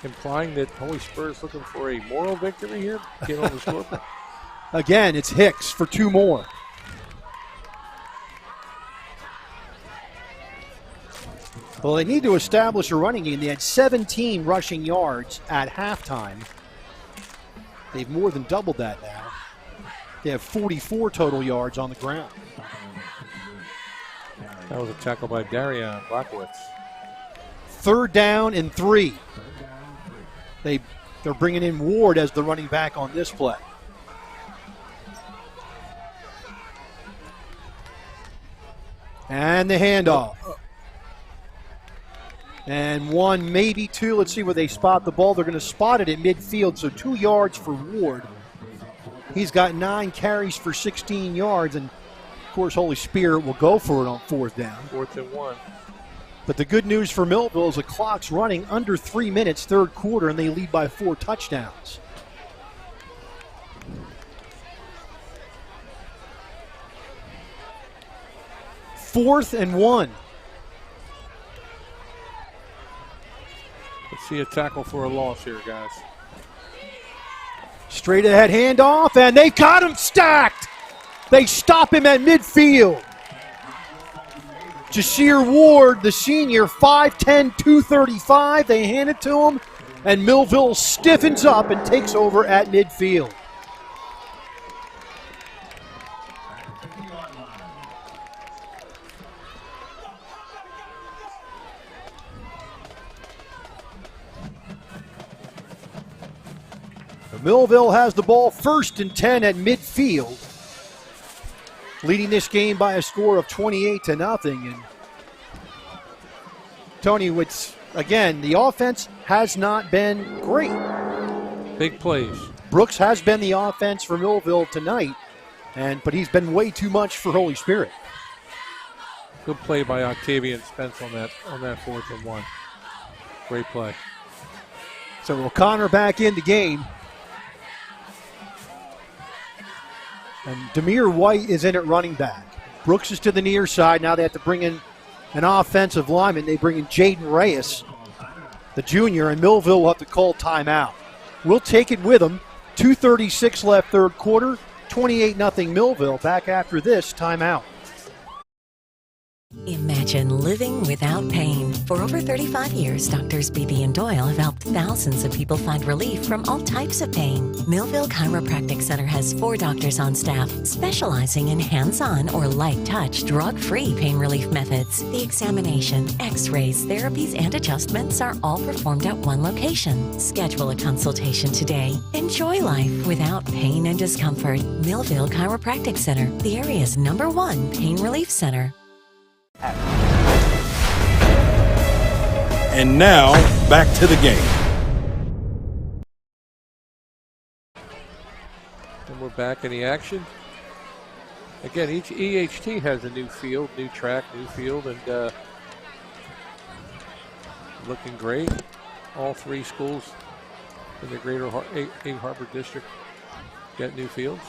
implying that Holy Spirit is looking for a moral victory here? Get on the scoreboard. Again, it's Hicks for 2 more. Well, they need to establish a running game. They had 17 rushing yards at halftime. They've more than doubled that now. They have 44 total yards on the ground. That was a tackle by Darian Blackowitz. 3rd down and 3. They're bringing in Ward as the running back on this play. And the handoff. And one, maybe two. Let's see where they spot the ball. They're going to spot it at midfield, so 2 yards for Ward. He's got 9 carries for 16 yards, and of course Holy Spirit will go for it on 4th down. 4th and 1. But the good news for Millville is the clock's running under 3 minutes, 3rd quarter, and they lead by 4 touchdowns. Fourth and 1. Let's see a tackle for a loss here, guys. Straight ahead handoff, and they got him stacked. They stop him at midfield. Jasir Ward, the senior, 5'10", 235. They hand it to him, and Millville stiffens up and takes over at midfield. Millville has the ball 1st and 10 at midfield, leading this game by a score of 28-0. And Tony, again, the offense has not been great. Big plays. Brooks has been the offense for Millville tonight, but he's been way too much for Holy Spirit. Good play by Octavian Spence on that 4th and 1. Great play. So O'Connor back in the game. And Demir White is in at running back. Brooks is to the near side. Now they have to bring in an offensive lineman. They bring in Jaden Reyes, the junior, and Millville will have to call timeout. We'll take it with them. 2:36 left 3rd quarter. 28-0 Millville. Back after this timeout. Imagine living without pain. For over 35 years, Doctors Beebe and Doyle have helped thousands of people find relief from all types of pain. Millville Chiropractic Center has 4 doctors on staff specializing in hands-on or light-touch, drug-free pain relief methods. The examination, x-rays, therapies, and adjustments are all performed at one location. Schedule a consultation today. Enjoy life without pain and discomfort. Millville Chiropractic Center, the area's #1 pain relief center. And now, back to the game. And we're back in the action. Again, each EHT has a new field, new track, new field, and looking great. All 3 schools in the greater Egg Harbor District get new fields.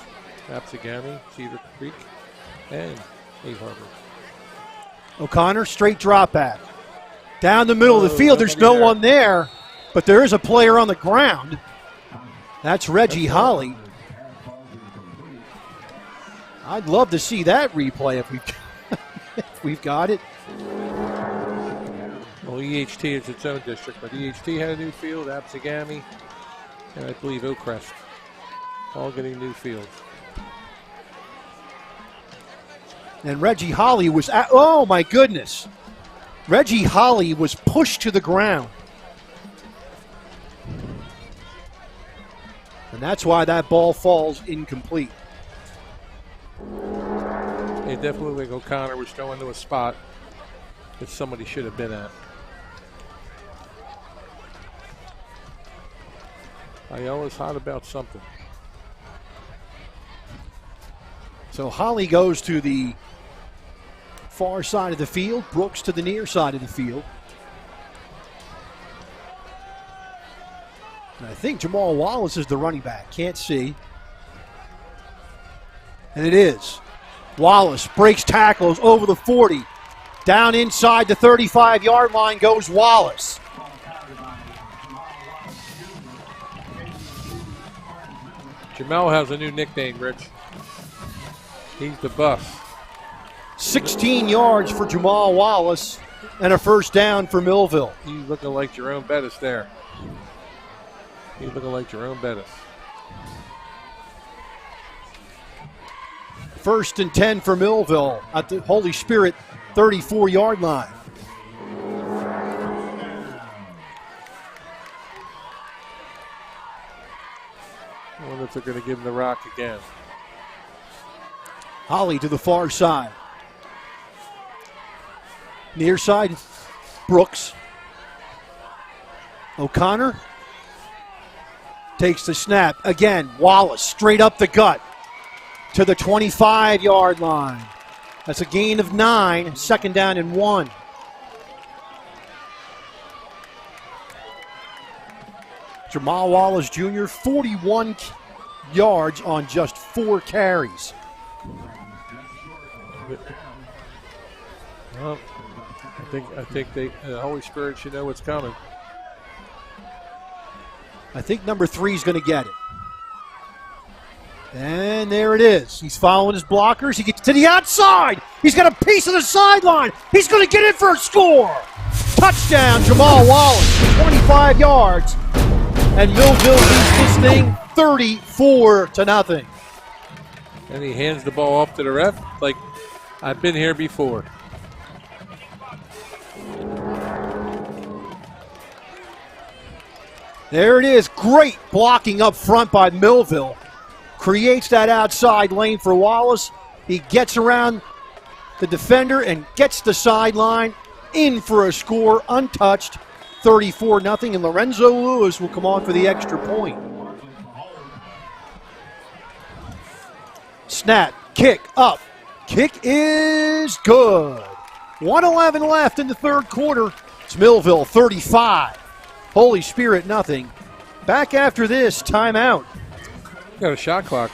Apsagami, Cedar Creek, and Egg Harbor. O'Connor, straight drop back. Down the middle of the field, there's no one there, but there is a player on the ground. That's Reggie Holly. I'd love to see that replay if we've got it. Well, EHT is its own district, but EHT had a new field, Apsagami, and I believe Oakcrest, all getting new fields. And Reggie Holly was, oh my goodness. Reggie Holly was pushed to the ground. And that's why that ball falls incomplete. It definitely looked like O'Connor was thrown into a spot that somebody should have been at. Ayala's hot about something. So Holly goes to the far side of the field, Brooks to the near side of the field. And I think Jamal Wallace is the running back. Can't see. And it is. Wallace breaks tackles over the 40. Down inside the 35-yard line goes Wallace. Jamal has a new nickname, Rich. He's the bus. 16 yards for Jamal Wallace and a 1st down for Millville. He's looking like Jerome Bettis there. He's looking like Jerome Bettis. 1st and 10 for Millville at the Holy Spirit 34-yard line. I wonder if they're going to give him the rock again. Holly to the far side. Near side, Brooks. O'Connor takes the snap. Again, Wallace straight up the gut to the 25-yard line. That's a gain of 9, second down and 1. Jamal Wallace Jr., 41 yards on just 4 carries. Well, I think the Holy Spirit should know what's coming. I think number 3 is going to get it. And there it is. He's following his blockers. He gets to the outside. He's got a piece of the sideline. He's going to get in for a score. Touchdown, Jamal Wallace, 25 yards. And Millville leads this thing 34-0. And he hands the ball off to the ref like, I've been here before. There it is. Great blocking up front by Millville. Creates that outside lane for Wallace. He gets around the defender and gets the sideline in for a score, untouched, 34-0. And Lorenzo Lewis will come on for the extra point. Snap, kick, up. Kick is good. 1:11 left in the third quarter. It's Millville 35. Holy Spirit, nothing. Back after this, timeout. Got a shot clock.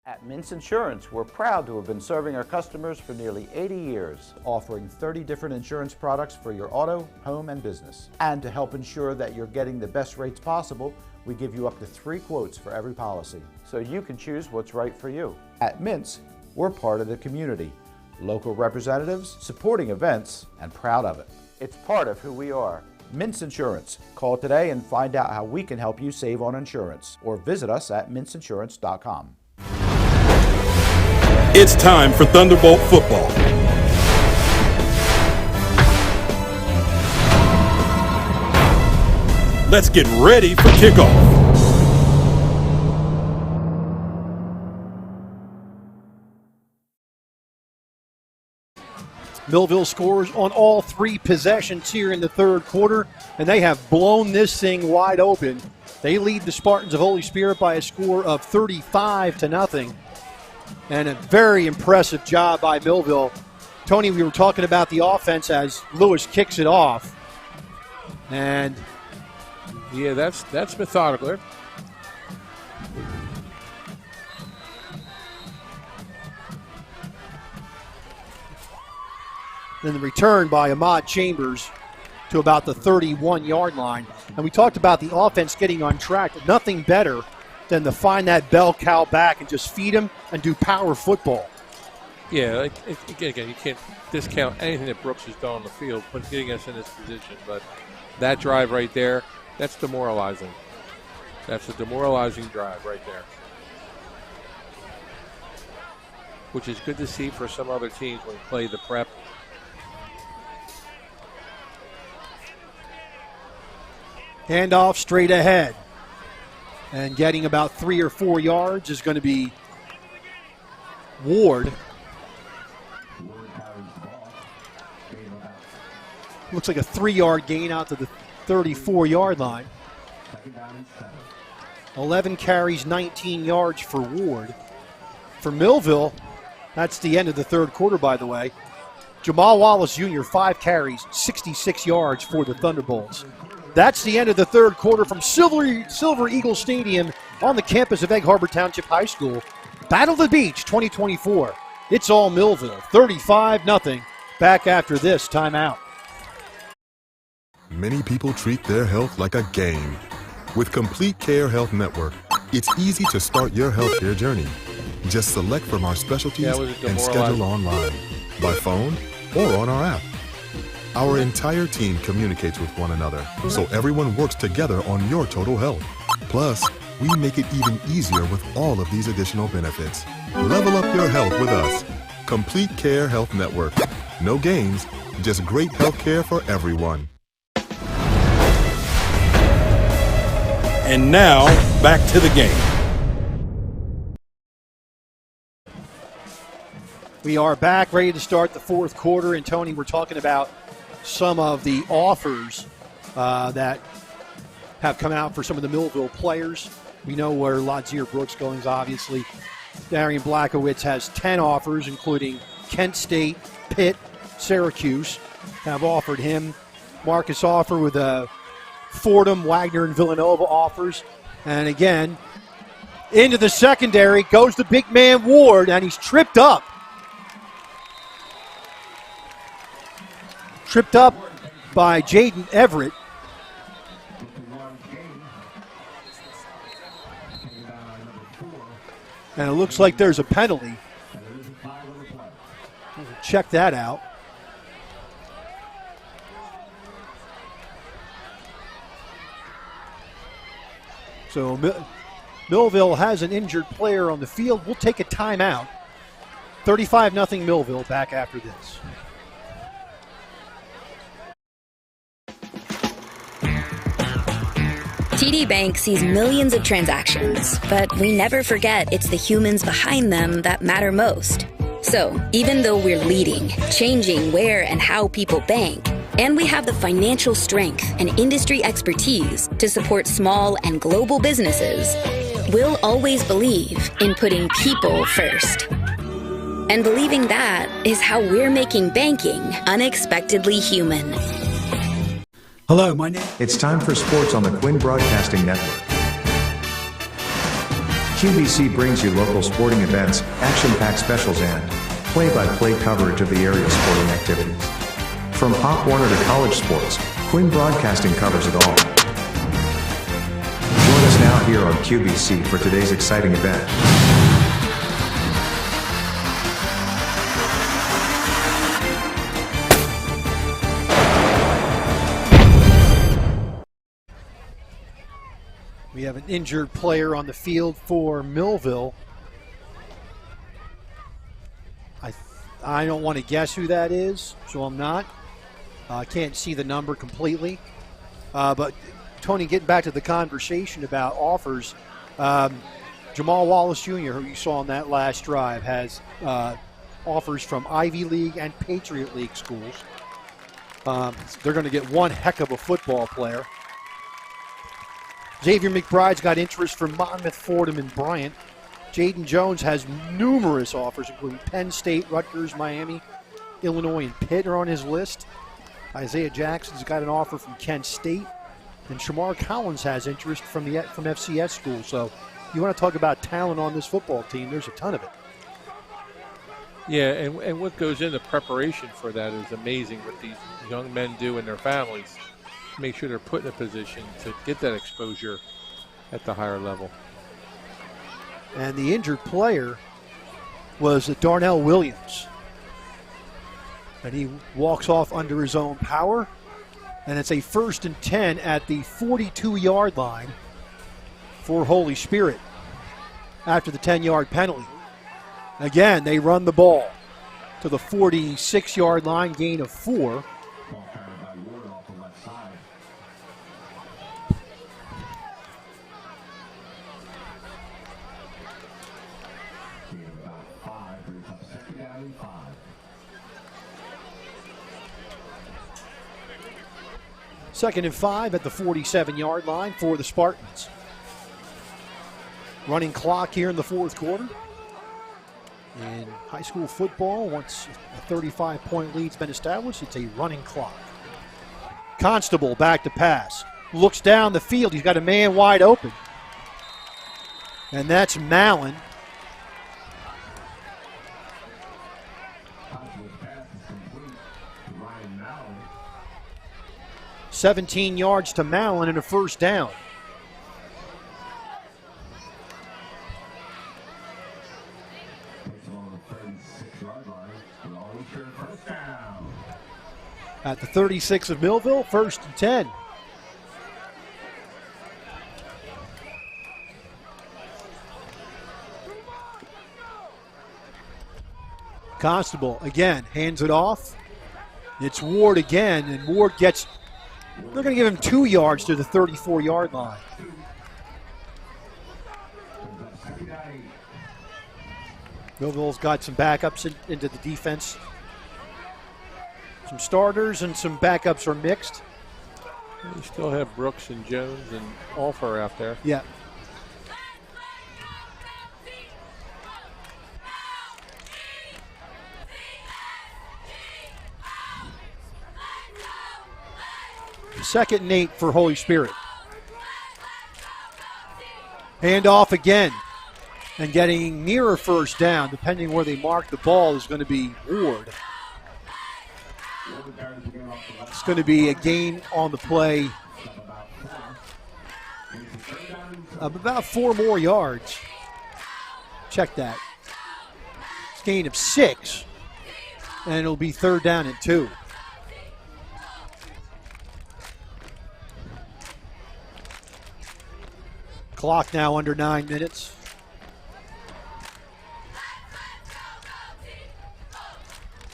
At Mintz Insurance, we're proud to have been serving our customers for nearly 80 years, offering 30 different insurance products for your auto, home, and business. And to help ensure that you're getting the best rates possible, we give you up to 3 quotes for every policy, so you can choose what's right for you. At Mintz, we're part of the community, local representatives, supporting events, and proud of it. It's part of who we are. Mintz Insurance. Call today and find out how we can help you save on insurance, or visit us at mintzinsurance.com. It's time for Thunderbolt football. Let's get ready for kickoff. Millville scores on all 3 possessions here in the third quarter, and they have blown this thing wide open. They lead the Spartans of Holy Spirit by a score of 35-0. And a very impressive job by Millville. Tony, we were talking about the offense as Lewis kicks it off. And yeah, that's methodical. then the return by Ahmad Chambers to about the 31-yard line. And we talked about the offense getting on track. Nothing better than to find that bell cow back and just feed him and do power football. Yeah, again, you can't discount anything that Brooks has done on the field, but getting us in this position. But that drive right there, that's demoralizing. That's a demoralizing drive right there, which is good to see for some other teams when you play the prep. Handoff straight ahead. And getting about 3 or 4 yards is going to be Ward. Looks like a 3-yard gain out to the 34-yard line. 11 carries, 19 yards for Ward. For Millville, that's the end of the third quarter, by the way. Jamal Wallace Jr., 5 carries, 66 yards for the Thunderbolts. That's the end of the third quarter from Silver Eagle Stadium on the campus of Egg Harbor Township High School. Battle of the Beach 2024. It's all Millville, 35-0. Back after this timeout. Many people treat their health like a game. With Complete Care Health Network, it's easy to start your healthcare journey. Just select from our specialties and schedule online, by phone, or on our app. Our entire team communicates with one another, so everyone works together on your total health. Plus, we make it even easier with all of these additional benefits. Level up your health with us. Complete Care Health Network. No games, just great health care for everyone. And now, back to the game. We are back, ready to start the fourth quarter. And, Tony, we're talking about some of the offers that have come out for some of the Millville players. We know where Lotzier Brooks going, obviously. Darian Blackowitz has 10 offers, including Kent State, Pitt, Syracuse, have offered him. Marcus Offer with Fordham, Wagner, and Villanova offers. And again, into the secondary goes the big man Ward, and he's tripped up. Tripped up by Jaden Everett. And it looks like there's a penalty. We'll check that out. So Millville has an injured player on the field. We'll take a timeout. 35-0 Millville. Back after this. TD Bank sees millions of transactions, but we never forget it's the humans behind them that matter most. So, even though we're leading, changing where and how people bank, and we have the financial strength and industry expertise to support small and global businesses, we'll always believe in putting people first. And believing that is how we're making banking unexpectedly human. Hello, my name. It's time for sports on the Quinn Broadcasting Network. QBC brings you local sporting events, action-packed specials, and play-by-play coverage of the area's sporting activities. From Pop Warner to college sports, Quinn Broadcasting covers it all. Join us now here on QBC for today's exciting event. We have an injured player on the field for Millville. I don't want to guess who that is, so I'm not. I can't see the number completely. But, Tony, getting back to the conversation about offers, Jamal Wallace Jr., who you saw on that last drive, has offers from Ivy League and Patriot League schools. They're going to get one heck of a football player. Xavier McBride's got interest from Monmouth, Fordham, and Bryant. Jaden Jones has numerous offers, including Penn State, Rutgers, Miami, Illinois, and Pitt are on his list. Isaiah Jackson's got an offer from Kent State. And Shamar Collins has interest from FCS schools. So you want to talk about talent on this football team, there's a ton of it. Yeah, and what goes into preparation for that is amazing what these young men do and their families. Make sure they're put in a position to get that exposure at the higher level. And the injured player was Darnell Williams. And he walks off under his own power. And it's a 1st and 10 at the 42-yard line for Holy Spirit after the 10-yard penalty. Again, they run the ball to the 46-yard line, gain of 4. Second and 5 at the 47-yard line for the Spartans. Running clock here in the fourth quarter. In high school football, once a 35-point lead's been established, it's a running clock. Constable back to pass. Looks down the field. He's got a man wide open. And that's Mallon. $17 yards to Mallon and a first down. At the 36 of Millville, 1st and 10. Constable again hands it off. It's Ward again, and Ward gets, they're going to give him 2 yards to the 34-yard line. Millville's got some backups into the defense. Some starters and some backups are mixed. You still have Brooks and Jones and Alfer out there. Yeah. Second and 8 for Holy Spirit. Hand off again. And getting nearer first down, depending where they mark the ball, is going to be Ward. It's going to be a gain on the play of about 4 more yards. Check that. It's a gain of 6, and it'll be 3rd down and 2. Clock now under 9 minutes.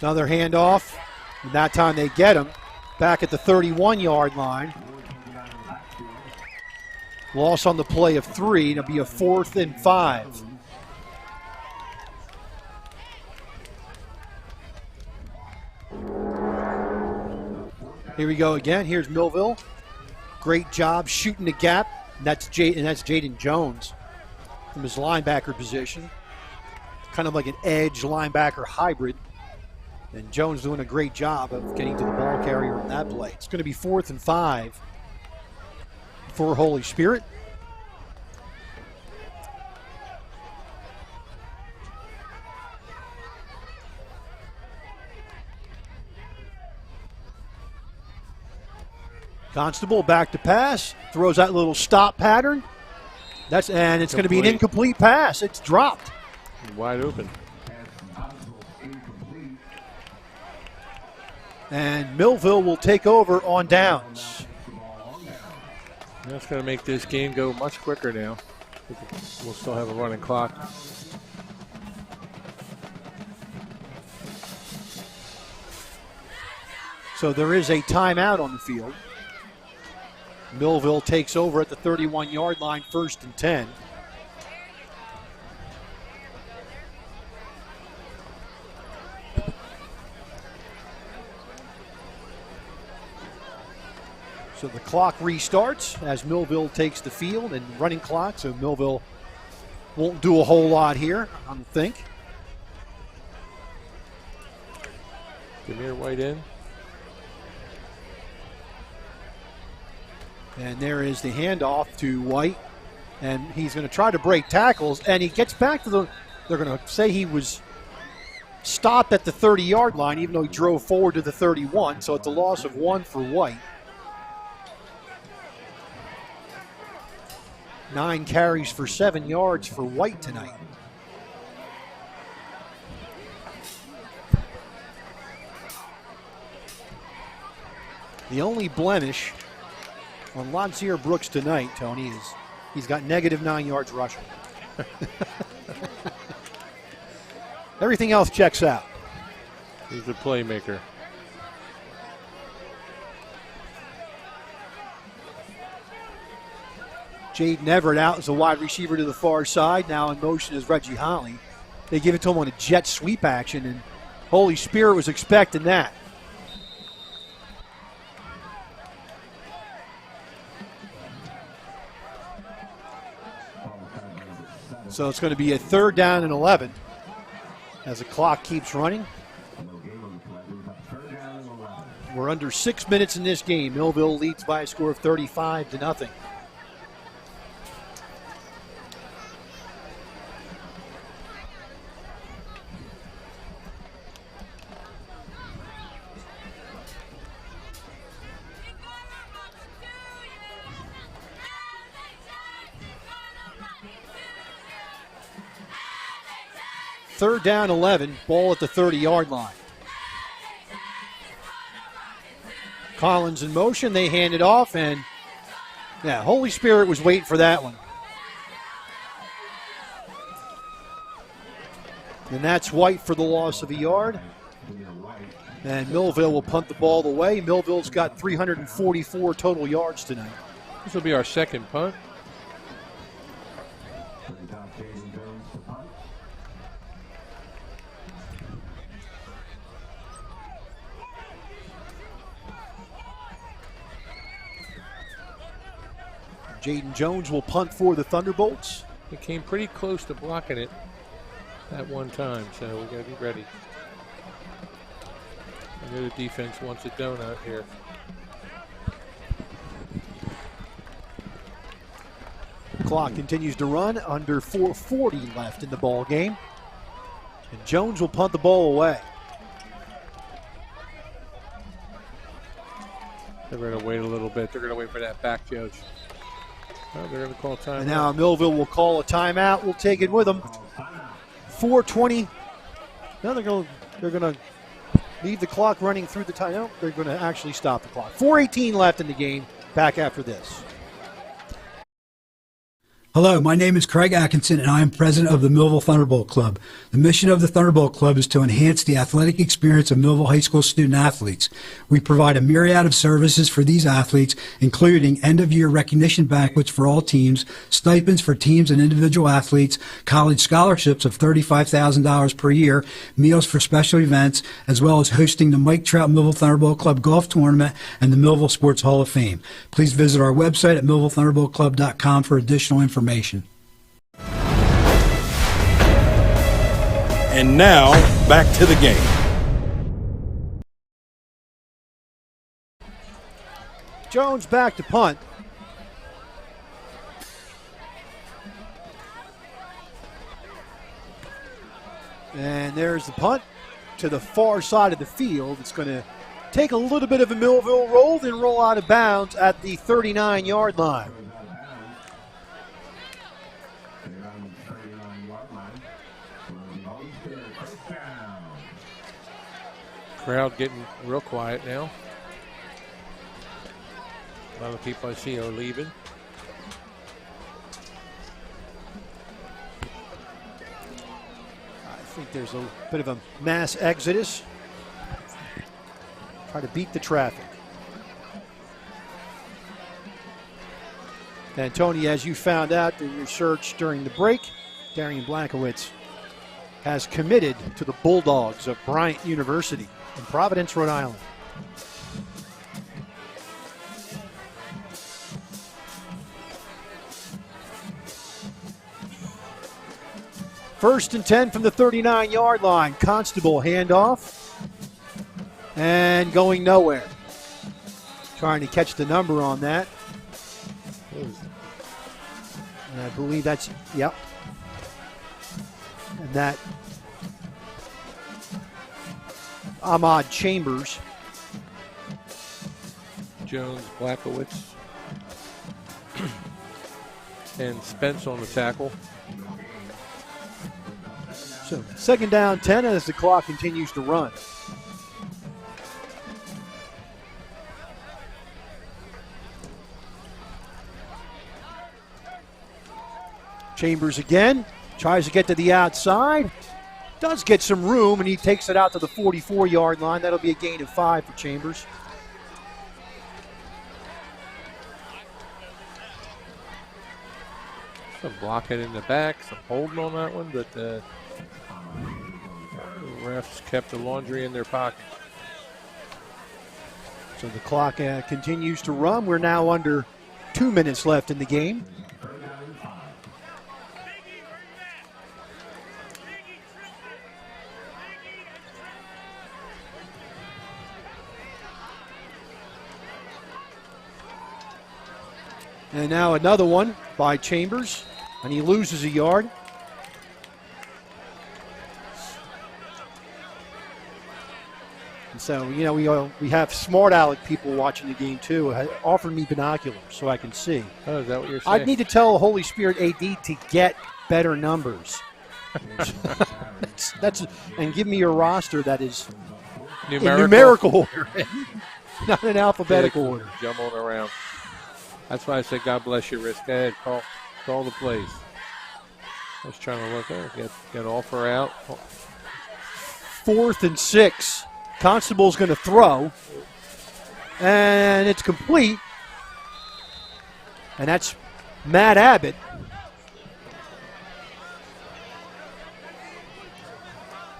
Another handoff, and that time they get him back at the 31-yard line. Loss on the play of 3. It'll be a 4th and 5. Here we go again. Here's Millville. Great job shooting the gap. And that's Jaden Jones from his linebacker position. Kind of like an edge linebacker hybrid. And Jones doing a great job of getting to the ball carrier on that play. It's going to be 4th and 5 for Holy Spirit. Constable back to pass, throws that little stop pattern. And it's going to be an incomplete pass. It's dropped. Wide open. And Millville will take over on downs. That's going to make this game go much quicker now. We'll still have a running clock. So there is a timeout on the field. Millville takes over at the 31-yard line, 1st and 10. So the clock restarts as Millville takes the field and running clock, so Millville won't do a whole lot here, I don't think. Demir White in. And there is the handoff to White, and he's going to try to break tackles, and he gets back to the, they're going to say he was stopped at the 30-yard line, even though he drove forward to the 31, so it's a loss of 1 for White. 9 carries for 7 yards for White tonight. The only blemish on Lotzier Brooks tonight, Tony, is he's got negative 9 yards rushing. Everything else checks out. He's a playmaker. Jaden Everett out as a wide receiver to the far side. Now in motion is Reggie Holly. They give it to him on a jet sweep action, and Holy Spirit was expecting that. So it's going to be a 3rd down and 11 as the clock keeps running. We're under 6 minutes in this game. Millville leads by a score of 35-0. Third down 11, ball at the 30-yard line. Collins in motion, they hand it off, and yeah, Holy Spirit was waiting for that one. And that's White for the loss of a yard. And Millville will punt the ball away. Millville's got 344 total yards tonight. This will be our second punt. Jaden Jones will punt for the Thunderbolts. He came pretty close to blocking it at one time, so we got to be ready. I know the defense wants a donut here. Clock continues to run, under 4:40 left in the ball game. And Jones will punt the ball away. They're going to wait a little bit. They're going to wait for that back judge. Oh, they're going to call timeout. And now Millville will call a timeout. We'll take it with them. 4:20. No, they're going to leave the clock running through the time. No, they're going to actually stop the clock. 4:18 left in the game. Back after this. Hello, my name is Craig Atkinson, and I am president of the Millville Thunderbolt Club. The mission of the Thunderbolt Club is to enhance the athletic experience of Millville High School student-athletes. We provide a myriad of services for these athletes, including end-of-year recognition banquets for all teams, stipends for teams and individual athletes, college scholarships of $35,000 per year, meals for special events, as well as hosting the Mike Trout Millville Thunderbolt Club Golf Tournament and the Millville Sports Hall of Fame. Please visit our website at millvillethunderboltclub.com for additional information. And now, back to the game. Jones back to punt. And there's the punt to the far side of the field. It's going to take a little bit of a Millville roll, then roll out of bounds at the 39-yard line. Crowd getting real quiet now. A lot of people I see are leaving. I think there's a bit of a mass exodus. Try to beat the traffic. And Tony, as you found out in your search during the break, Darian Blankowitz has committed to the Bulldogs of Bryant University in Providence, Rhode Island. First and 10 from the 39-yard line. Constable handoff. And going nowhere. Trying to catch the number on that. And I believe that's, yep. And that Ahmad Chambers. Jones, Blackowitz, and Spence on the tackle. So second down 10 as the clock continues to run. Chambers again, tries to get to the outside. Does get some room, and he takes it out to the 44-yard line. That'll be a gain of 5 for Chambers. Some blocking in the back, some holding on that one, but the refs kept the laundry in their pocket. So the clock continues to run. We're now under 2 minutes left in the game. And now another one by Chambers, and he loses a yard. And so, you know, we have smart aleck people watching the game too. Offered me binoculars so I can see. Oh, is that what you're saying? I'd need to tell Holy Spirit AD to get better numbers. that's and give me a roster that is in numerical order, not in alphabetical order. Jumbling around. That's why I said, God bless you, Risk. Go ahead, call the plays. I was trying to look at it. Get offer out. 4th and 6. Constable's going to throw. And it's complete. And that's Matt Abbott.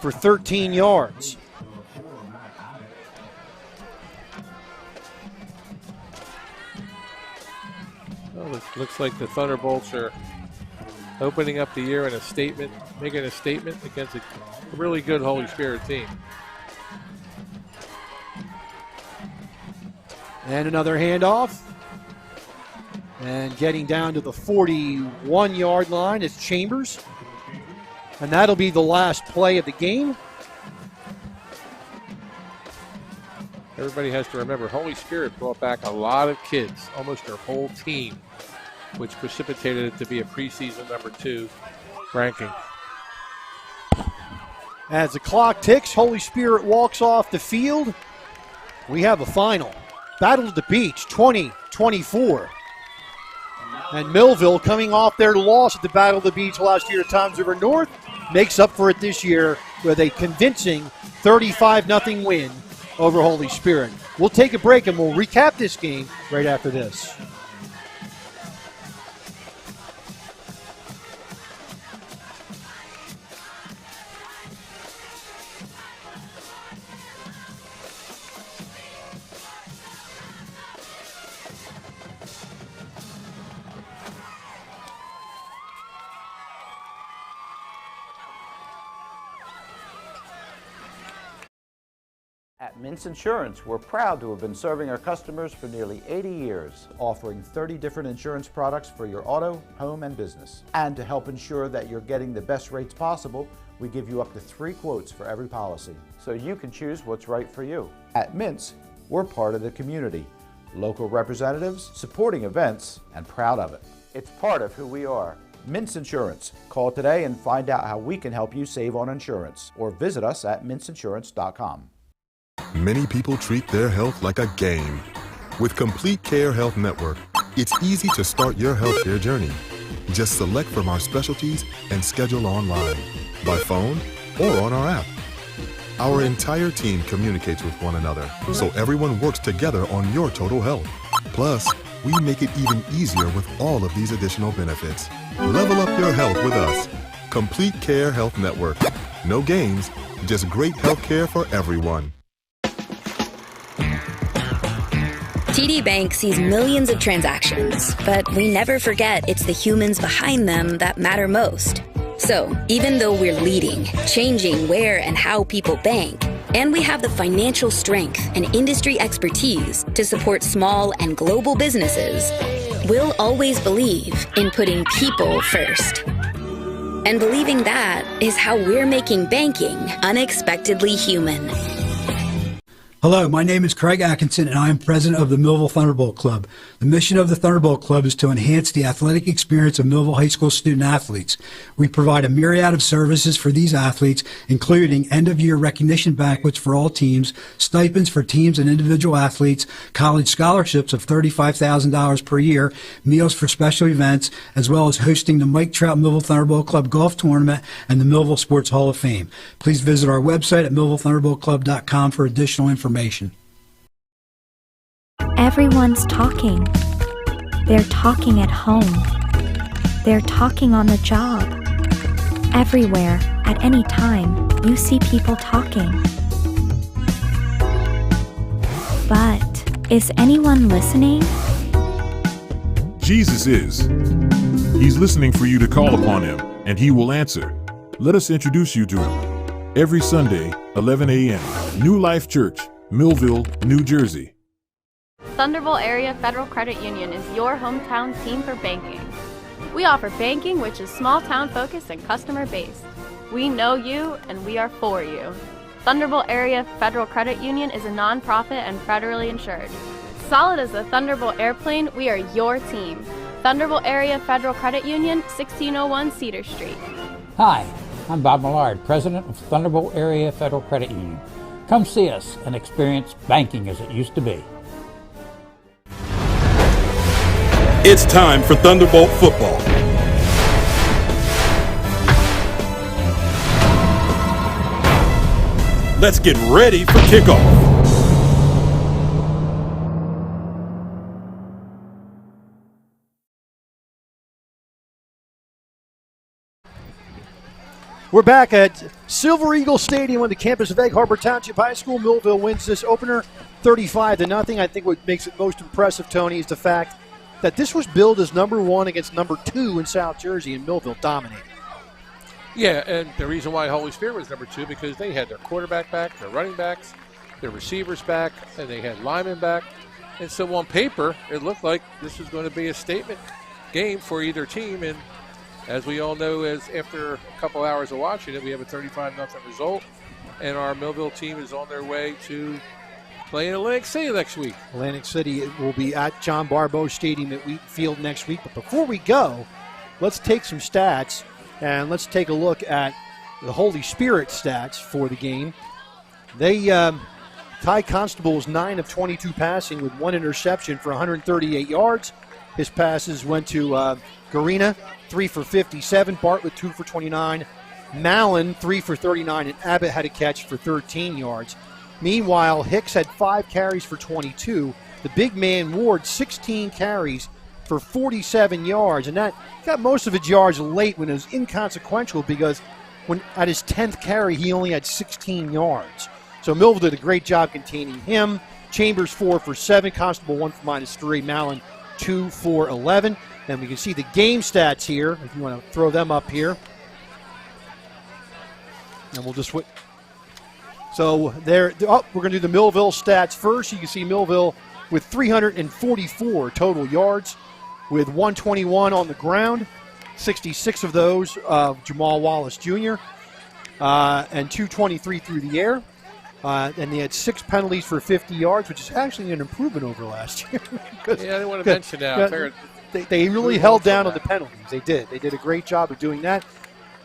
For 13 yards. Well, it looks like the Thunderbolts are opening up the year in a statement, making a statement against a really good Holy Spirit team. And another handoff. And getting down to the 41-yard line is Chambers. And that'll be the last play of the game. Everybody has to remember, Holy Spirit brought back a lot of kids, almost their whole team, which precipitated it to be a preseason number 2 ranking. As the clock ticks, Holy Spirit walks off the field. We have a final. Battle at the Beach, 20-24. And Millville, coming off their loss at the Battle of the Beach last year at Toms River North, makes up for it this year with a convincing 35-0 win over Holy Spirit. We'll take a break and we'll recap this game right after this. At Mintz Insurance, we're proud to have been serving our customers for nearly 80 years, offering 30 different insurance products for your auto, home, and business. And to help ensure that you're getting the best rates possible, we give you up to 3 quotes for every policy, so you can choose what's right for you. At Mintz, we're part of the community, local representatives, supporting events, and proud of it. It's part of who we are. Mintz Insurance. Call today and find out how we can help you save on insurance, or visit us at mintzinsurance.com. Many people treat their health like a game. With Complete Care Health Network, it's easy to start your healthcare journey. Just select from our specialties and schedule online, by phone, or on our app. Our entire team communicates with one another, so everyone works together on your total health. Plus, we make it even easier with all of these additional benefits. Level up your health with us. Complete Care Health Network. No games, just great healthcare for everyone. TD Bank sees millions of transactions, but we never forget it's the humans behind them that matter most. So, even though we're leading, changing where and how people bank, and we have the financial strength and industry expertise to support small and global businesses, we'll always believe in putting people first. And believing that is how we're making banking unexpectedly human. Hello, my name is Craig Atkinson, and I am president of the Millville Thunderbolt Club. The mission of the Thunderbolt Club is to enhance the athletic experience of Millville High School student athletes. We provide a myriad of services for these athletes, including end-of-year recognition banquets for all teams, stipends for teams and individual athletes, college scholarships of $35,000 per year, meals for special events, as well as hosting the Mike Trout Millville Thunderbolt Club Golf Tournament and the Millville Sports Hall of Fame. Please visit our website at millvillethunderboltclub.com for additional information. Everyone's talking. They're talking at home. They're talking on the job. Everywhere, at any time, you see people talking. But is anyone listening? Jesus is. He's listening for you to call upon him, and he will answer. Let us introduce you to him. Every Sunday, 11 a.m., New Life Church, Millville, New Jersey. Thunderbolt Area Federal Credit Union is your hometown team for banking. We offer banking which is small town focused and customer based. We know you and we are for you. Thunderbolt Area Federal Credit Union is a nonprofit and federally insured. Solid as a Thunderbolt airplane, we are your team. Thunderbolt Area Federal Credit Union, 1601 Cedar Street. Hi, I'm Bob Millard, president of Thunderbolt Area Federal Credit Union. Come see us and experience banking as it used to be. It's time for Thunderbolt football. Let's get ready for kickoff. We're back at Silver Eagle Stadium on the campus of Egg Harbor Township High School. Millville wins this opener 35-0. I think what makes it most impressive, Tony, is the fact that this was billed as number 1 against number 2 in South Jersey, and Millville dominated. Yeah, and the reason why Holy Spirit was number 2 because they had their quarterback back, their running backs, their receivers back, and they had linemen back. And so on paper, it looked like this was going to be a statement game for either team. And as we all know, after a couple hours of watching it, we have a 35-0 result. And our Millville team is on their way to playing Atlantic City next week. Atlantic City will be at John Barbeau Stadium at Wheaton Field next week. But before we go, let's take some stats, and let's take a look at the Holy Spirit stats for the game. Ty Constable was 9 of 22 passing with 1 interception for 138 yards. His passes went to Garina, 3 for 57, Bartlett 2 for 29, Mallon 3 for 39, and Abbott had a catch for 13 yards. Meanwhile, Hicks had 5 carries for 22. The big man Ward, 16 carries for 47 yards, and that got most of his yards late when it was inconsequential because when at his 10th carry, he only had 16 yards. So Millville did a great job containing him. Chambers 4 for 7, Constable 1 for -3, Mallon 2 for 11. And we can see the game stats here, if you want to throw them up here. And we'll just switch. So we're going to do the Millville stats first. You can see Millville with 344 total yards, with 121 on the ground, 66 of those of Jamal Wallace Jr., and 223 through the air. And they had 6 penalties for 50 yards, which is actually an improvement over last year. Yeah, I didn't want to mention that. They really held down on the penalties. They did. They did a great job of doing that.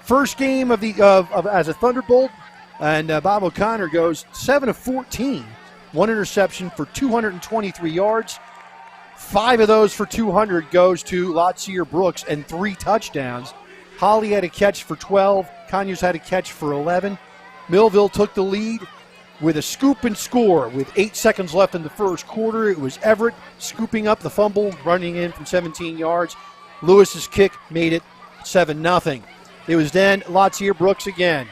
First game of as a Thunderbolt, and Bob O'Connor goes 7 of 14, 1 interception for 223 yards. 5 of those for 200 goes to Lotzier Brooks and 3 touchdowns. Holly had a catch for 12. Conyers had a catch for 11. Millville took the lead with a scoop and score with 8 seconds left in the first quarter. It was Everett scooping up the fumble, running in from 17 yards. Lewis's kick made it 7-0. It was then Lotzier Brooks again.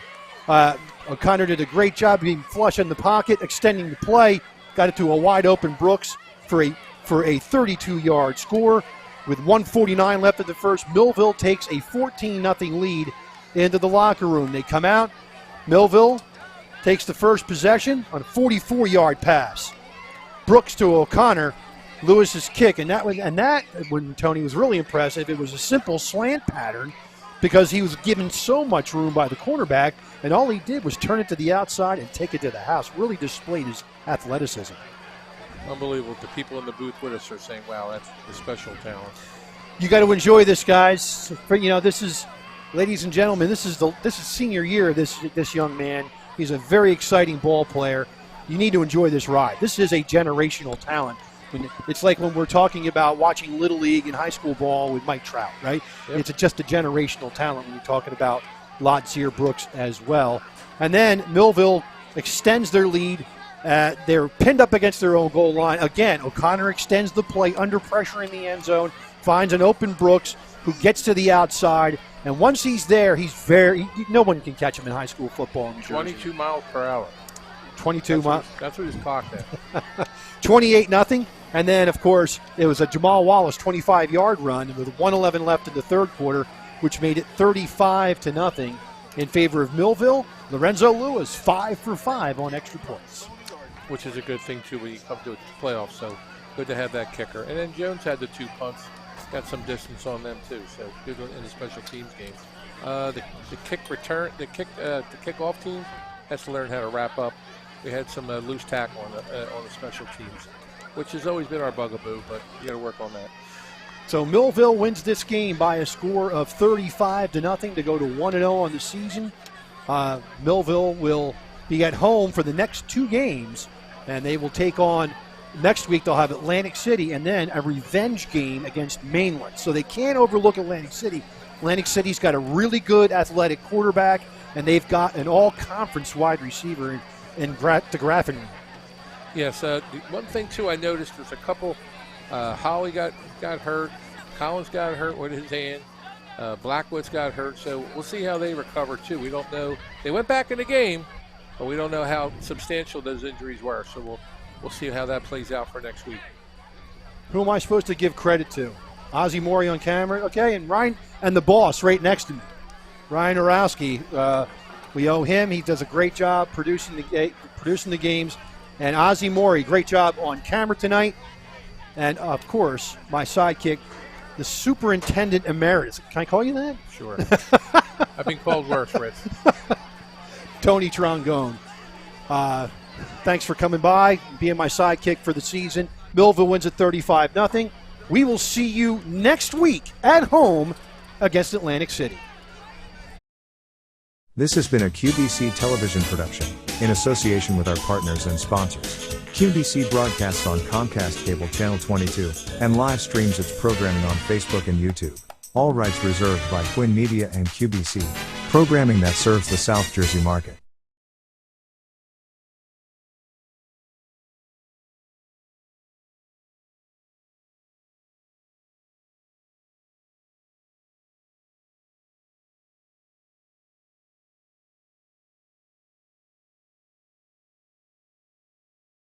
O'Connor did a great job being flush in the pocket, extending the play, got it to a wide open Brooks for a 32-yard score. With 1:49 left in the first, Millville takes a 14-0 lead into the locker room. They come out. Millville takes the first possession on a 44-yard pass. Brooks to O'Connor, Lewis's kick, and that when Tony was really impressive. It was a simple slant pattern because he was given so much room by the cornerback, and all he did was turn it to the outside and take it to the house. Really displayed his athleticism. Unbelievable. The people in the booth with us are saying, wow, that's a special talent. You got to enjoy this, guys. This is, ladies and gentlemen, this is senior year of this young man. He's a very exciting ball player. You need to enjoy this ride. This is a generational talent. It's like when we're talking about watching Little League and high school ball with Mike Trout, right? Yep. It's just a generational talent when you're talking about Lotzier Brooks as well. And then Millville extends their lead. They're pinned up against their own goal line. Again, O'Connor extends the play under pressure in the end zone, finds an open Brooks who gets to the outside. And once he's there, no one can catch him in high school football in New Jersey. 22 miles per hour. 22 miles. That's what he's clocked at. 28-0. And then, of course, it was a Jamal Wallace 25-yard run with 1:11 left in the third quarter, which made it 35-0 in favor of Millville. Lorenzo Lewis, 5 for 5 on extra points. Which is a good thing, too, when you come to the playoffs. So good to have that kicker. And then Jones had the 2 punts. Got some distance on them, too. So good in the special teams game. The kickoff team has to learn how to wrap up. We had some loose tackle on the special teams, which has always been our bugaboo, but you got to work on that. So Millville wins this game by a score of 35-0 to go to 1-0 on the season. Millville will be at home for the next 2 games, and they will take on, next week they'll have Atlantic City and then a revenge game against Mainland. So they can't overlook Atlantic City. Atlantic City's got a really good athletic quarterback, and they've got an all-conference wide receiver in DeGraffenrein. Yes, one thing, too, I noticed was a couple, Holly got hurt, Collins got hurt with his hand, Blackwood's got hurt, so we'll see how they recover, too. We don't know. They went back in the game, but we don't know how substantial those injuries were, so we'll see how that plays out for next week. Who am I supposed to give credit to? Ozzie Maury on camera, okay, and Ryan and the boss right next to me, Ryan Orowski. We owe him. He does a great job producing the games. And Ozzie Maury, great job on camera tonight. And, of course, my sidekick, the Superintendent Emeritus. Can I call you that? Sure. I've been called worse, Rich. Tony Trongone. Thanks for coming by, being my sidekick for the season. Millville wins at 35-0. We will see you next week at home against Atlantic City. This has been a QBC television production, in association with our partners and sponsors. QBC broadcasts on Comcast Cable Channel 22, and live streams its programming on Facebook and YouTube. All rights reserved by Quinn Media and QBC, programming that serves the South Jersey market.